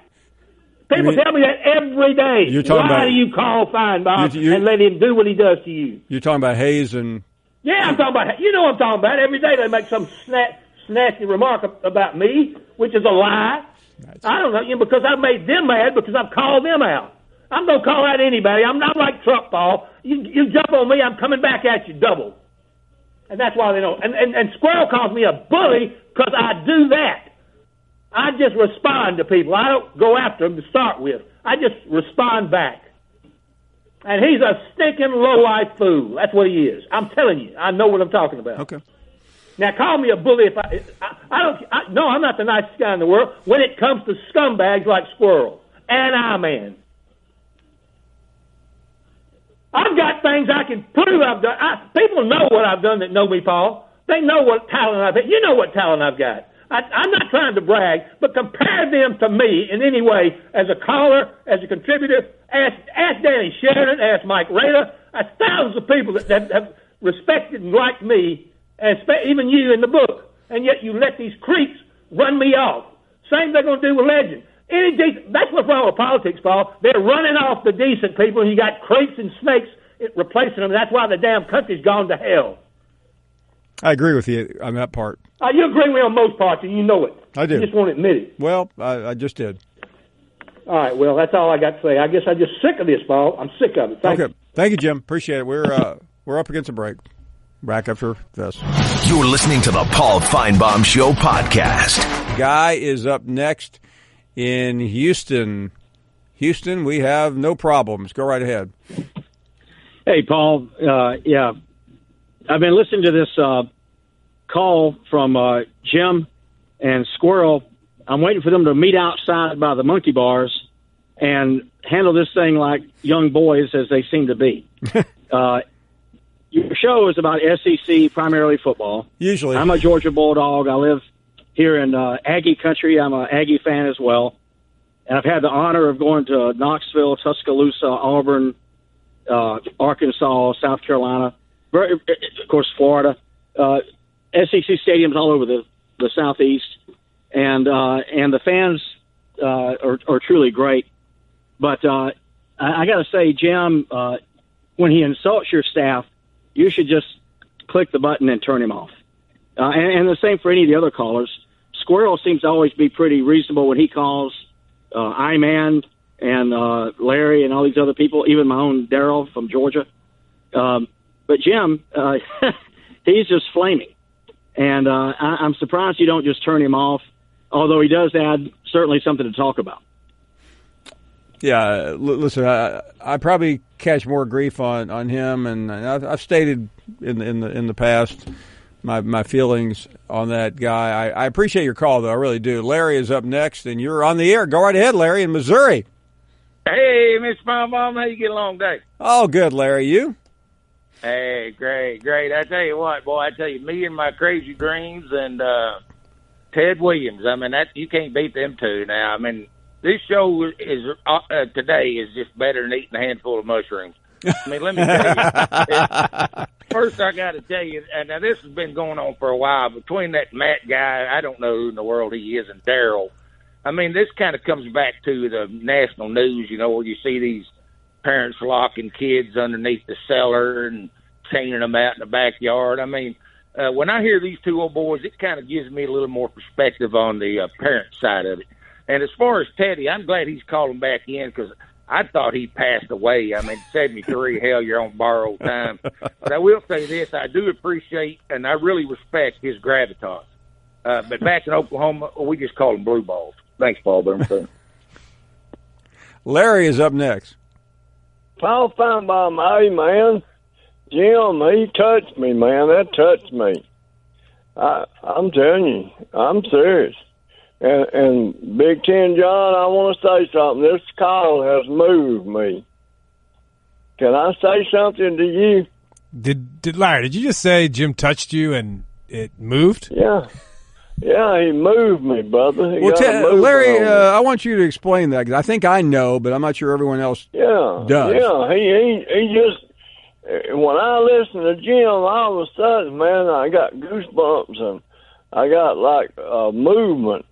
People tell me that every day. Why do you call Finebaum and let him do what he does to you? You're talking about Hayes and... Yeah, I'm talking about... You know what I'm talking about. Every day they make some snatchy remark about me, which is a lie. I don't know, because I've made them mad because I've called them out. I'm going to call out anybody. I'm not like Trump, Paul. You jump on me, I'm coming back at you double. And that's why they don't. And Squirrel calls me a bully because I do that. I just respond to people. I don't go after them to start with. I just respond back. And he's a stinking low-life fool. That's what he is. I'm telling you. I know what I'm talking about. Okay. Now, call me a bully if no, I'm not the nicest guy in the world when it comes to scumbags like Squirrel and I-Man. I've got things I can prove I've done. People know what I've done that know me, Paul. They know what talent I've got. You know what talent I've got. I'm not trying to brag, but compare them to me in any way as a caller, as a contributor. Ask Danny Sheridan, ask Mike Rader. Thousands of people that have respected and liked me, and even you in the book. and yet you let these creeps run me off. Same they're going to do with Legend. That's what's wrong with politics, Paul. They're running off the decent people, and you got creeps and snakes replacing them. That's why the damn country's gone to hell. I agree with you on that part. You agree with me on most parts, and you know it. I do. You just won't admit it. Well, I just did. All right, well, that's all I got to say. I guess I'm just sick of this, Paul. I'm sick of it. Thank you. Thank you, Jim. Appreciate it. We're up against a break. Back after this. You're listening to the Paul Finebaum Show podcast. Guy is up next in Houston. Houston, we have no problems. Go right ahead. Hey, Paul. Yeah, I've been listening to this call from Jim and Squirrel. I'm waiting for them to meet outside by the monkey bars and handle this thing like young boys as they seem to be. Your show is about SEC, primarily football. Usually. I'm a Georgia Bulldog. I live here in Aggie country. I'm an Aggie fan as well. And I've had the honor of going to Knoxville, Tuscaloosa, Auburn, Arkansas, South Carolina, of course, Florida. SEC stadiums all over the Southeast. And the fans are truly great. But I got to say, Jim, when he insults your staff, you should just click the button and turn him off. And the same for any of the other callers. Squirrel seems to always be pretty reasonable when he calls I-Man and Larry and all these other people, even my own Daryl from Georgia. But Jim, he's just flaming. And I'm surprised you don't just turn him off, although he does add certainly something to talk about. Yeah, listen, I probably catch more grief on him, and I've stated in the past my feelings on that guy. I appreciate your call, though. I really do. Larry is up next, and you're on the air. Go right ahead, Larry, in Missouri. Hey, Mr. Finebaum, how you get along today? Oh, good, Larry. You? Hey, great. I tell you what, boy, me and my crazy dreams and Ted Williams. I mean, you can't beat them two now. I mean, this show is today is just better than eating a handful of mushrooms. I mean, let me tell you. First, I got to tell you, and now this has been going on for a while, between that Matt guy, I don't know who in the world he is, and Daryl. I mean, this kind of comes back to the national news, where you see these parents locking kids underneath the cellar and chaining them out in the backyard. I mean, when I hear these two old boys, it kind of gives me a little more perspective on the parent side of it. And as far as Teddy, I'm glad he's calling back in because I thought he passed away. I mean, 73, hell, you're on borrowed time. But I will say this, I do appreciate and I really respect his gravitas. But back in Oklahoma, we just call them blue balls. Thanks, Paul Burnson. Larry is up next. Paul Finebaum, hey, man. Jim, he touched me, man. That touched me. I'm telling you, I'm serious. And Big Ten John, I want to say something. This call has moved me. Can I say something to you? Did Larry, did you just say Jim touched you and it moved? Yeah. Yeah, he moved me, brother. Larry, I want you to explain that, because I think I know, but I'm not sure everyone else does. Yeah, he just, when I listen to Jim, all of a sudden, man, I got goosebumps and I got like a movement,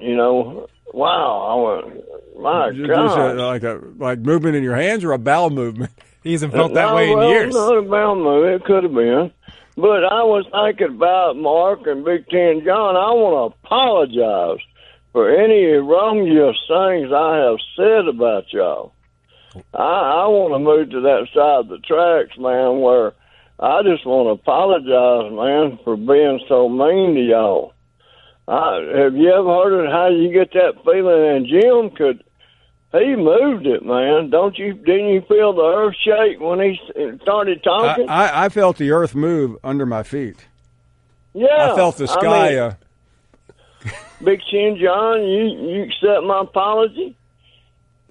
Wow, I went, my God. Like movement in your hands or a bowel movement? He hasn't felt that way in years. Not a bowel movement, it could have been. But I was thinking about Mark and Big Ten John. I want to apologize for any erroneous things I have said about y'all. I want to move to that side of the tracks, man, where I just want to apologize, man, for being so mean to y'all. Have you ever heard of how you get that feeling? And Jim he moved it, man. Didn't you feel the earth shake when he started talking? I felt the earth move under my feet. Yeah. I felt the sky. Big Chin John, you accept my apology?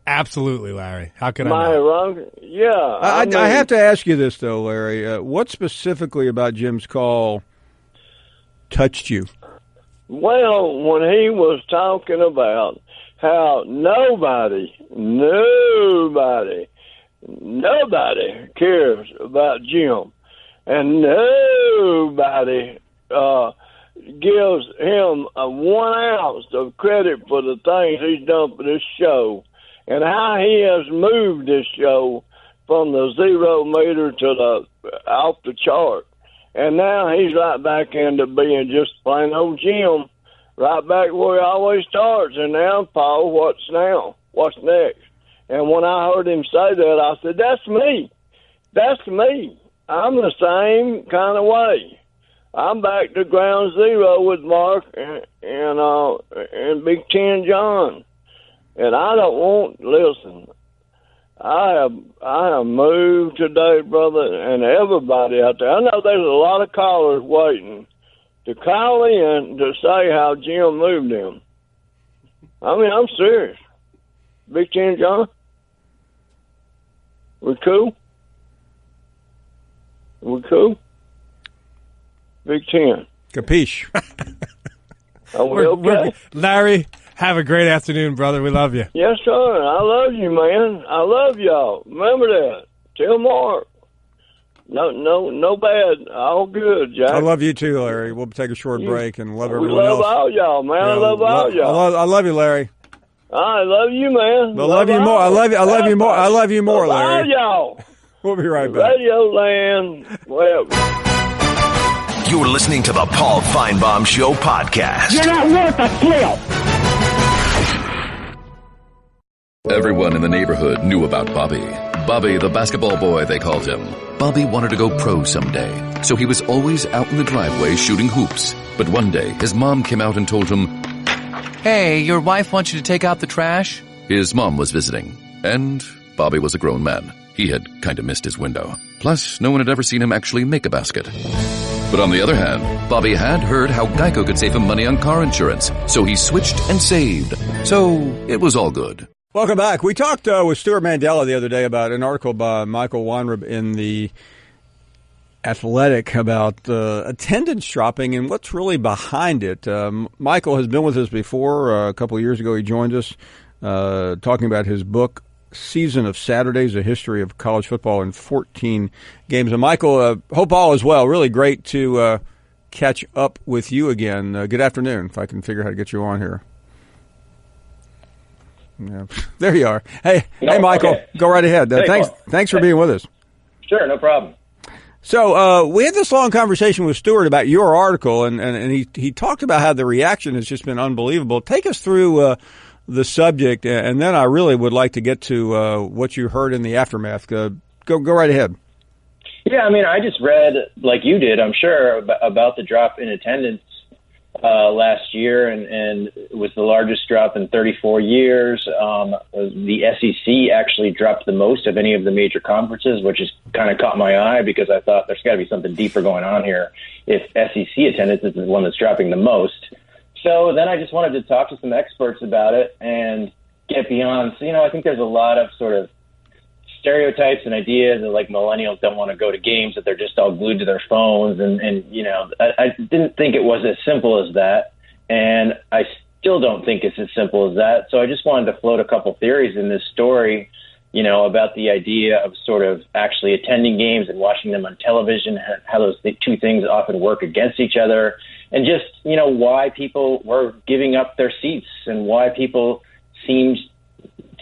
Absolutely, Larry. How could I wrong? Yeah. I have to ask you this, though, Larry. What specifically about Jim's call touched you? Well, when he was talking about how nobody cares about Jim, and nobody gives him 1 ounce of credit for the things he's done for this show and how he has moved this show from the 0 meter to the off the chart. And now he's right back into being just plain old Jim, right back where he always starts. And now, Paul, what's now? What's next? And when I heard him say that, I said, that's me. That's me. I'm the same kind of way. I'm back to ground zero with Mark and Big Ten John. And I don't listen, I have moved today, brother, and everybody out there. I know there's a lot of callers waiting to call in to say how Jim moved them. I mean, I'm serious. Big Ten John? We cool? We cool? Big Ten. Capiche. Are we okay? Larry, have a great afternoon, brother. We love you. Yes, sir. I love you, man. I love y'all. Remember that. Tell Mark. No bad. All good, Jack. I love you too, Larry. We'll take a short break and love everyone else. We love all y'all, man. I love all y'all. I love you, Larry. I love you, man. I love you more. I love you more. I love you more, Larry. All y'all. We'll be right back. Radio land. Well. You're listening to the Paul Finebaum Show podcast. You're not worth a flail. Everyone in the neighborhood knew about Bobby. Bobby, the basketball boy, they called him. Bobby wanted to go pro someday, so he was always out in the driveway shooting hoops. But one day, his mom came out and told him, Hey, your wife wants you to take out the trash? His mom was visiting, and Bobby was a grown man. He had kind of missed his window. Plus, no one had ever seen him actually make a basket. But on the other hand, Bobby had heard how Geico could save him money on car insurance, so he switched and saved. So it was all good. Welcome back. We talked with Stuart Mandela the other day about an article by Michael Weinrib in the Athletic about attendance dropping and what's really behind it. Michael has been with us before. A couple of years ago, he joined us talking about his book, Season of Saturdays, A History of College Football in 14 Games. And Michael, hope all is well. Really great to catch up with you again. Good afternoon, if I can figure out how to get you on here. Yeah. There you are. Hey, Michael, okay. Go right ahead. Thanks for being with us. Sure, no problem. So we had this long conversation with Stuart about your article, and he talked about how the reaction has just been unbelievable. Take us through the subject, and then I really would like to get to what you heard in the aftermath. Go right ahead. Yeah, I mean, I just read, like you did, I'm sure, about the drop in attendance last year, and it was the largest drop in 34 years. The SEC actually dropped the most of any of the major conferences, which has kind of caught my eye because I thought there's got to be something deeper going on here if SEC attendance is the one that's dropping the most. So then I just wanted to talk to some experts about it and get beyond. So, I think there's a lot of sort of stereotypes and ideas that like millennials don't want to go to games, that they're just all glued to their phones. And I didn't think it was as simple as that. And I still don't think it's as simple as that. So I just wanted to float a couple theories in this story, about the idea of sort of actually attending games and watching them on television, how those two things often work against each other. And just, why people were giving up their seats and why people seemed,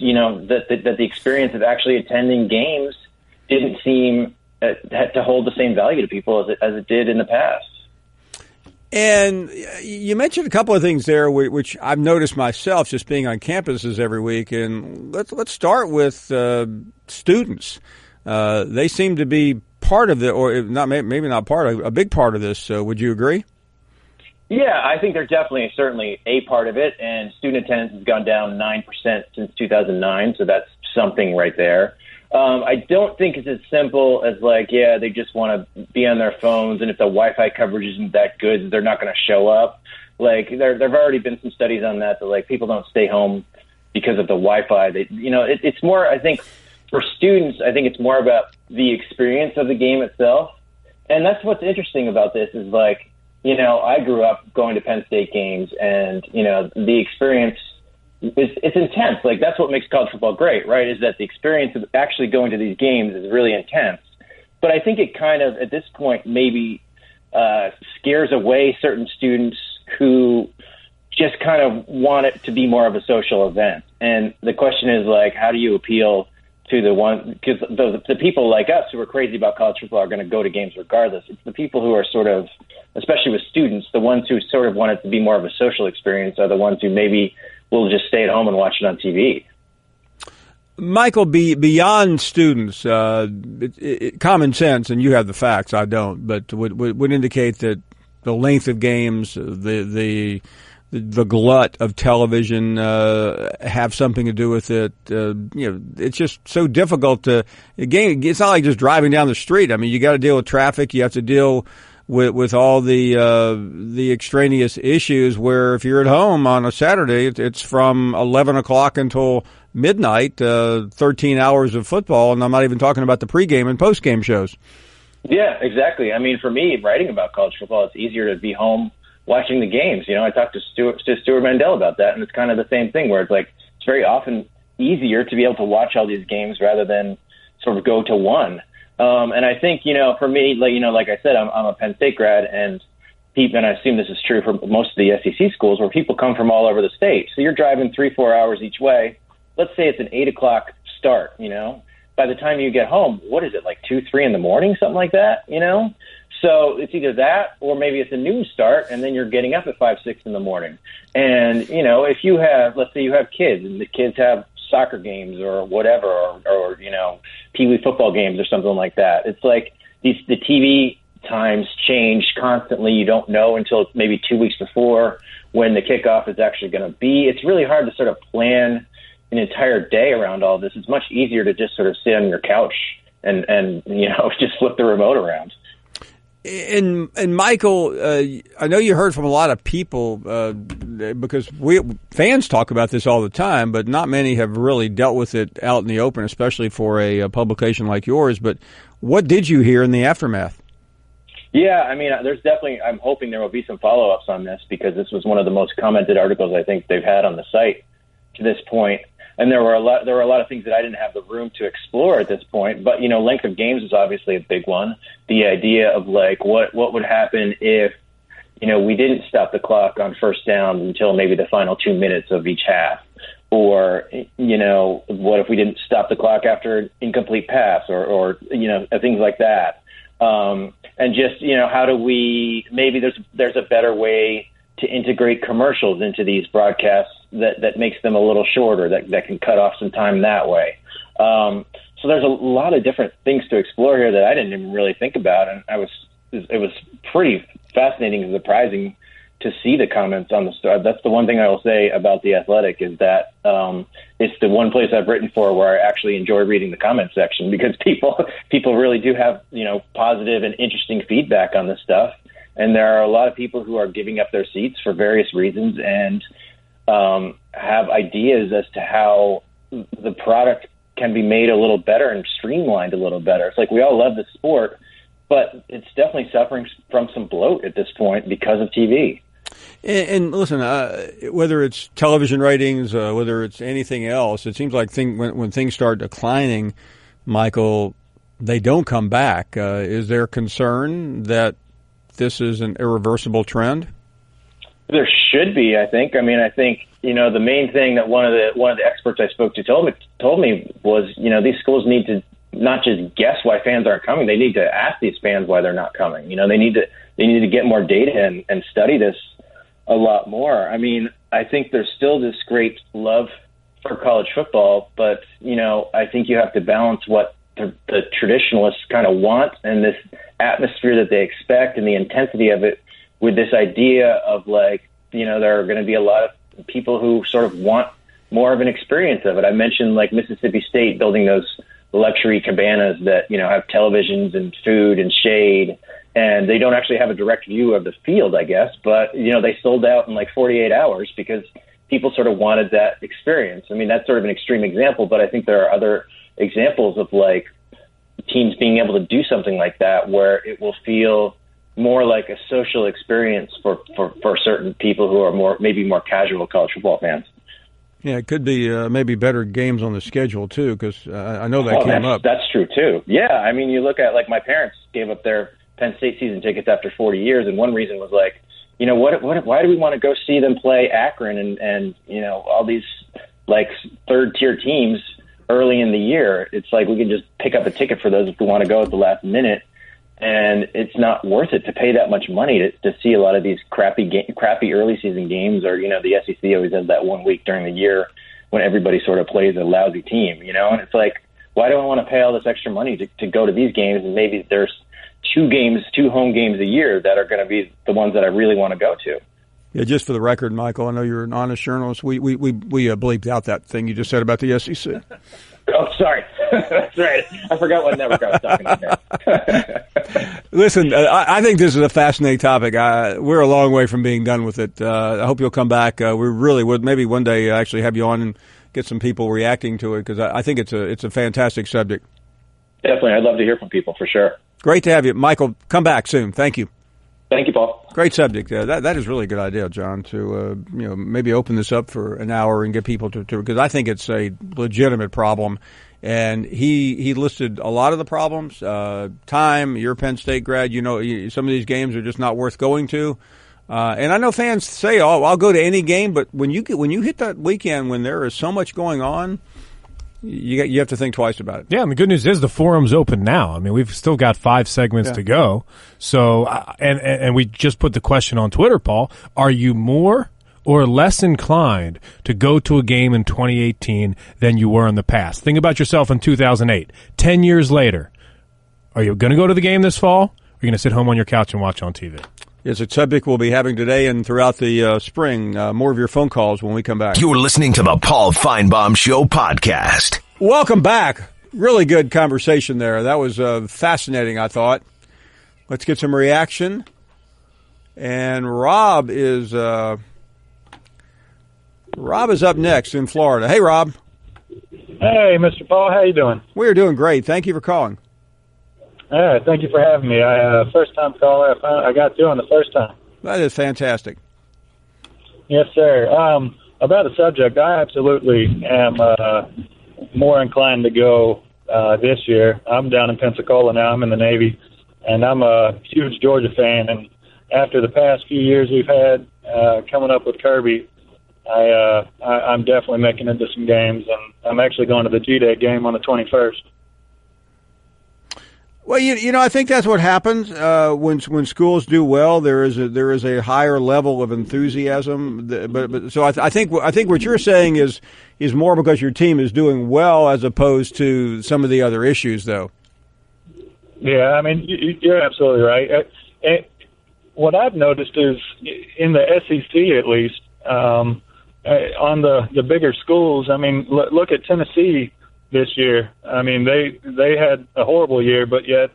that the experience of actually attending games didn't seem to hold the same value to people as it did in the past. And you mentioned a couple of things there, which I've noticed myself just being on campuses every week. And let's start with students. They seem to be part of the, or not maybe not part of, a big part of this. Would you agree? Yeah, I think they're definitely, certainly a part of it, and student attendance has gone down 9% since 2009, so that's something right there. I don't think it's as simple as they just want to be on their phones, and if the Wi-Fi coverage isn't that good, they're not going to show up. There have already been some studies on that people don't stay home because of the Wi-Fi. It's more, I think, for students, I think it's more about the experience of the game itself, and that's what's interesting about this is I grew up going to Penn State games, and, the experience, it's intense. That's what makes college football great, right, is that the experience of actually going to these games is really intense. But I think it kind of, at this point, maybe scares away certain students who just kind of want it to be more of a social event. And the question is, like, how do you appeal to the one, because the people like us who are crazy about college football are going to go to games regardless. It's the people who are sort of, especially with students, the ones who sort of want it to be more of a social experience are the ones who maybe will just stay at home and watch it on TV. Michael, beyond students, common sense, and you have the facts, I don't, but would indicate that the length of games, the glut of television have something to do with it. It's just so difficult to again. It's not like just driving down the street. I mean, you got to deal with traffic. You have to deal with all the extraneous issues. Where if you're at home on a Saturday, it's from 11 o'clock until midnight, 13 hours of football, and I'm not even talking about the pregame and postgame shows. Yeah, exactly. I mean, for me, writing about college football, it's easier to be home watching the games. I talked to Stuart Mandel about that, and it's kind of the same thing where it's like it's very often easier to be able to watch all these games rather than sort of go to one. And I think, for me, like I said, I'm a Penn State grad, and I assume this is true for most of the SEC schools where people come from all over the state. So you're driving 3-4 hours each way. Let's say it's an 8 o'clock start, by the time you get home, what is it, like 2-3 in the morning, something like that, So it's either that or maybe it's a noon start and then you're getting up at 5-6 in the morning. And, if you have, let's say you have kids and the kids have soccer games or whatever, or Pee-wee football games or something like that. It's like the TV times change constantly. You don't know until maybe 2 weeks before when the kickoff is actually going to be. It's really hard to sort of plan an entire day around all this. It's much easier to just sort of sit on your couch and just flip the remote around. And Michael, I know you heard from a lot of people because fans talk about this all the time, but not many have really dealt with it out in the open, especially for a publication like yours. But what did you hear in the aftermath? Yeah, I mean, there's definitely. I'm hoping there will be some follow-ups on this because this was one of the most commented articles I think they've had on the site to this point. And there were a lot of things that I didn't have the room to explore at this point. But, length of games is obviously a big one. The idea of like what would happen if, we didn't stop the clock on first downs until maybe the final 2 minutes of each half. Or, what if we didn't stop the clock after an incomplete pass or things like that. And just, how do we, maybe there's a better way to integrate commercials into these broadcasts that makes them a little shorter, that can cut off some time that way. So there's a lot of different things to explore here that I didn't even really think about, and it was pretty fascinating and surprising to see the comments on the story. That's the one thing I will say about The Athletic is that it's the one place I've written for where I actually enjoy reading the comment section because people really do have positive and interesting feedback on this stuff. And there are a lot of people who are giving up their seats for various reasons and have ideas as to how the product can be made a little better and streamlined a little better. It's like we all love the sport, but it's definitely suffering from some bloat at this point because of TV. And listen, whether it's television ratings, whether it's anything else, it seems like when things start declining, Michael, they don't come back. Is there concern that this is an irreversible trend? There should be, I think. I mean, I think, the main thing that one of the experts I spoke to told me was, these schools need to not just guess why fans aren't coming. They need to ask these fans why they're not coming. They need to get more data and study this a lot more. I mean, I think there's still this great love for college football, but, I think you have to balance what the traditionalists kind of want and this atmosphere that they expect and the intensity of it with this idea of like, there are going to be a lot of people who sort of want more of an experience of it. I mentioned like Mississippi State building those luxury cabanas that, have televisions and food and shade, and they don't actually have a direct view of the field, I guess, but, they sold out in like 48 hours because people sort of wanted that experience. I mean, that's sort of an extreme example, but I think there are other examples of like teams being able to do something like that where it will feel more like a social experience for certain people who are maybe more casual college football fans. Yeah, it could be maybe better games on the schedule too, because I know that came up. That's true too. Yeah, I mean, you look at like my parents gave up their Penn State season tickets after 40 years, and one reason was like, you know, why do we want to go see them play Akron and you know, all these like third-tier teams early in the year? It's like we can just pick up a ticket for those if we want to go at the last minute, and it's not worth it to pay that much money to see a lot of these crappy early season games, or, you know, the SEC always has that 1 week during the year when everybody sort of plays a lousy team, you know? And it's like, why do I want to pay all this extra money to go to these games? And maybe there's two home games a year that are going to be the ones that I really want to go to. Yeah, just for the record, Michael, I know you're an honest journalist. We bleeped out that thing you just said about the SEC. Oh, sorry. That's right. I forgot what network I was talking about. Listen, I think this is a fascinating topic. We're a long way from being done with it. I hope you'll come back. We really would maybe one day actually have you on and get some people reacting to it, because I think it's a fantastic subject. Definitely. I'd love to hear from people for sure. Great to have you. Michael, come back soon. Thank you. Thank you, Paul. Great subject. That is really a good idea, John, to maybe open this up for an hour and get people to because I think it's a legitimate problem. And he listed a lot of the problems. Time, you're a Penn State grad, you know, some of these games are just not worth going to. And I know fans say, "Oh, I'll go to any game," but when you hit that weekend when there is so much going on, you have to think twice about it. Yeah, and the good news is the forum's open now. I mean, we've still got 5 segments to go. So, and we just put the question on Twitter, Paul. Are you more or less inclined to go to a game in 2018 than you were in the past? Think about yourself in 2008. 10 years later, are you going to go to the game this fall? Or are you going to sit home on your couch and watch on TV? It's a subject we'll be having today and throughout the spring. More of your phone calls when we come back. You're listening to the Paul Finebaum Show podcast. Welcome back. Really good conversation there. That was fascinating, I thought. Let's get some reaction. And Rob is up next in Florida. Hey, Rob. Hey, Mr. Paul. How you doing? We're doing great. Thank you for calling. All right, thank you for having me. First-time caller. I got through on the first time. That is fantastic. Yes, sir. About the subject, I absolutely am more inclined to go this year. I'm down in Pensacola now. I'm in the Navy, and I'm a huge Georgia fan. And after the past few years we've had coming up with Kirby, I'm definitely making it to some games, and I'm actually going to the G-Day game on the 21st. Well, you know, I think that's what happens when schools do well. There is a higher level of enthusiasm. But so I think what you're saying is more because your team is doing well as opposed to some of the other issues, though. Yeah, I mean, you're absolutely right. What I've noticed is in the SEC, at least, on the bigger schools. I mean, look at Tennessee this year. I mean, they had a horrible year, but yet,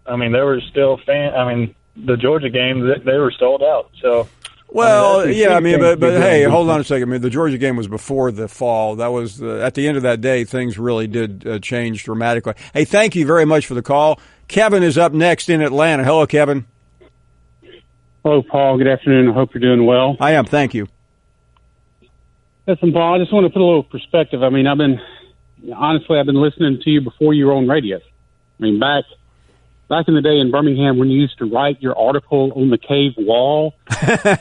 I mean, there were still the Georgia game, they were sold out. So, well, but hey, hold on a second. I mean, the Georgia game was before the fall. That was at the end of that day, things really did change dramatically. Hey, thank you very much for the call. Kevin is up next in Atlanta. Hello, Kevin. Hello, Paul. Good afternoon. I hope you're doing well. I am. Thank you. Listen, Paul, I just want to put a little perspective. I mean, I've been listening to you before you were on radio. I mean, back in the day in Birmingham when you used to write your article on the cave wall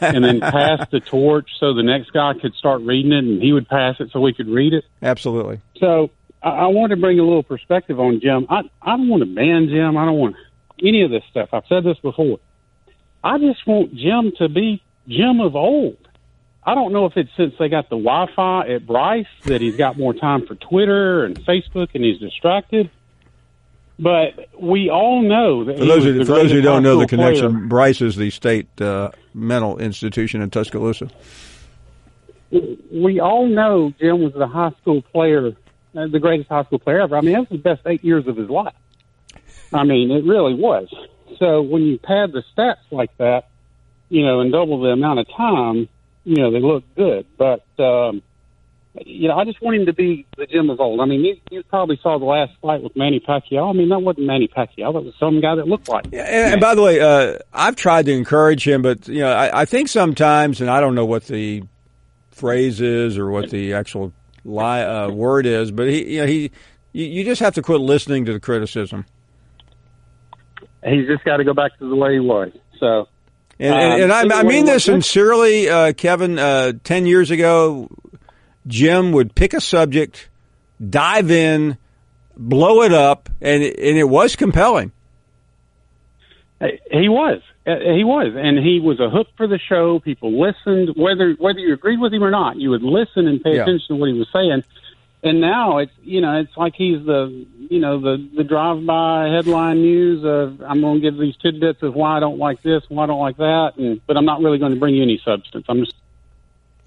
and then pass the torch so the next guy could start reading it and he would pass it so we could read it. Absolutely. So I want to bring a little perspective on Jim. I don't want to ban Jim. I don't want any of this stuff. I've said this before. I just want Jim to be Jim of old. I don't know if it's since they got the Wi-Fi at Bryce that he's got more time for Twitter and Facebook and he's distracted. But we all know that for those who don't know the connection, player. Bryce is the state mental institution in Tuscaloosa. We all know Jim was the high school player, the greatest high school player ever. I mean, that was the best 8 years of his life. I mean, it really was. So when you pad the stats like that, and double the amount of time, they look good. But, I just want him to be the Jim of old. I mean, you probably saw the last fight with Manny Pacquiao. I mean, that wasn't Manny Pacquiao. That was some guy that looked like him. Yeah, and by the way, I've tried to encourage him, but, I think sometimes, and I don't know what the phrase is or what the actual word is, but you just have to quit listening to the criticism. He's just got to go back to the way he was. So, and I mean this sincerely, Kevin. 10 years ago, Jim would pick a subject, dive in, blow it up, and it was compelling. He was, and he was a hook for the show. People listened, whether you agreed with him or not. You would listen and pay attention to what he was saying. And now it's like he's the drive-by headline news of I'm going to give these tidbits of why I don't like this, why I don't like that, but I'm not really going to bring you any substance. I'm just.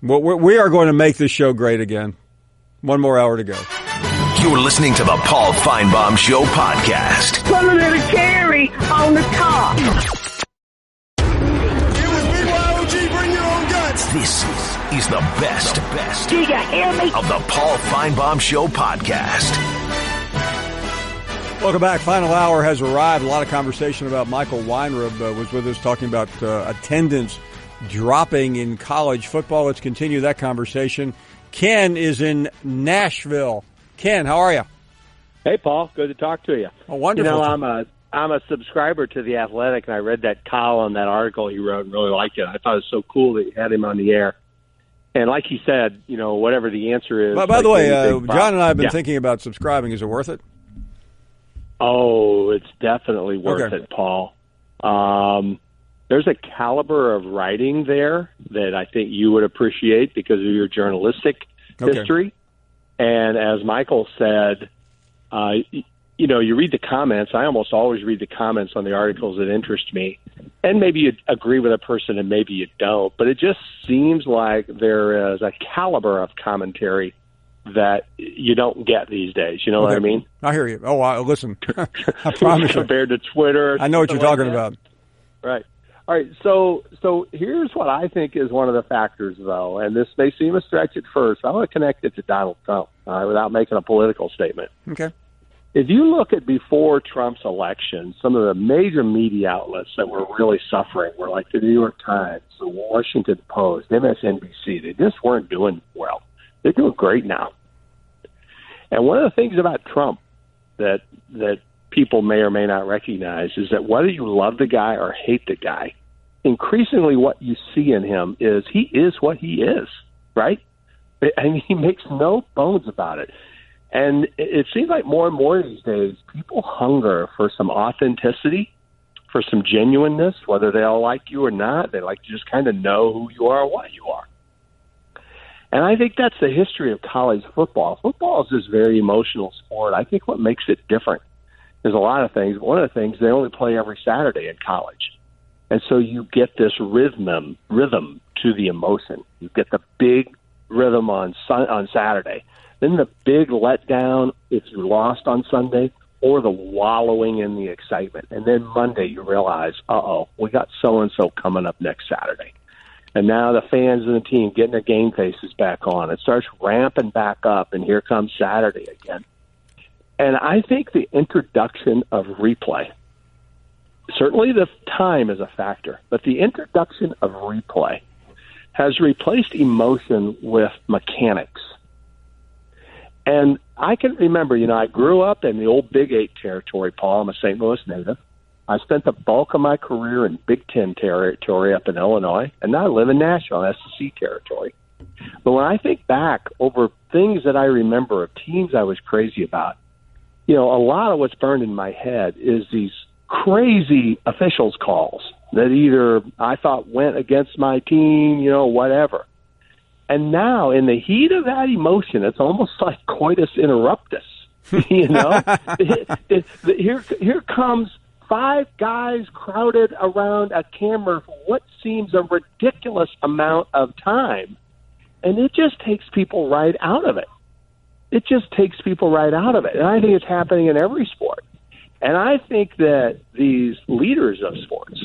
Well, we are going to make this show great again. One more hour to go. You're listening to the Paul Finebaum Show podcast. Put a little cherry on the top. Bring your own guts. This is the best Do you hear me? of the Paul Finebaum Show podcast. Welcome back. Final hour has arrived. A lot of conversation about Michael Weinrib was with us talking about attendance dropping in college football. Let's continue that conversation. Ken is in Nashville. Ken, how are you? Hey, Paul. Good to talk to you. Oh, wonderful. You know, I'm a subscriber to The Athletic, and I read that column, that article he wrote, and really liked it. I thought it was so cool that you had him on the air. And like he said, whatever the answer is. By the way, John and I have been thinking about subscribing. Is it worth it? Oh, it's definitely worth it, Paul. There's a caliber of writing there that I think you would appreciate because of your journalistic history. And as Michael said, you read the comments. I almost always read the comments on the articles that interest me. And maybe you agree with a person and maybe you don't. But it just seems like there is a caliber of commentary that you don't get these days. You know what I mean? I hear you. Oh, listen, I promise you. Compared to Twitter. I know what you're talking about. Right. All right, so here's what I think is one of the factors, though, and this may seem a stretch at first. I want to connect it to Donald Trump without making a political statement. Okay. If you look at before Trump's election, some of the major media outlets that were really suffering were like the New York Times, the Washington Post, MSNBC. They just weren't doing well. They're doing great now. And one of the things about Trump that people may or may not recognize is that whether you love the guy or hate the guy, increasingly what you see in him is he is what he is, right? And he makes no bones about it. And it seems like more and more these days, people hunger for some authenticity, for some genuineness, whether they all like you or not. They like to just kind of know who you are, what you are. And I think that's the history of college football. Football is this very emotional sport. I think what makes it different, there's a lot of things. One of the things, they only play every Saturday in college. And so you get this rhythm to the emotion. You get the big rhythm on Saturday. Then the big letdown if you lost on Sunday, or the wallowing in the excitement. And then Monday you realize, we got so-and-so coming up next Saturday. And now the fans and the team getting their game faces back on. It starts ramping back up, and here comes Saturday again. And I think the introduction of replay, certainly the time is a factor, but the introduction of replay has replaced emotion with mechanics. And I can remember, I grew up in the old Big 8 territory, Paul. I'm a St. Louis native. I spent the bulk of my career in Big 10 territory up in Illinois, and now I live in Nashville, SEC territory. But when I think back over things that I remember of teams I was crazy about, a lot of what's burned in my head is these crazy officials calls that either I thought went against my team, whatever. And now, in the heat of that emotion, it's almost like coitus interruptus. Here comes 5 guys crowded around a camera for what seems a ridiculous amount of time, and it just takes people right out of it. And I think it's happening in every sport. And I think that these leaders of sports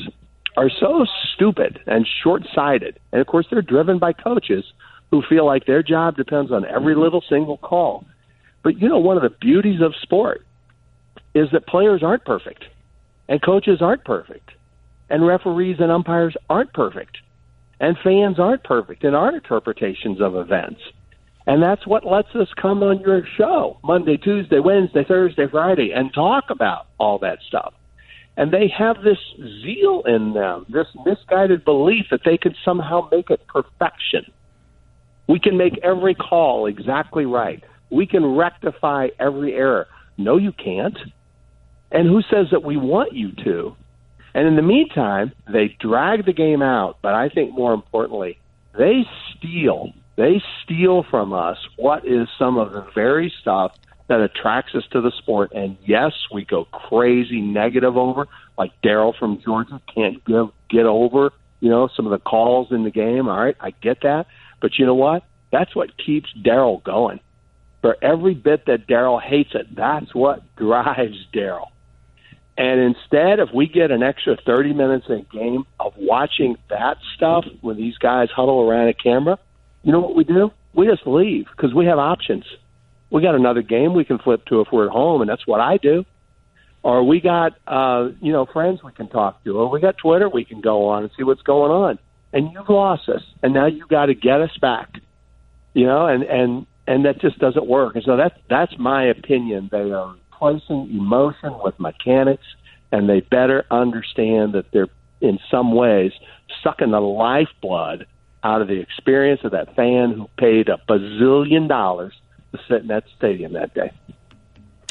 are so stupid and short-sighted. And, of course, they're driven by coaches who feel like their job depends on every little single call. But, one of the beauties of sport is that players aren't perfect, and coaches aren't perfect, and referees and umpires aren't perfect, and fans aren't perfect in our interpretations of events. And that's what lets us come on your show Monday, Tuesday, Wednesday, Thursday, Friday, and talk about all that stuff. And they have this zeal in them, this misguided belief that they could somehow make it perfection. We can make every call exactly right. We can rectify every error. No, you can't. And who says that we want you to? And in the meantime, they drag the game out, but I think more importantly, they steal from us what is some of the very stuff that attracts us to the sport. And yes, we go crazy negative over, like Daryl from Georgia can't get over, some of the calls in the game. All right, I get that. But you know what? That's what keeps Daryl going. For every bit that Daryl hates it, that's what drives Daryl. And instead, if we get an extra 30 minutes a game of watching that stuff when these guys huddle around a camera, you know what we do? We just leave because we have options. We got another game we can flip to if we're at home, and that's what I do. Or we got, friends we can talk to, or we got Twitter we can go on and see what's going on. And you've lost us, and now you got to get us back, and that just doesn't work. And so that's my opinion. They are replacing emotion with mechanics, and they better understand that they're in some ways sucking the lifeblood out of the experience of that fan who paid $1 bazillion to sit in that stadium that day.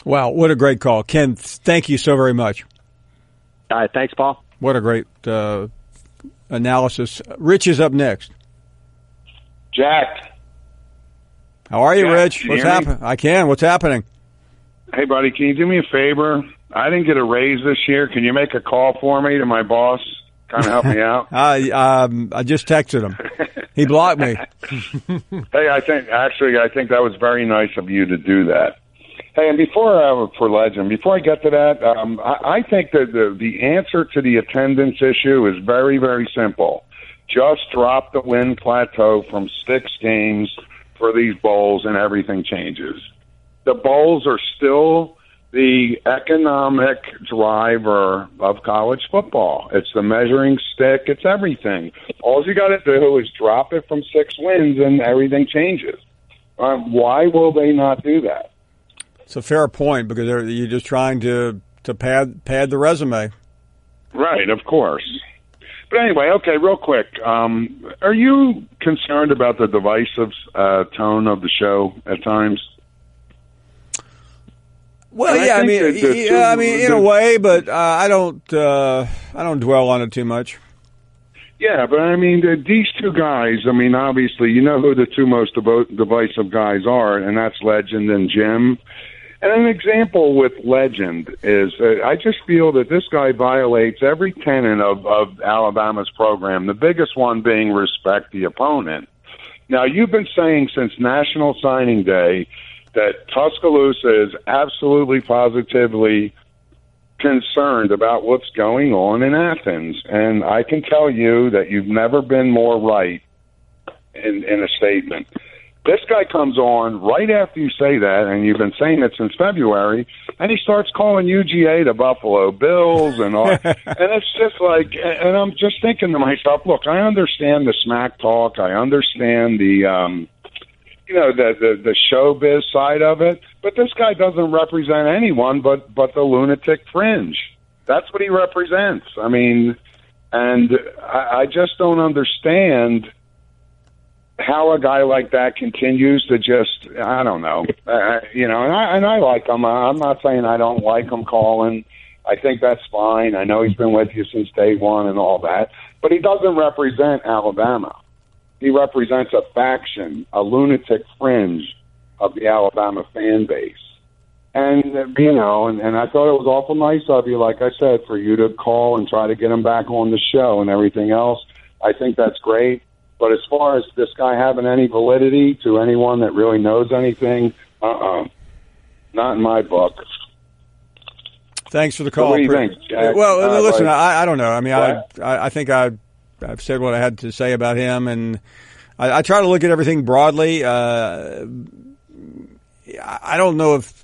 Wow, what a great call. Ken, thank you so very much. All right, thanks, Paul. What a great analysis. Rich is up next. Jack. How are you, Jack, Rich? What's happening? I can. What's happening? Hey, buddy, can you do me a favor? I didn't get a raise this year. Can you make a call for me to my boss? Kind of help me out. I just texted him. He blocked me. Hey, I think that was very nice of you to do that. Hey, and before I get to that, I think that the answer to the attendance issue is very, very simple. Just drop the win plateau from 6 games for these bowls, and everything changes. The bowls are still the economic driver of college football. It's the measuring stick. It's everything. All you got to do is drop it from 6 wins, and everything changes. Why will they not do that? It's a fair point because you're just trying to pad the resume. Right, of course. But anyway, okay, real quick. Are you concerned about the divisive tone of the show at times? Well, yeah, I mean, in a way, but I don't dwell on it too much. Yeah, but I mean, these two guys. I mean, obviously, you know who the two most divisive guys are, and that's Legend and Jim. And an example with Legend is I just feel that this guy violates every tenet of Alabama's program, the biggest one being respect the opponent. Now, you've been saying since National Signing Day that Tuscaloosa is absolutely positively concerned about what's going on in Athens. And I can tell you that you've never been more right in a statement. This guy comes on right after you say that, and you've been saying it since February, and he starts calling UGA the Buffalo Bills and all. And it's just like, and I'm just thinking to myself, look, I understand the smack talk. I understand the the showbiz side of it, but this guy doesn't represent anyone but the lunatic fringe. That's what he represents. I mean, and I just don't understand how a guy like that continues to just, I don't know, and I like him. I'm not saying I don't like him calling. I think that's fine. I know he's been with you since day one and all that, but he doesn't represent Alabama. He represents a faction, a lunatic fringe of the Alabama fan base. And, and I thought it was awful nice of you, like I said, for you to call and try to get him back on the show and everything else. I think that's great. But as far as this guy having any validity to anyone that really knows anything, not in my book. Thanks for the call. So what do you think, Jack? Well, listen, I don't know. I mean, I think I've said what I had to say about him, and I try to look at everything broadly. I don't know if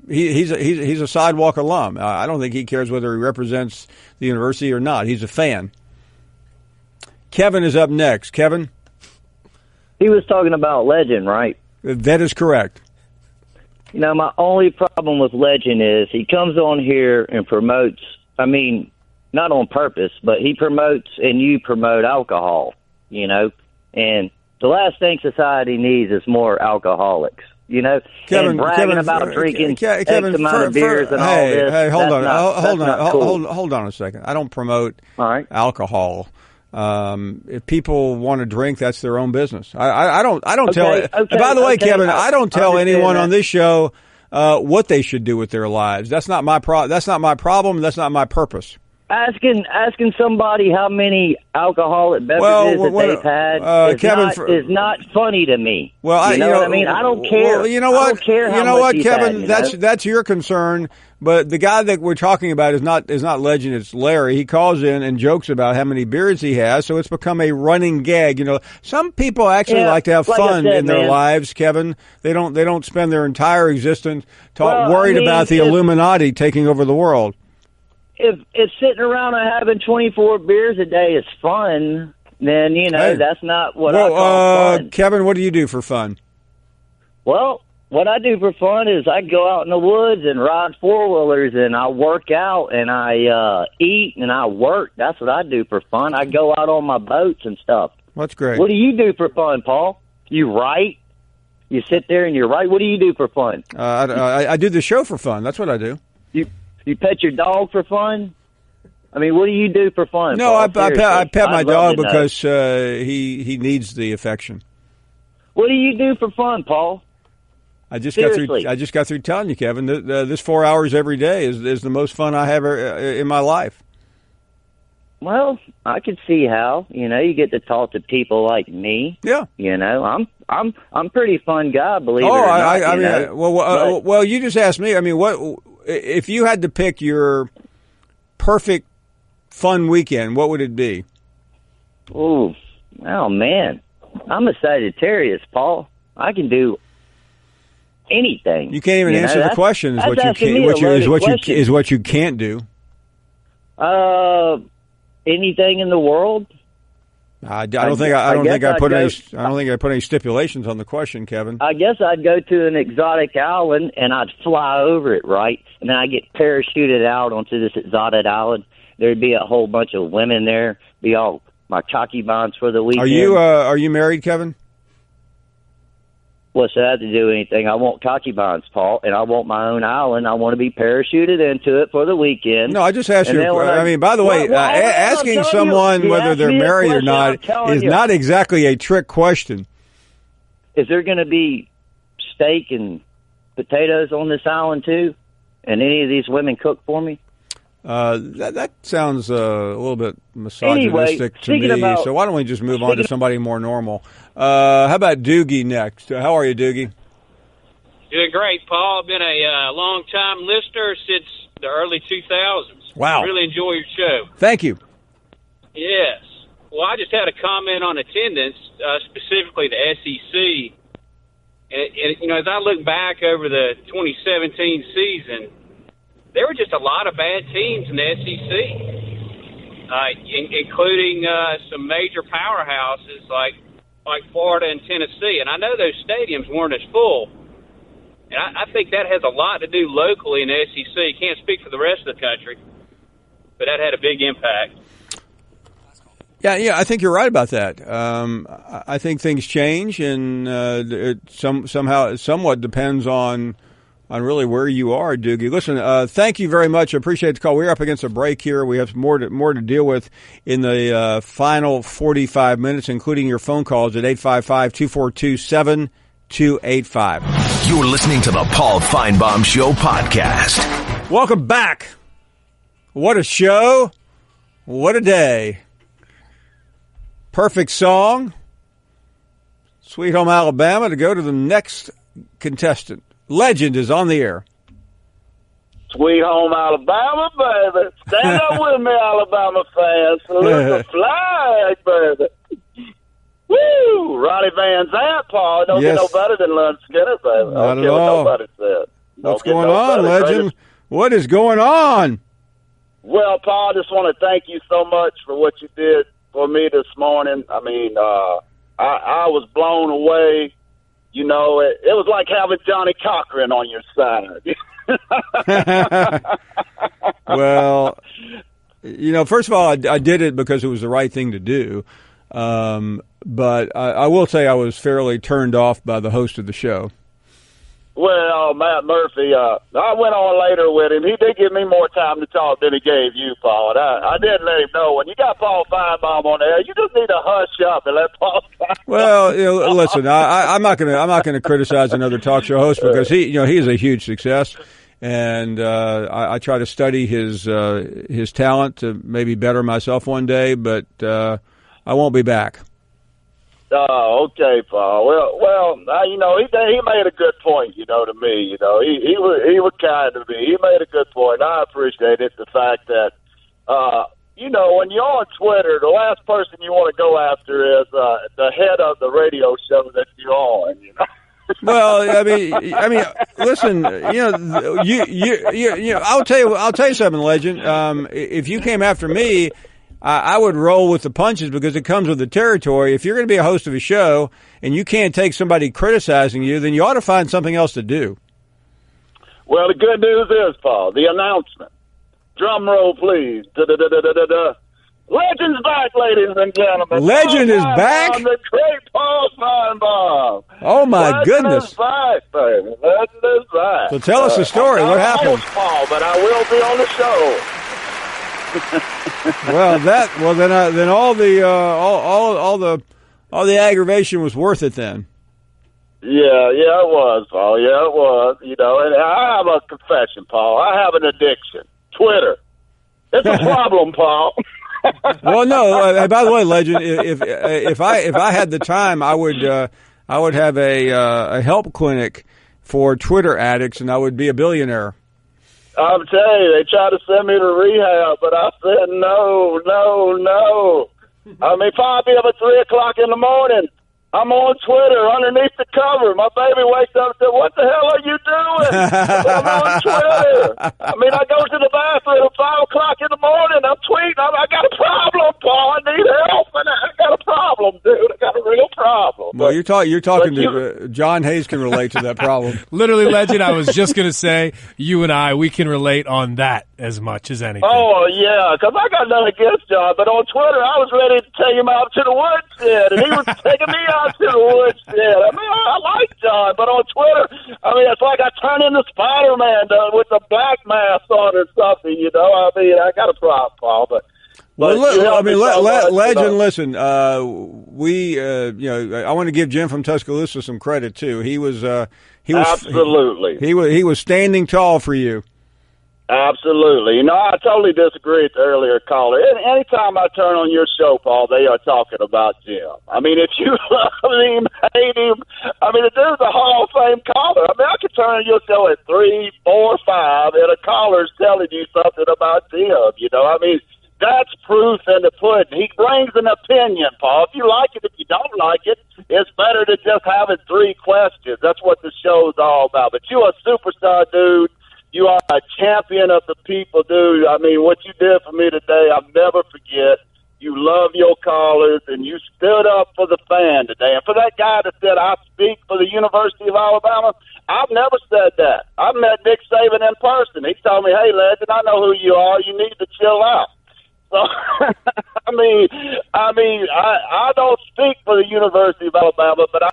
he's a sidewalk alum. I don't think he cares whether he represents the university or not. He's a fan. Kevin is up next. Kevin? He was talking about Legend, right? That is correct. My only problem with Legend is he comes on here and promotes I mean, not on purpose, but he promotes and you promote alcohol, you know, and the last thing society needs is more alcoholics, you know, Kevin, and bragging about drinking X amount of beers and all this. Hey, hold on, Cool. hold on a second. I don't promote alcohol. If people want to drink, that's their own business. I don't tell. By the way, Kevin, I don't tell anyone on this show what they should do with their lives. That's not my That's not my problem. That's not my purpose. Asking somebody how many alcoholic beverages they've had Kevin, is not funny to me. Well, you know what I mean? I don't care. Well, you know what? I don't care how you know much what, he's Kevin? had, That's your concern. But the guy that we're talking about is not Legend. It's Larry. He calls in and jokes about how many beers he has, so it's become a running gag. You know, some people actually like to have fun in their lives, Kevin. They don't spend their entire existence worried about the Illuminati taking over the world. If sitting around and having 24 beers a day is fun, then, you know, that's not what I call fun. Kevin, what do you do for fun? Well, what I do for fun is I go out in the woods and ride four-wheelers, and I work out, and I eat, and I work. That's what I do for fun. I go out on my boats and stuff. That's great. What do you do for fun, Paul? You write? You sit there and you write? What do you do for fun? I do the show for fun. That's what I do. You pet your dog for fun? I mean, what do you do for fun? No, Paul? I pet my dog because he needs the affection. What do you do for fun, Paul? I just got through telling you, Kevin. This 4 hours every day is the most fun I have in my life. Well, I could see how. You know, you get to talk to people like me. Yeah. You know, I'm a pretty fun guy, believe it or not. Well, you just asked me. I mean, what if you had to pick your perfect fun weekend? What would it be? Oh man, I'm a Sagittarius, Paul. I can do anything. You can't even answer the question. Is what you can't do. Anything in the world. I don't think I put any stipulations on the question, Kevin. I guess I'd go to an exotic island and I'd fly over it, right? And then I get parachuted out onto this exotic island. There'd be a whole bunch of women there. Be all my concubines for the weekend. Are you married, Kevin? What's that have to do with anything? I want concubines, Paul, and I want my own island. I want to be parachuted into it for the weekend. No, I just asked you. I mean, by the way, asking someone whether they're married or not is not exactly a trick question. Is there going to be steak and potatoes on this island too? And any of these women cook for me? That sounds a little bit misogynistic to me. So why don't we just move on to somebody more normal? How about Doogie next? How are you, Doogie? Doing great, Paul. I've been a long-time listener since the early 2000s. Wow. Really enjoy your show. Thank you. Yes. Well, I just had a comment on attendance, specifically the SEC. And, you know, as I look back over the 2017 season, there were just a lot of bad teams in the SEC, including some major powerhouses like Florida and Tennessee. And I know those stadiums weren't as full. And I think that has a lot to do locally in the SEC. Can't speak for the rest of the country, but that had a big impact. Yeah, I think you're right about that. I think things change, and it somewhat depends on really where you are, Doogie. Listen, thank you very much. I appreciate the call. We're up against a break here. We have more to deal with in the final 45 minutes, including your phone calls at 855-242-7285. You're listening to the Paul Finebaum Show podcast. Welcome back. What a show. What a day. Perfect song. Sweet Home Alabama to go to the next contestant. Legend is on the air. Sweet Home Alabama, baby. Stand up with me, Alabama fans. Salute the flag, baby. Woo! Ronnie Van Zant, Paul. Don't get no better than Lund Skinner, baby. Not at all. Nobody said. What's going on, Legend? What is going on? Well, Paul, I just want to thank you so much for what you did for me this morning. I mean, I was blown away. You know, it was like having Johnny Cochran on your side. Well, first of all, I did it because it was the right thing to do. But I will say I was fairly turned off by the host of the show. Well, Matt Murphy, I went on later with him. He did give me more time to talk than he gave you, Paul. And I did let him know when you got Paul Finebaum on there, you just need to hush up and let Paul. Well, listen, I'm not gonna criticize another talk show host because he's a huge success, and I try to study his talent to maybe better myself one day, but I won't be back. Oh, okay, Paul. Well, he made a good point, to me. He was kind to me. He made a good point. I appreciate it. The fact that, when you're on Twitter, the last person you want to go after is the head of the radio show that you're on. Well, I mean, listen, I'll tell you something, Legend. If you came after me, I would roll with the punches because it comes with the territory. If you're going to be a host of a show and you can't take somebody criticizing you, then you ought to find something else to do. Well, the good news is, Paul, the announcement. Drum roll, please. Da-da-da-da-da-da. Legend's back, ladies and gentlemen. Legend is back? The great Paul Finebaum. Oh, my goodness. Legend is back, baby. Legend is back. So tell us the story. What happened? I'm Paul, but I will be on the show. Then all the aggravation was worth it then. Yeah, it was, Paul. Yeah, it was. And I have a confession, Paul. I have an addiction. Twitter. It's a problem, Paul. Well, no. By the way, Legend, if I had the time, I would have a help clinic for Twitter addicts, and I would be a billionaire. I'm telling you, they tried to send me to rehab, but I said no. I mean, Paul, I'll be up at 3 o'clock in the morning. I'm on Twitter underneath the cover. My baby wakes up and says, "What the hell are you doing?" I'm on Twitter. I mean, I go to the bathroom at 5 o'clock in the morning. I'm tweeting. I got a problem, Paul. I need help. And I got a problem, dude. I got a real problem. Well, you're talking to John Hayes can relate to that problem. Literally, Legend, I was just going to say, you and we can relate on that as much as anything. Oh, yeah, because I got nothing against John, but on Twitter, I was ready to take him out to the woodshed, and he was taking me out to the woodshed. I mean, I like John, but on Twitter, I mean, it's like I turn into Spider-Man with the black mask on or something, I mean, I got a problem, Paul, but... Legend, listen, I want to give Jim from Tuscaloosa some credit, too. He was absolutely. He was standing tall for you. Absolutely. I totally disagree with the earlier caller. Anytime I turn on your show, Paul, they are talking about Jim. I mean, if you love him, hate him, I mean, the dude's a Hall of Fame caller. I mean, I could turn on your show at 3, 4, 5, and a caller's telling you something about Jim. I mean, that's proof in the pudding. He brings an opinion, Paul. If you like it, if you don't like it, it's better to just have it 3 questions. That's what the show's all about. But you're a superstar, dude. You are a champion of the people, dude. I mean, what you did for me today, I'll never forget. You love your callers, and you stood up for the fan today. And for that guy that said, I speak for the University of Alabama, I've never said that. I met Nick Saban in person. He told me, "Hey, Legend, I know who you are. You need to chill out." So, I don't speak for the University of Alabama, but I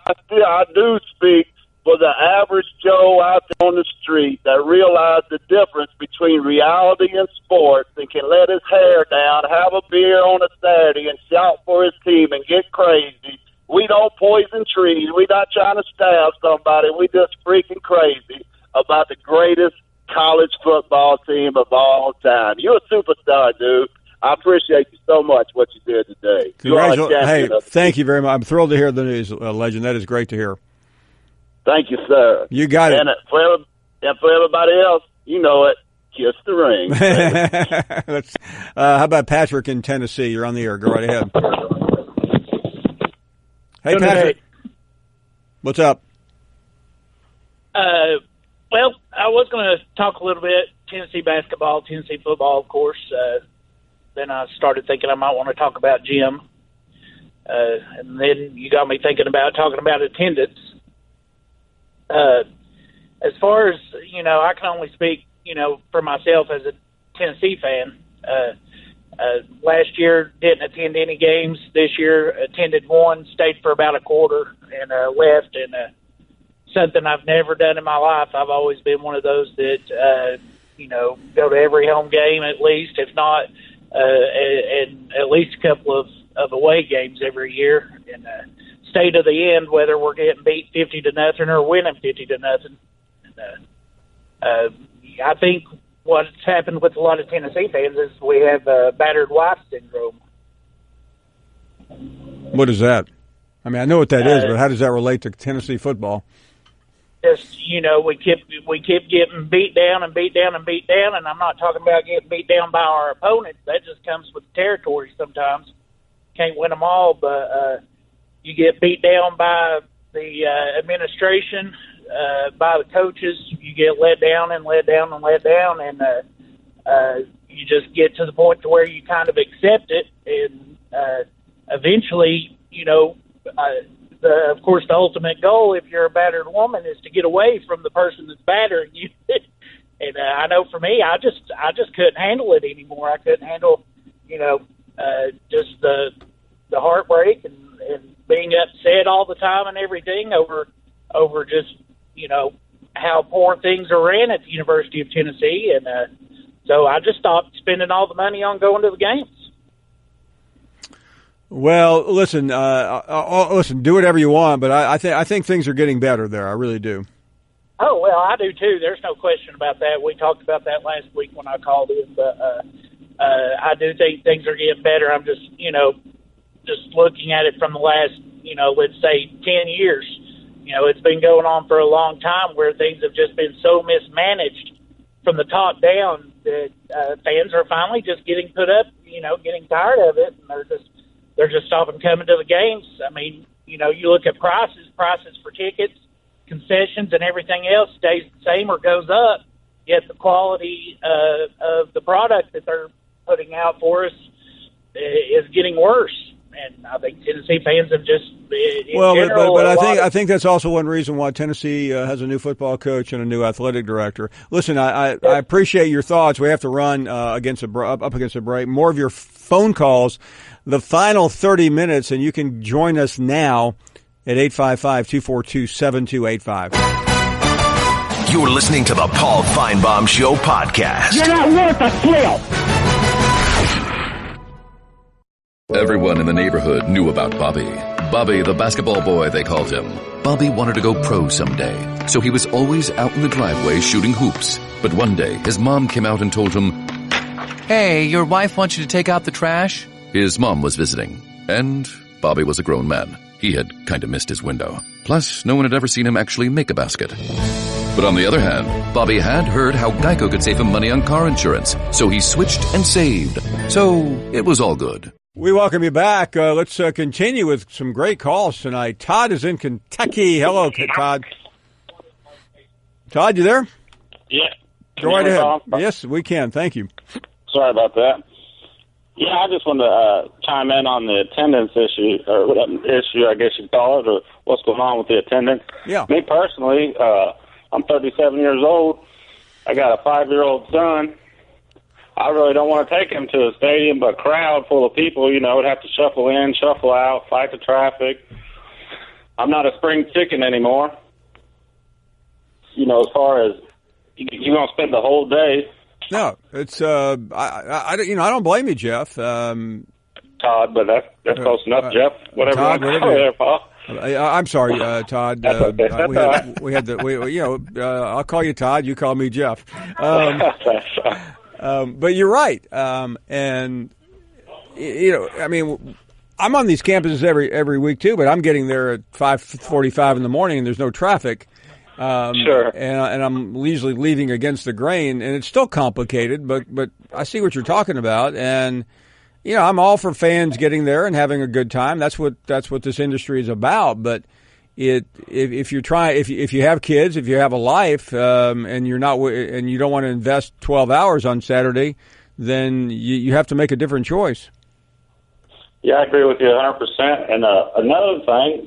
do speak for the average Joe out there on the street that realized the difference between reality and sports and can let his hair down, have a beer on a Saturday, and shout for his team and get crazy. We don't poison trees. We're not trying to stab somebody. We just freaking crazy about the greatest college football team of all time. You're a superstar, dude. I appreciate you so much what you did today. Hey, thank you very much. I'm thrilled to hear the news, Legend. That is great to hear. Thank you, sir. You got it. And for everybody else, you know it. Kiss the ring. How about Patrick in Tennessee? You're on the air. Go right ahead. Hey, Patrick. What's up? Well, I was going to talk a little bit Tennessee basketball, Tennessee football, of course. Then I started thinking I might want to talk about Jim. And then you got me thinking about talking about attendance. As far as, I can only speak, for myself as Tennessee fan. Last year, didn't attend any games. This year, attended one, stayed for about a quarter, and left. And something I've never done in my life. I've always been one of those that, go to every home game at least, if not, and at least a couple of away games every year. And stay to the end, whether we're getting beat 50-0 or winning 50-0. And I think what's happened with a lot of Tennessee fans is we have battered wife syndrome. What is that? I mean, I know what that is, but how does that relate to Tennessee football? Just, we keep getting beat down and beat down and beat down, and I'm not talking about getting beat down by our opponents. That just comes with the territory sometimes. Can't win them all, but you get beat down by the administration, by the coaches. You get let down and let down and let down, and you just get to the point to where you kind of accept it, and eventually, of course, the ultimate goal, if you're a battered woman, is to get away from the person that's battering you. And I know for me, I just couldn't handle it anymore. I couldn't handle, just the heartbreak and being upset all the time and everything over just, how poor things are ran at the University of Tennessee. And so I just stopped spending all the money on going to the games. Well, listen, do whatever you want, but I think things are getting better there. I really do. Oh, well, I do too. There's no question about that. We talked about that last week when I called in, but I do think things are getting better. I'm just, just looking at it from the last, let's say 10 years. It's been going on for a long time where things have just been so mismanaged from the top down that fans are finally just getting put up, getting tired of it, and they're just stopping coming to the games. I mean, you look at prices for tickets, concessions, and everything else stays the same or goes up, yet the quality of the product that they're putting out for us is getting worse. And I think Tennessee fans have just but I think that's also one reason why Tennessee has a new football coach and a new athletic director. Listen, I appreciate your thoughts. We have to run up against a break. More of your phone calls, the final 30 minutes, and you can join us now at 855-242-7285. You're listening to the Paul Finebaum Show podcast. You're not worth a flip. Everyone in the neighborhood knew about Bobby. Bobby, the basketball boy, they called him. Bobby wanted to go pro someday, so he was always out in the driveway shooting hoops. But one day, his mom came out and told him, "Hey, your wife wants you to take out the trash." His mom was visiting, and Bobby was a grown man. He had kind of missed his window. Plus, no one had ever seen him actually make a basket. But on the other hand, Bobby had heard how Geico could save him money on car insurance, so he switched and saved. So it was all good. We welcome you back. Let's continue with some great calls tonight. Todd is in Kentucky. Hello, Todd. Todd, you there? Yeah. Go right ahead. Yes, we can. Thank you. Sorry about that. Yeah, I just wanted to chime in on the attendance issue, or issue, I guess you'd call it, or what's going on with the attendance. Yeah. Me personally, I'm 37 years old. I got a 5-year-old son. I really don't want to take him to a stadium, but a crowd full of people, would have to shuffle in, shuffle out, fight the traffic. I'm not a spring chicken anymore. As far as you're going to spend the whole day. No, it's I don't blame you, Jeff. Todd, but that's close enough, Jeff. Whatever Todd, you want to call there, Paul. I'm sorry, Todd. That's okay. I'll call you Todd. You call me Jeff. But you're right. I'm on these campuses every week too, but I'm getting there at 5:45 in the morning and there's no traffic. Sure. And I'm usually leaving against the grain, and it's still complicated, but I see what you're talking about, and I'm all for fans getting there and having a good time. That's what this industry is about. But if you have kids, if you have a life, and you don't want to invest 12 hours on Saturday, then you have to make a different choice. Yeah, I agree with you 100%. And another thing,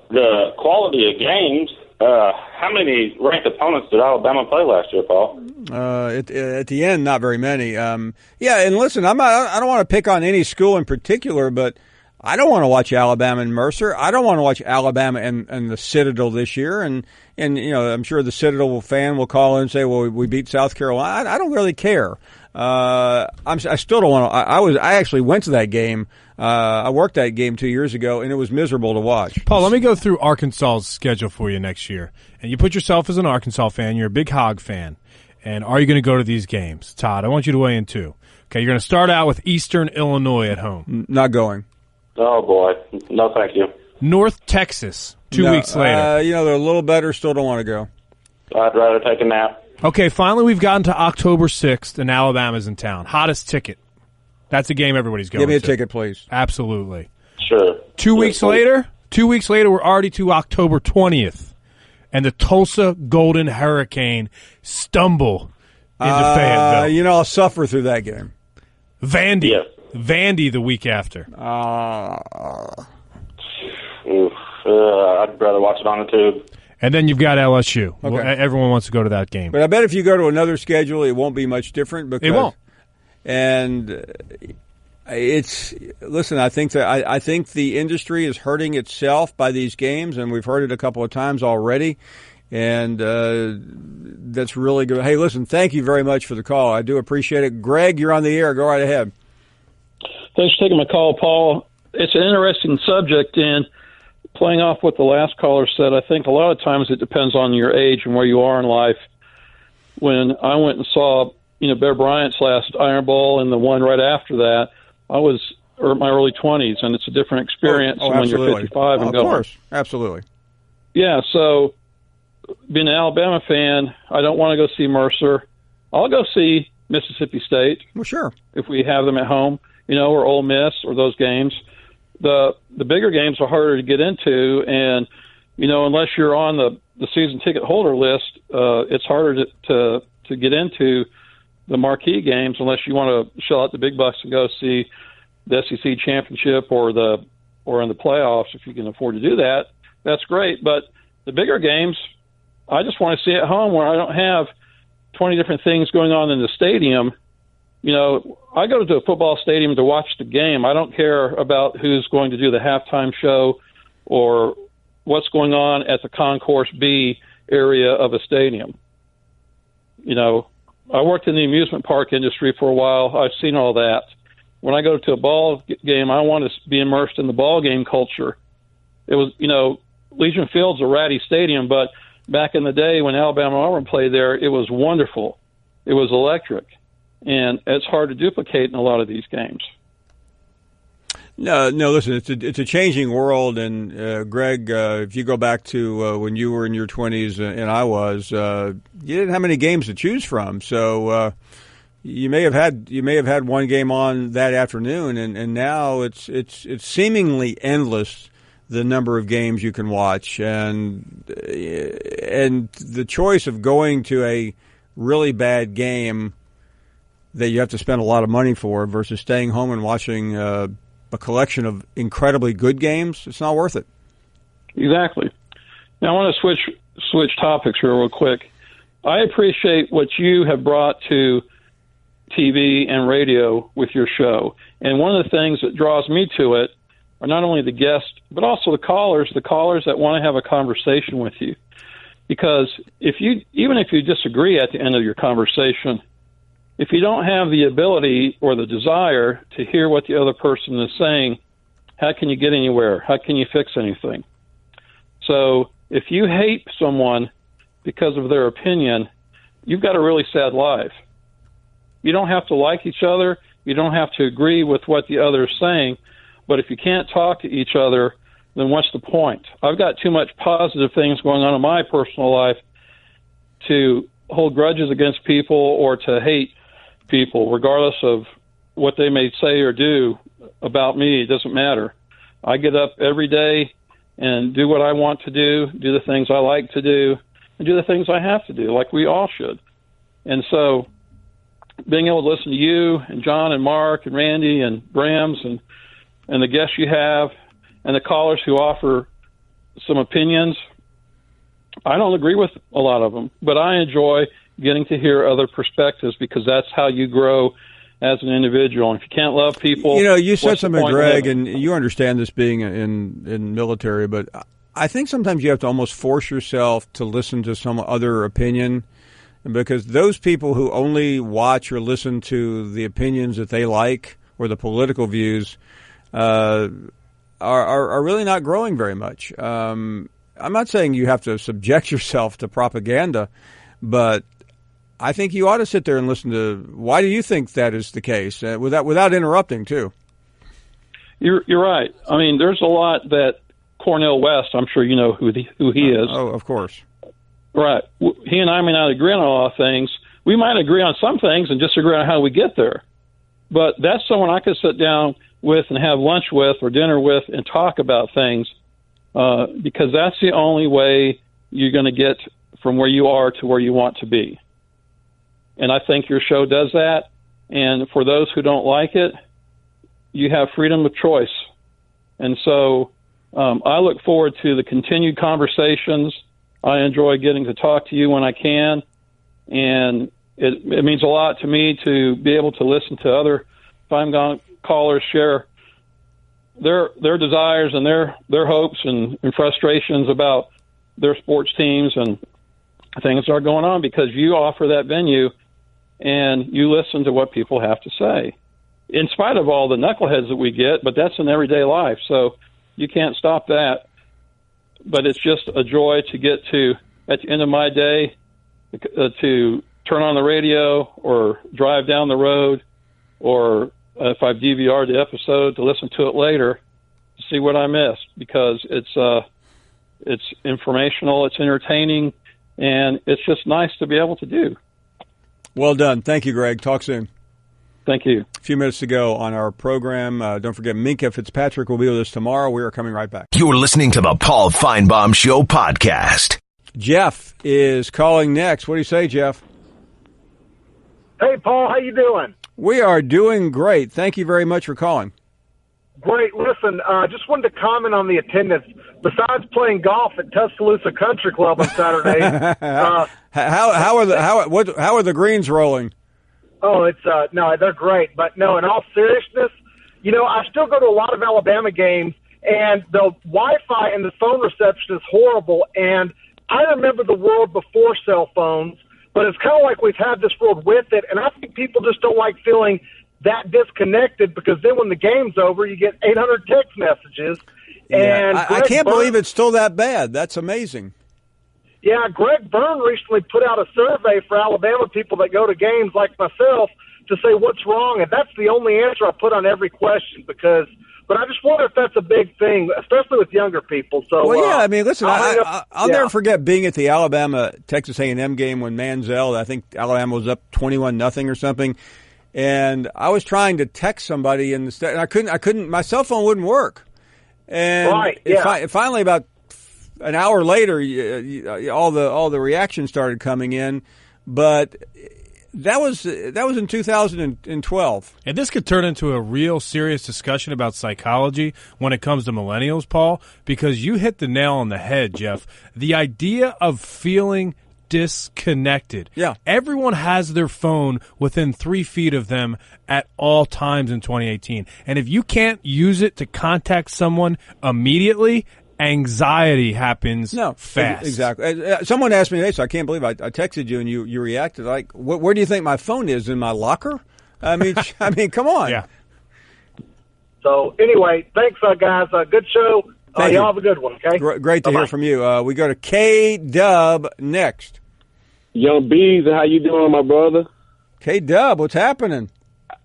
the quality of games How many ranked opponents did Alabama play last year, Paul? At the end, not very many. Yeah, and listen, I don't want to pick on any school in particular, but I don't want to watch Alabama and Mercer. I don't want to watch Alabama and the Citadel this year. And I'm sure the Citadel fan will call in and say, "Well, we beat South Carolina." I don't really care. I still don't want to. I actually went to that game. I worked that game 2 years ago, and it was miserable to watch. Paul, let me go through Arkansas's schedule for you next year. And you put yourself as an Arkansas fan. You're a big Hog fan. And are you going to go to these games? Todd, I want you to weigh in too. Okay, you're going to start out with Eastern Illinois at home. Not going. Oh, boy. No, thank you. North Texas, 2 weeks later. They're a little better. Still don't want to go. I'd rather take a nap. Okay, finally we've gotten to October 6th, and Alabama's in town. Hottest ticket. That's a game everybody's going to. Give me a ticket, please. Absolutely. Sure. 2 weeks later, we're already to October 20th, and the Tulsa Golden Hurricane stumble into Fayetteville. I'll suffer through that game. Vandy. Yeah. Vandy the week after. I'd rather watch it on the tube. And then you've got LSU. Okay. Everyone wants to go to that game. But I bet if you go to another schedule, it won't be much different. Because, it won't. And listen, I think the industry is hurting itself by these games, and we've heard it a couple of times already. And that's really good. Hey, listen, thank you very much for the call. I do appreciate it. Greg, you're on the air. Go right ahead. Thanks for taking my call, Paul. It's an interesting subject, and playing off what the last caller said, I think a lot of times it depends on your age and where you are in life. When I went and saw, Bear Bryant's last Iron Bowl and the one right after that, I was in my early 20s, and it's a different experience than when you're 55 and going. Of course, absolutely. Yeah, so being an Alabama fan, I don't want to go see Mercer. I'll go see Mississippi State. Well, sure. If we have them at home, or Ole Miss or those games. The bigger games are harder to get into, and, unless you're on the season ticket holder list, it's harder to get into the marquee games unless you want to shell out the big bucks and go see the SEC championship or in the playoffs. If you can afford to do that, that's great. But the bigger games, I just want to see at home where I don't have 20 different things going on in the stadium. I go to a football stadium to watch the game. I don't care about who's going to do the halftime show or what's going on at the Concourse B area of a stadium. I worked in the amusement park industry for a while. I've seen all that. When I go to a ball game, I want to be immersed in the ball game culture. It was, Legion Field's a ratty stadium, but back in the day when Alabama Auburn played there, it was wonderful. It was electric. And it's hard to duplicate in a lot of these games. No. Listen, it's a changing world, and Greg, if you go back to when you were in your 20s and I was, you didn't have many games to choose from. So you may have had one game on that afternoon, and now it's seemingly endless the number of games you can watch, and the choice of going to a really bad game that you have to spend a lot of money for versus staying home and watching a collection of incredibly good games, it's not worth it. Exactly. Now I want to switch topics here real quick. I appreciate what you have brought to TV and radio with your show. And one of the things that draws me to it are not only the guests, but also the callers that want to have a conversation with you. Because even if you disagree at the end of your conversation, if you don't have the ability or the desire to hear what the other person is saying, how can you get anywhere? How can you fix anything? So if you hate someone because of their opinion, you've got a really sad life. You don't have to like each other. You don't have to agree with what the other is saying. But if you can't talk to each other, then what's the point? I've got too much positive things going on in my personal life to hold grudges against people or to hate people, regardless of what they may say or do about me. It doesn't matter. I get up every day and do what I want to do the things I like to do, and do the things I have to do, like we all should. And so being able to listen to you and John and Mark and Randy and Brams and the guests you have and the callers who offer some opinions, I don't agree with a lot of them, but I enjoy getting to hear other perspectives because that's how you grow as an individual. And if you can't love people, you said what's the something, point Greg, in and you understand this being in military, but I think sometimes you have to almost force yourself to listen to some other opinion, because those people who only watch or listen to the opinions that they like or the political views are really not growing very much. I'm not saying you have to subject yourself to propaganda, but I think you ought to sit there and listen to why do you think that is the case without interrupting too. You're right. I mean, there's a lot that Cornel West, I'm sure you know who he is. Oh, of course. Right. He and I may not agree on a lot of things. We might agree on some things and disagree on how we get there. But that's someone I could sit down with and have lunch with or dinner with and talk about things because that's the only way you're going to get from where you are to where you want to be. And I think your show does that. And for those who don't like it, you have freedom of choice. And so I look forward to the continued conversations. I enjoy getting to talk to you when I can. And it means a lot to me to be able to listen to other Finebaum callers share their desires and their hopes and frustrations about their sports teams and things that are going on, because you offer that venue and you listen to what people have to say, in spite of all the knuckleheads that we get, but that's in everyday life, so you can't stop that. But it's just a joy to get to, at the end of my day, to turn on the radio or drive down the road, or if I've DVR'd the episode, to listen to it later to see what I missed, because it's informational, it's entertaining, and it's just nice to be able to do. Well done. Thank you, Greg. Talk soon. Thank you. A few minutes to go on our program. Don't forget, Minka Fitzpatrick will be with us tomorrow. We are coming right back. You're listening to the Paul Finebaum Show podcast. Jeff is calling next. What do you say, Jeff? Hey, Paul. How you doing? We are doing great. Thank you very much for calling. Great. Listen, just wanted to comment on the attendance. Besides playing golf at Tuscaloosa Country Club on Saturday, how are the greens rolling? Oh, no, they're great. But no, in all seriousness, I still go to a lot of Alabama games, and the Wi-Fi and the phone reception is horrible. And I remember the world before cell phones, but it's kind of like we've had this world with it. And I think people just don't like feeling that disconnected, because then when the game's over, you get 800 text messages. Yeah, And I can't believe it's still that bad. That's amazing. Yeah, Greg Byrne recently put out a survey for Alabama people that go to games like myself to say what's wrong, and that's the only answer I put on every question, but I just wonder if that's a big thing, especially with younger people. So, well, yeah, I mean, listen, I'll never forget being at the Alabama-Texas A&M game when Manziel, I think Alabama was up 21-0 or something, and I was trying to text somebody in the and I couldn't, my cell phone wouldn't work. And finally, about an hour later, all the reactions started coming in, but that was in 2012. And this could turn into a real serious discussion about psychology when it comes to millennials, Paul, because you hit the nail on the head, Jeff. The idea of feeling disconnected. Yeah. Everyone has their phone within 3 feet of them at all times in 2018. And if you can't use it to contact someone immediately, anxiety happens fast. Exactly. Someone asked me, hey, so I can't believe I texted you and you reacted. Like, where do you think my phone is? In my locker? I mean, come on. Yeah. So anyway, thanks, guys. Good show. Y'all have a good one, okay? Great to hear from you. We go to K-Dub next. Young Bees, how you doing, my brother? K-Dub, what's happening?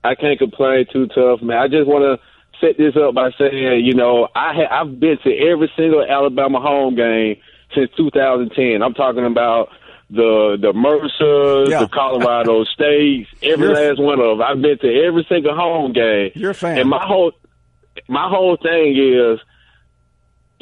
I can't complain too tough, man. I just want to set this up by saying, I've been to every single Alabama home game since 2010. I'm talking about the Mercers, the Colorado States, every last one of them. I've been to every single home game. You're a fan. And my whole thing is,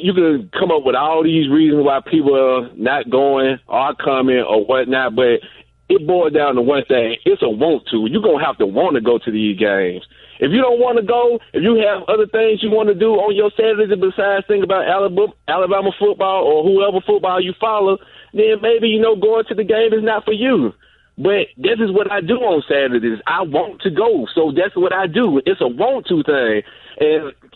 you can come up with all these reasons why people are not going or coming or whatnot, but it boils down to one thing. It's a want to. You're going to have to want to go to these games. If you don't want to go, if you have other things you want to do on your Saturdays besides think about Alabama football or whoever football you follow, then maybe, going to the game is not for you. But this is what I do on Saturdays. I want to go, so that's what I do. It's a want to thing.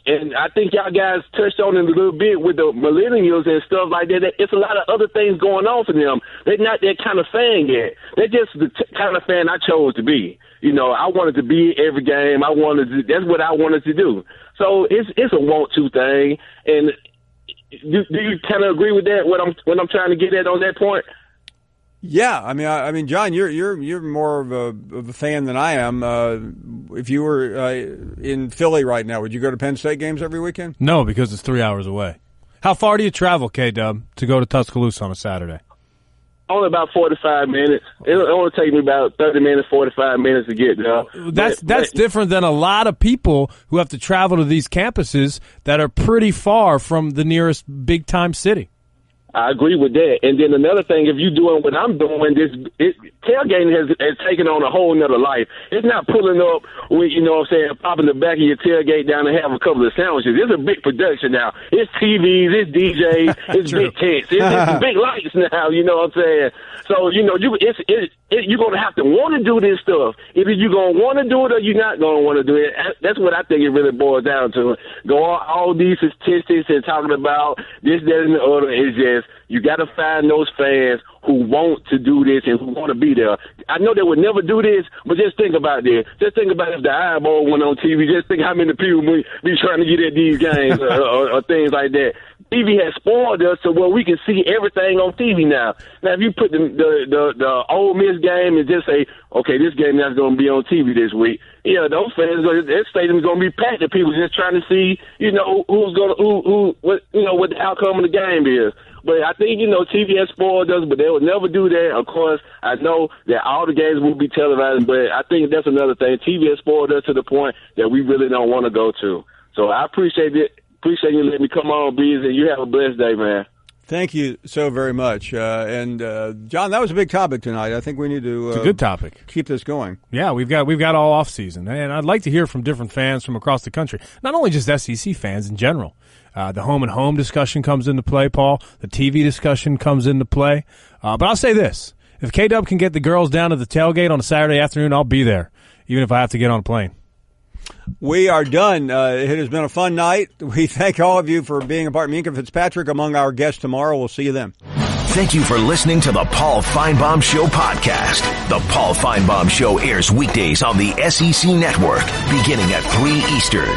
And I think y'all guys touched on it a little bit with the millennials and stuff like that. It's a lot of other things going on for them. They're not that kind of fan yet. They're just the kind of fan I chose to be. I wanted to be every game. That's what I wanted to do. So it's a want to thing. And do you kind of agree with that? What I'm trying to get at on that point? Yeah, I mean, John, you're more of a fan than I am. If you were in Philly right now, would you go to Penn State games every weekend? No, because it's 3 hours away. How far do you travel, K-Dub, to go to Tuscaloosa on a Saturday? Only about 45 minutes. It'll only take me about 30 minutes, 45 minutes to get there. That's different than a lot of people who have to travel to these campuses that are pretty far from the nearest big-time city. I agree with that. And then another thing, if you're doing what I'm doing, tailgating has taken on a whole nother life. It's not pulling up with, popping the back of your tailgate down and having a couple of sandwiches. It's a big production now. It's TVs, it's DJs, it's big tents, it's big lights now, you know what I'm saying? So, you're going to have to want to do this stuff. Either you're going to want to do it or you're not going to want to do it. That's what I think it really boils down to. Go all these statistics and talking about this, that, and the other is just, you got to find those fans who want to do this and who want to be there. I know they would never do this, but just think about this. Just think about if the Eyeball went on TV. Just think how many people be trying to get at these games or things like that. TV has spoiled us to where we can see everything on TV now. Now, if you put the Ole Miss game and just say, okay, this game is going to be on TV this week, those fans, that stadium's going to be packed of people just trying to see, what the outcome of the game is. But I think, TV has spoiled us, but they would never do that. Of course, I know that all the games will be televised, but I think that's another thing. TV has spoiled us to the point that we really don't want to go to. So I appreciate it. Appreciate you letting me come on, Bees, and you have a blessed day, man. Thank you so very much. And John, that was a big topic tonight. I think we need to it's a good topic. Keep this going. Yeah, we've got all off season, and I'd like to hear from different fans from across the country. Not only just SEC fans in general. The home and home discussion comes into play, Paul. The TV discussion comes into play. But I'll say this: if K-Dub can get the girls down to the tailgate on a Saturday afternoon, I'll be there, even if I have to get on a plane. We are done. It has been a fun night. We thank all of you for being a part. Minka Fitzpatrick among our guests tomorrow. We'll see you then. Thank you for listening to the Paul Finebaum Show podcast. The Paul Finebaum Show airs weekdays on the SEC Network, beginning at 3 Eastern.